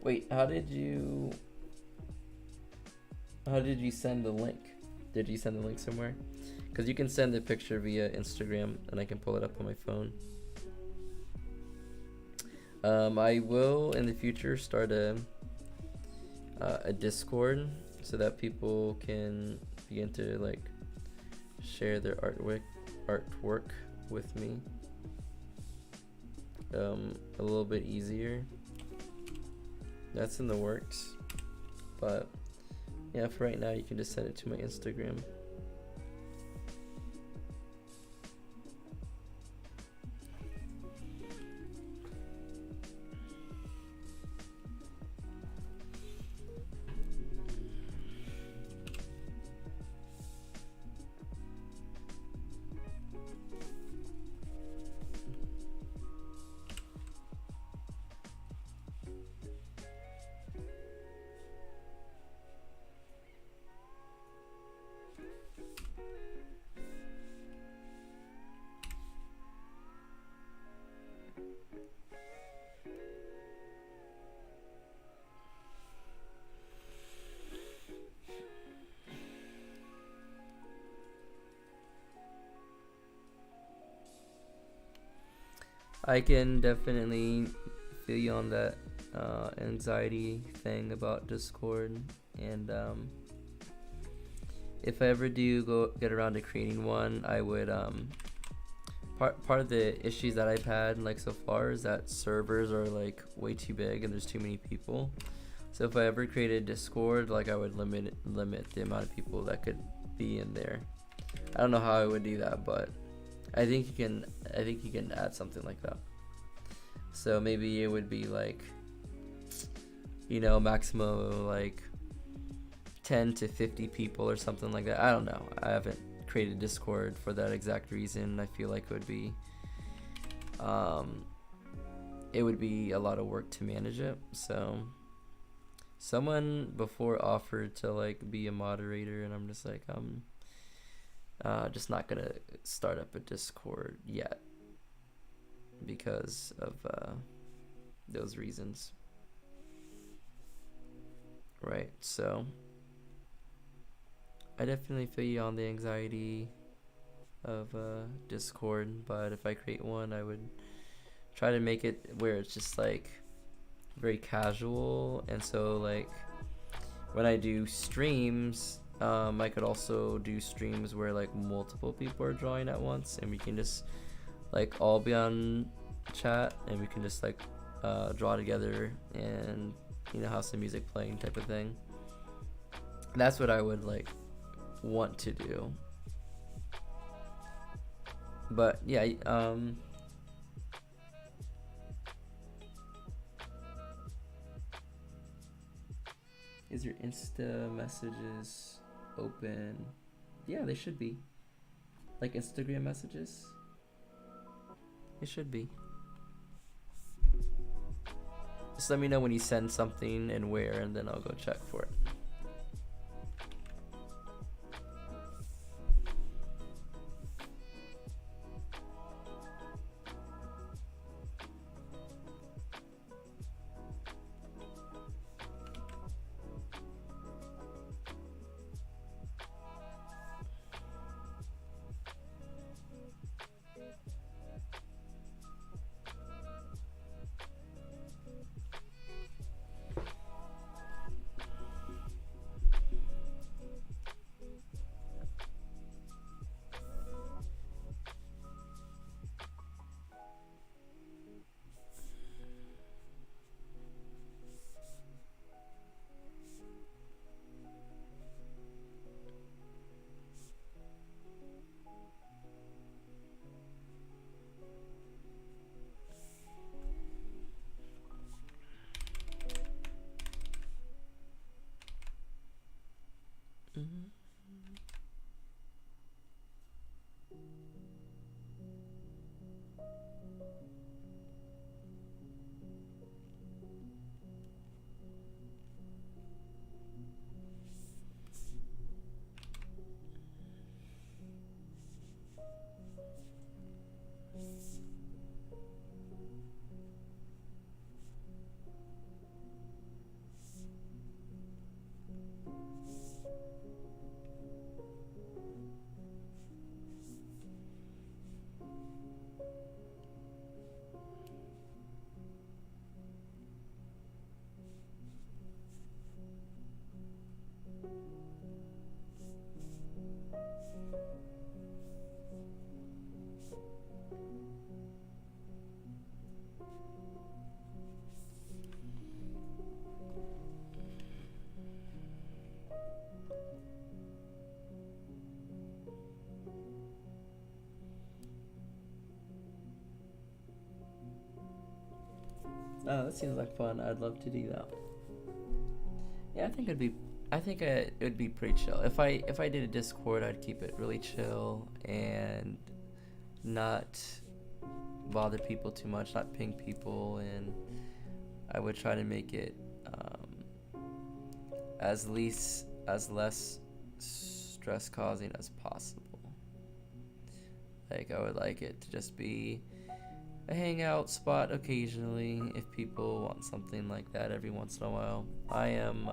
Wait, how did you send the link? Did you send the link somewhere? Because you can send the picture via Instagram and I can pull it up on my phone. I will in the future start a Discord so that people can begin to like share their artwork with me a little bit easier. That's in the works, but yeah, for right now you can just send it to my Instagram. I can definitely feel you on that anxiety thing about Discord, and if I ever do get around to creating one, I would part of the issues that I've had like so far is that servers are like way too big and there's too many people. So if I ever created Discord, like I would limit the amount of people that could be in there. I don't know how I would do that, but I think you can add something like that. So maybe it would be like, you know, maximum like 10 to 50 people or something like that. I don't know. I haven't created Discord for that exact reason. I feel like it would be a lot of work to manage it. So someone before offered to like be a moderator, and I'm just like, just not gonna start up a Discord yet because of those reasons, right? So I definitely feel you on the anxiety of Discord, but if I create one, I would try to make it where it's just like very casual, and so like when I do streams, I could also do streams where like multiple people are drawing at once, and we can just like all be on chat and we can just like draw together and, you know, have some music playing type of thing. That's what I would like want to do. But yeah, is your Insta messages open? Yeah, they should be. Like Instagram messages? It should be. Just let me know when you send something and where, and then I'll go check for it. Oh, that seems like fun. I'd love to do that. Yeah, I think it would be pretty chill. If I did a Discord, I'd keep it really chill and not bother people too much, not ping people, and I would try to make it as less stress causing as possible. Like, I would like it to just be a hangout spot occasionally if people want something like that every once in a while. I am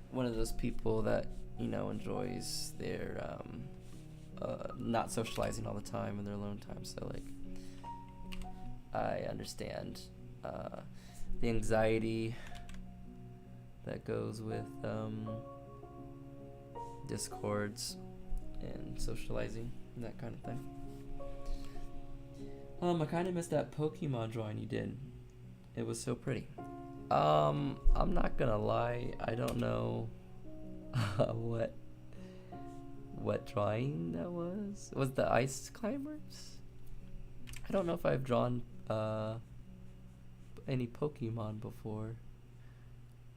one of those people that, you know, enjoys their not socializing all the time in their alone time. So, like, I understand the anxiety that goes with Discords and socializing and that kind of thing. I kind of missed that Pokemon drawing you did. It was so pretty. I'm not gonna lie, I don't know what drawing that was. Was the Ice Climbers? I don't know if I've drawn any Pokemon before,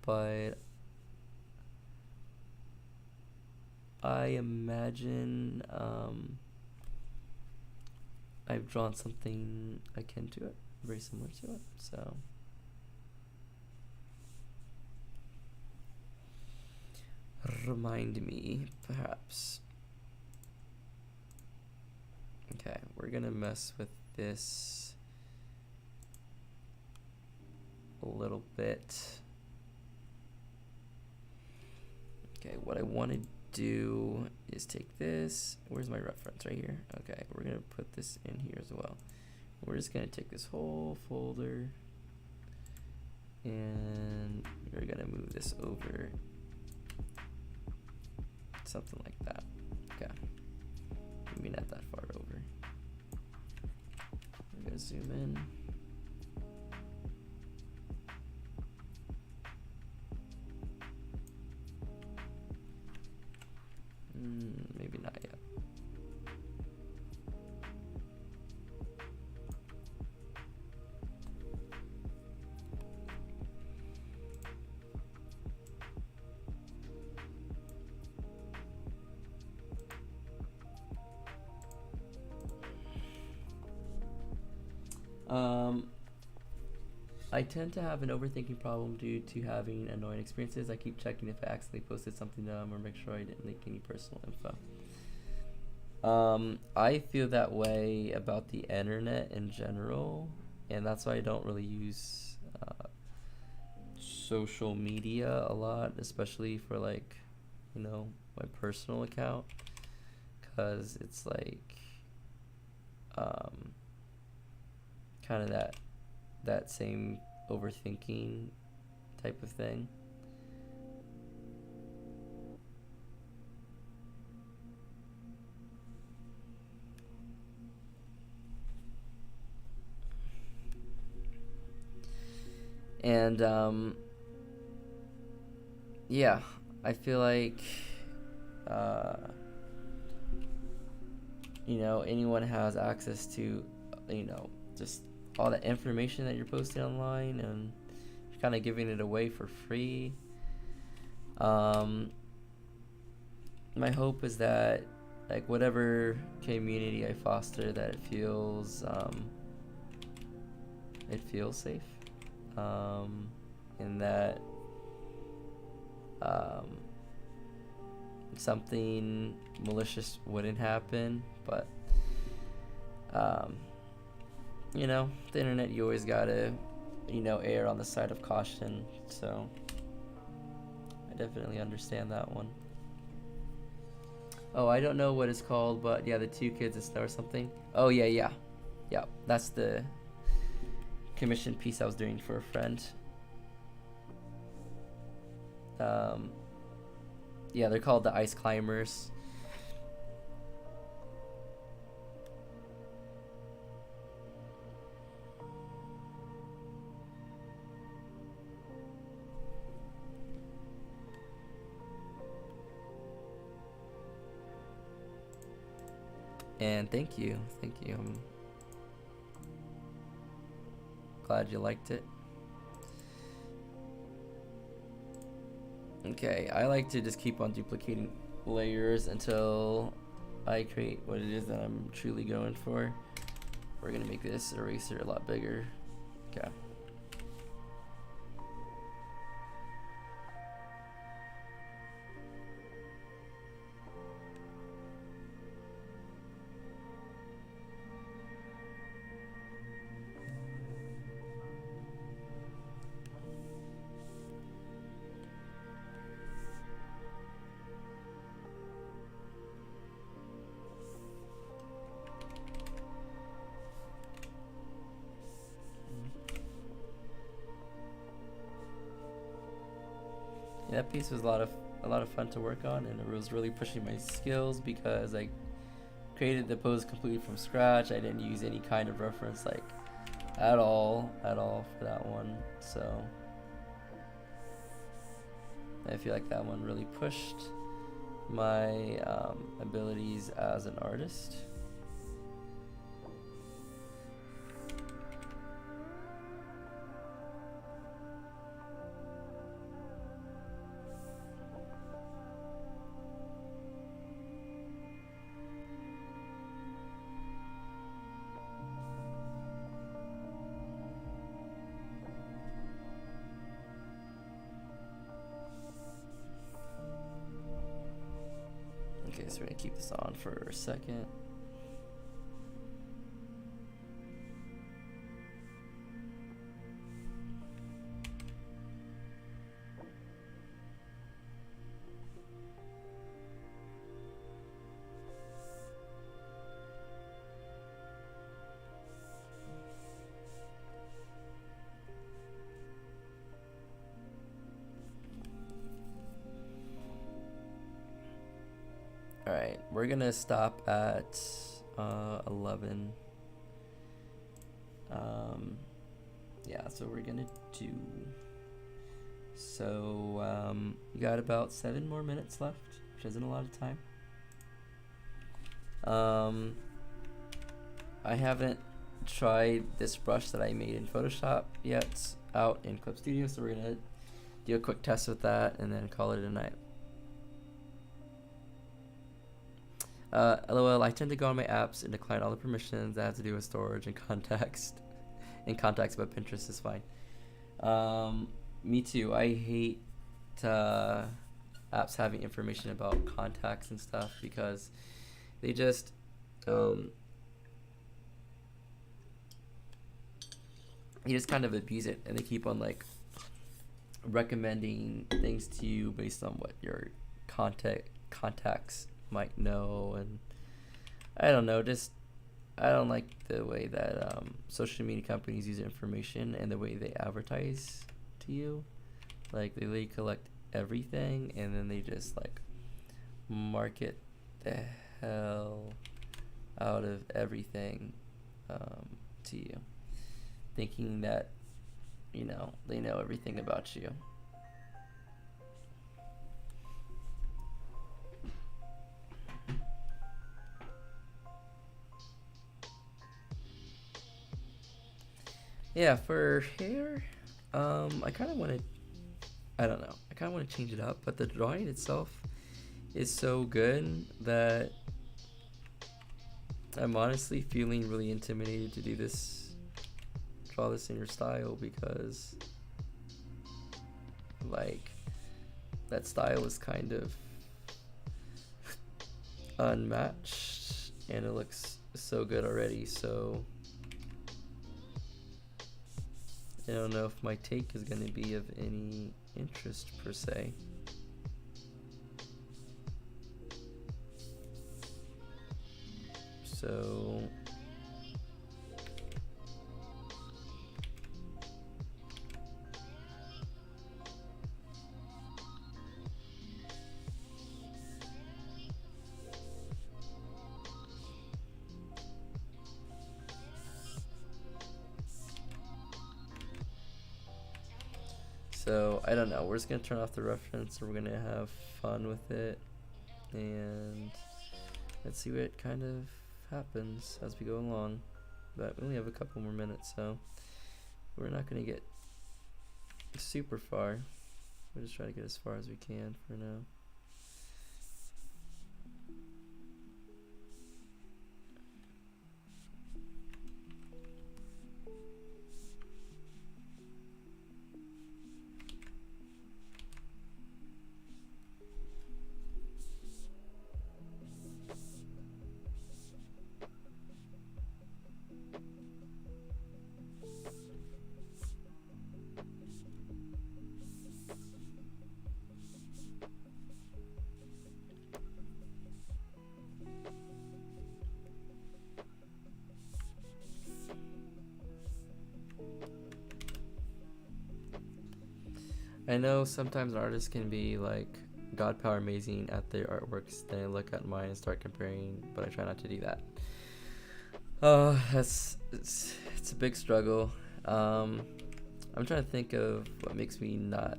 but I imagine I've drawn something akin to it, very similar to it, so remind me, perhaps. Okay, we're gonna mess with this a little bit. Okay, what I want to do is take this. Where's my reference? Right here. Okay, we're gonna put this in here as well. We're just gonna take this whole folder and we're gonna move this over, something like that. Okay, maybe not that far over. We're gonna zoom in. Maybe not yet. I tend to have an overthinking problem due to having annoying experiences. I keep checking if I accidentally posted something dumb or make sure I didn't leak any personal info. I feel that way about the internet in general, and that's why I don't really use social media a lot, especially for, like, you know, my personal account, because it's like kind of that same overthinking type of thing. And yeah, I feel like you know, anyone has access to, you know, just all the information that you're posting online, and you're kind of giving it away for free. My hope is that, like, whatever community I foster, that it feels safe, and that something malicious wouldn't happen. But you know, the internet, you always gotta, you know, err on the side of caution. So I definitely understand that one. Oh, I don't know what it's called, but yeah, the two kids in snow or something. Oh yeah, that's the commission piece I was doing for a friend. Yeah, they're called the Ice Climbers. And thank you. Glad you liked it. Okay, I like to just keep on duplicating layers until I create what it is that I'm truly going for. We're gonna make this eraser a lot bigger. Okay. Yeah, that piece was a lot of fun to work on, and it was really pushing my skills because I created the pose completely from scratch. I didn't use any kind of reference like at all for that one. So I feel like that one really pushed my abilities as an artist. Okay, so we're gonna keep this on for a second. Alright, we're gonna stop at 11. Yeah, that's what we're gonna do. So, we got about 7 more minutes left, which isn't a lot of time. I haven't tried this brush that I made in Photoshop yet out in Clip Studio, so we're gonna do a quick test with that and then call it a night. LOL, I tend to go on my apps and decline all the permissions that have to do with storage and context. And contacts, but Pinterest is fine. Me too. I hate apps having information about contacts and stuff because they just you just kind of abuse it, and they keep on like recommending things to you based on what your contacts might know, and I don't know, just I don't like the way that social media companies use information and the way they advertise to you. Like they really collect everything and then they just like market the hell out of everything to you, thinking that you know they know everything about you. Yeah, for hair, I kind of want to, I don't know, I kind of want to change it up, but the drawing itself is so good that I'm honestly feeling really intimidated to do this, draw this in your style, because like that style is kind of unmatched and it looks so good already, so I don't know if my take is going to be of any interest per se. So I don't know, we're just gonna turn off the reference and we're gonna have fun with it, and let's see what kind of happens as we go along. But we only have a couple more minutes, so We're not gonna get super far. We'll just try to get as far as we can for now. I know sometimes artists can be like God power amazing at their artworks, then I look at mine and start comparing, but I try not to do that. It's a big struggle. I'm trying to think of what makes me not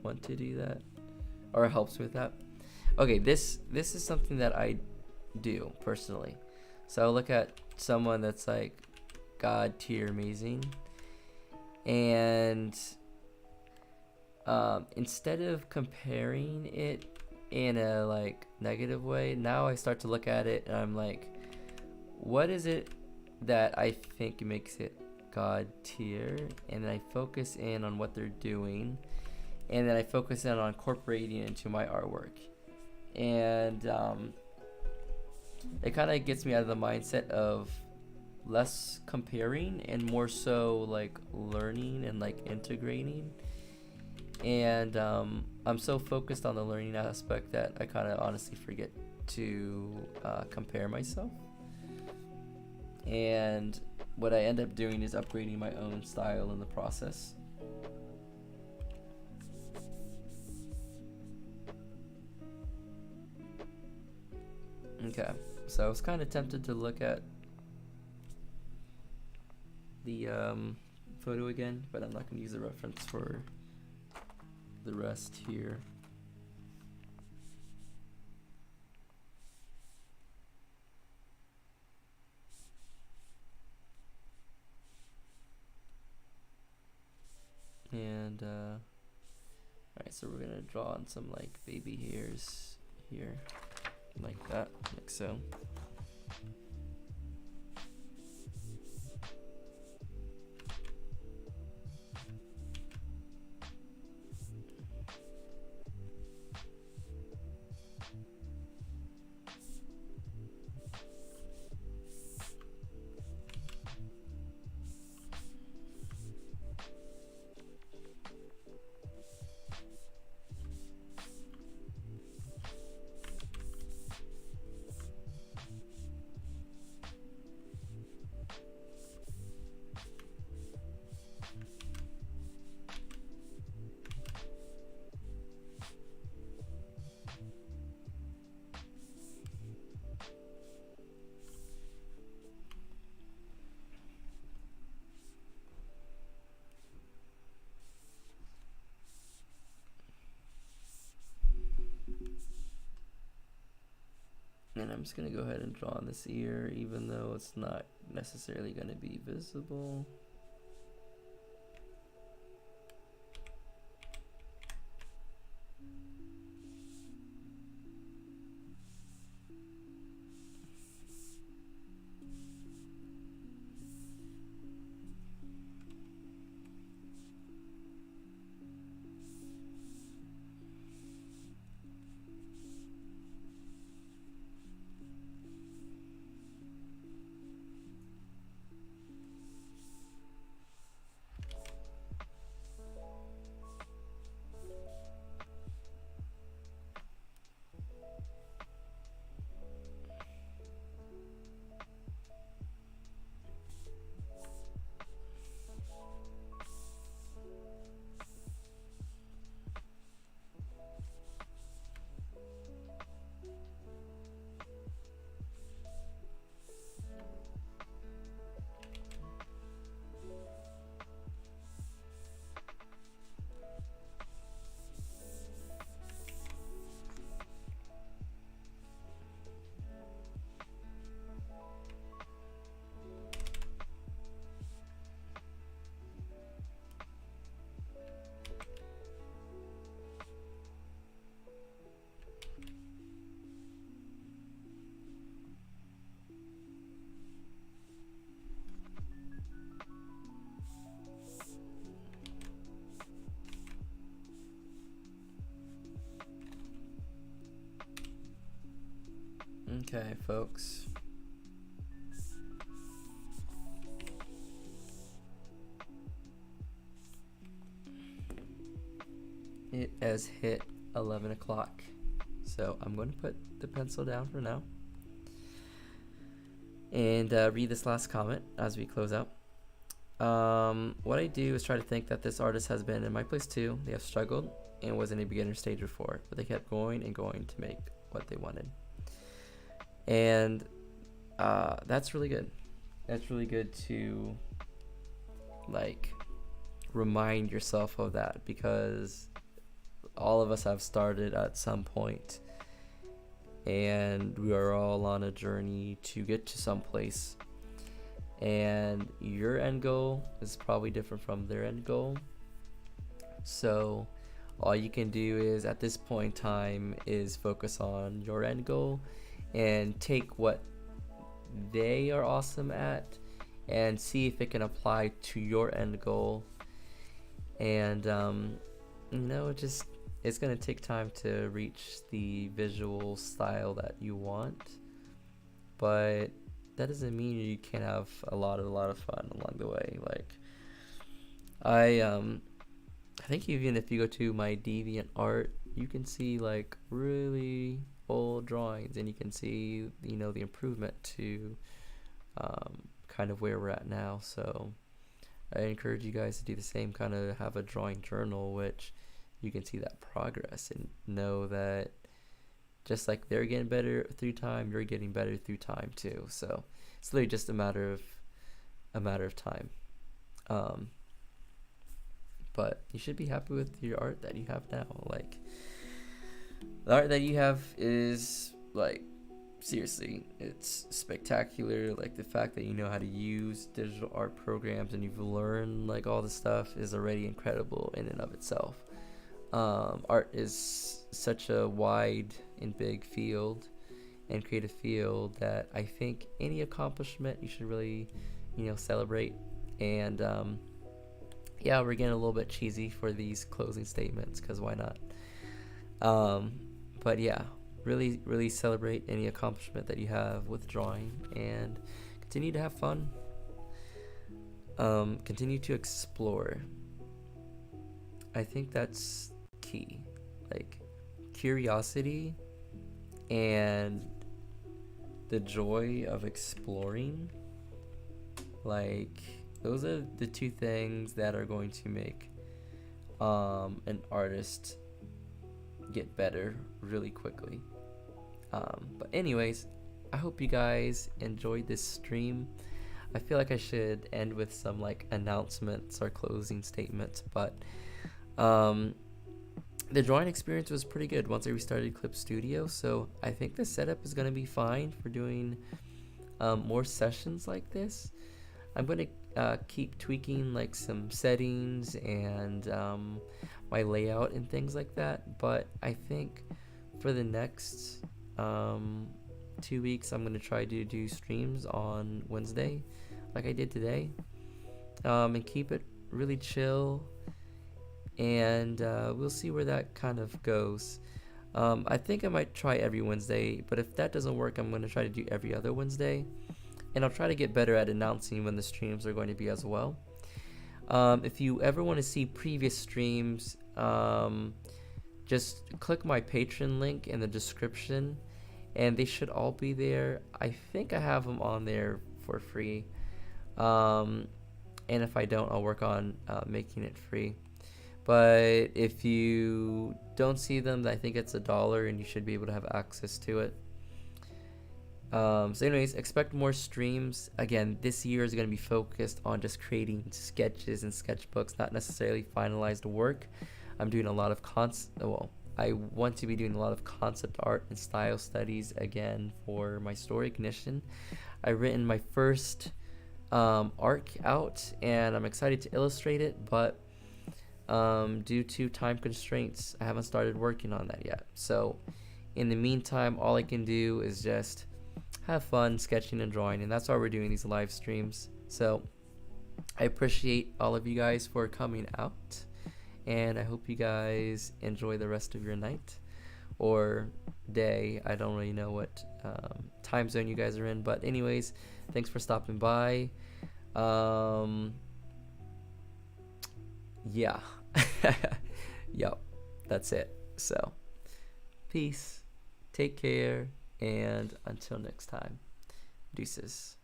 want to do that or helps with that. Okay, this is something that I do personally. So I'll look at someone that's like God tier amazing, and instead of comparing it in a like negative way, now I start to look at it and I'm like, what is it that I think makes it God tier? And then I focus in on what they're doing, and then I focus in on incorporating it into my artwork. And it kind of gets me out of the mindset of less comparing and more so like learning and like integrating. And I'm so focused on the learning aspect that I kind of honestly forget to compare myself. And what I end up doing is upgrading my own style in the process. Okay, so I was kind of tempted to look at the photo again, but I'm not going to use a reference for the rest here. And alright, so we're gonna draw on some like baby hairs here, like that, like so. And I'm just going to go ahead and draw on this ear, even though it's not necessarily going to be visible. Okay, folks. It has hit 11 o'clock. So I'm going to put the pencil down for now. And read this last comment as we close out. What I do is try to think that this artist has been in my place too. They have struggled and was in a beginner stage before, but they kept going and going to make what they wanted. And that's really good. That's really good to like remind yourself of that, because all of us have started at some point, and we are all on a journey to get to some place. And your end goal is probably different from their end goal. So all you can do is at this point in time is focus on your end goal and take what they are awesome at and see if it can apply to your end goal. And it's going to take time to reach the visual style that you want, but that doesn't mean you can't have a lot of fun along the way. Like I think even if you go to my DeviantArt, you can see like really old drawings, and you can see the improvement to kind of where we're at now. So I encourage you guys to do the same, kind of have a drawing journal, which you can see that progress and know that just like they're getting better through time, you're getting better through time too. So it's literally just a matter of time. But you should be happy with your art that you have now. Like the art that you have is like, seriously, it's spectacular. Like the fact that you know how to use digital art programs and you've learned like all this stuff is already incredible in and of itself. Art is such a wide and big field and creative field that I think any accomplishment you should really celebrate. And yeah, we're getting a little bit cheesy for these closing statements, because why not? But yeah, really celebrate any accomplishment that you have with drawing, and continue to have fun. Continue to explore. I think that's key. Like curiosity and the joy of exploring, like those are the two things that are going to make an artist get better really quickly. But anyways, I hope you guys enjoyed this stream. I feel like I should end with some like announcements or closing statements, but the drawing experience was pretty good once I restarted Clip Studio, so I think the setup is going to be fine for doing more sessions like this. I'm going to keep tweaking like some settings and my layout and things like that, but I think for the next 2 weeks I'm going to try to do streams on Wednesday like I did today, and keep it really chill, and we'll see where that kind of goes. I think I might try every Wednesday, but if that doesn't work, I'm going to try to do every other Wednesday, and I'll try to get better at announcing when the streams are going to be as well. If you ever want to see previous streams, just click my Patreon link in the description, and they should all be there. I think I have them on there for free, and if I don't, I'll work on making it free. But if you don't see them, I think it's $1 and you should be able to have access to it. So anyways, expect more streams. Again, this year is going to be focused on just creating sketches and sketchbooks, not necessarily finalized work. I'm doing a lot of I want to be doing a lot of concept art and style studies again for my story Ignition. I've written my first arc out, and I'm excited to illustrate it, but due to time constraints, I haven't started working on that yet. So in the meantime, all I can do is just have fun sketching and drawing, and that's why we're doing these live streams. So I appreciate all of you guys for coming out, and I hope you guys enjoy the rest of your night. or day. I don't really know what time zone you guys are in, but anyways, thanks for stopping by. Yeah. Yep, that's it. So peace, take care, and until next time, deuces.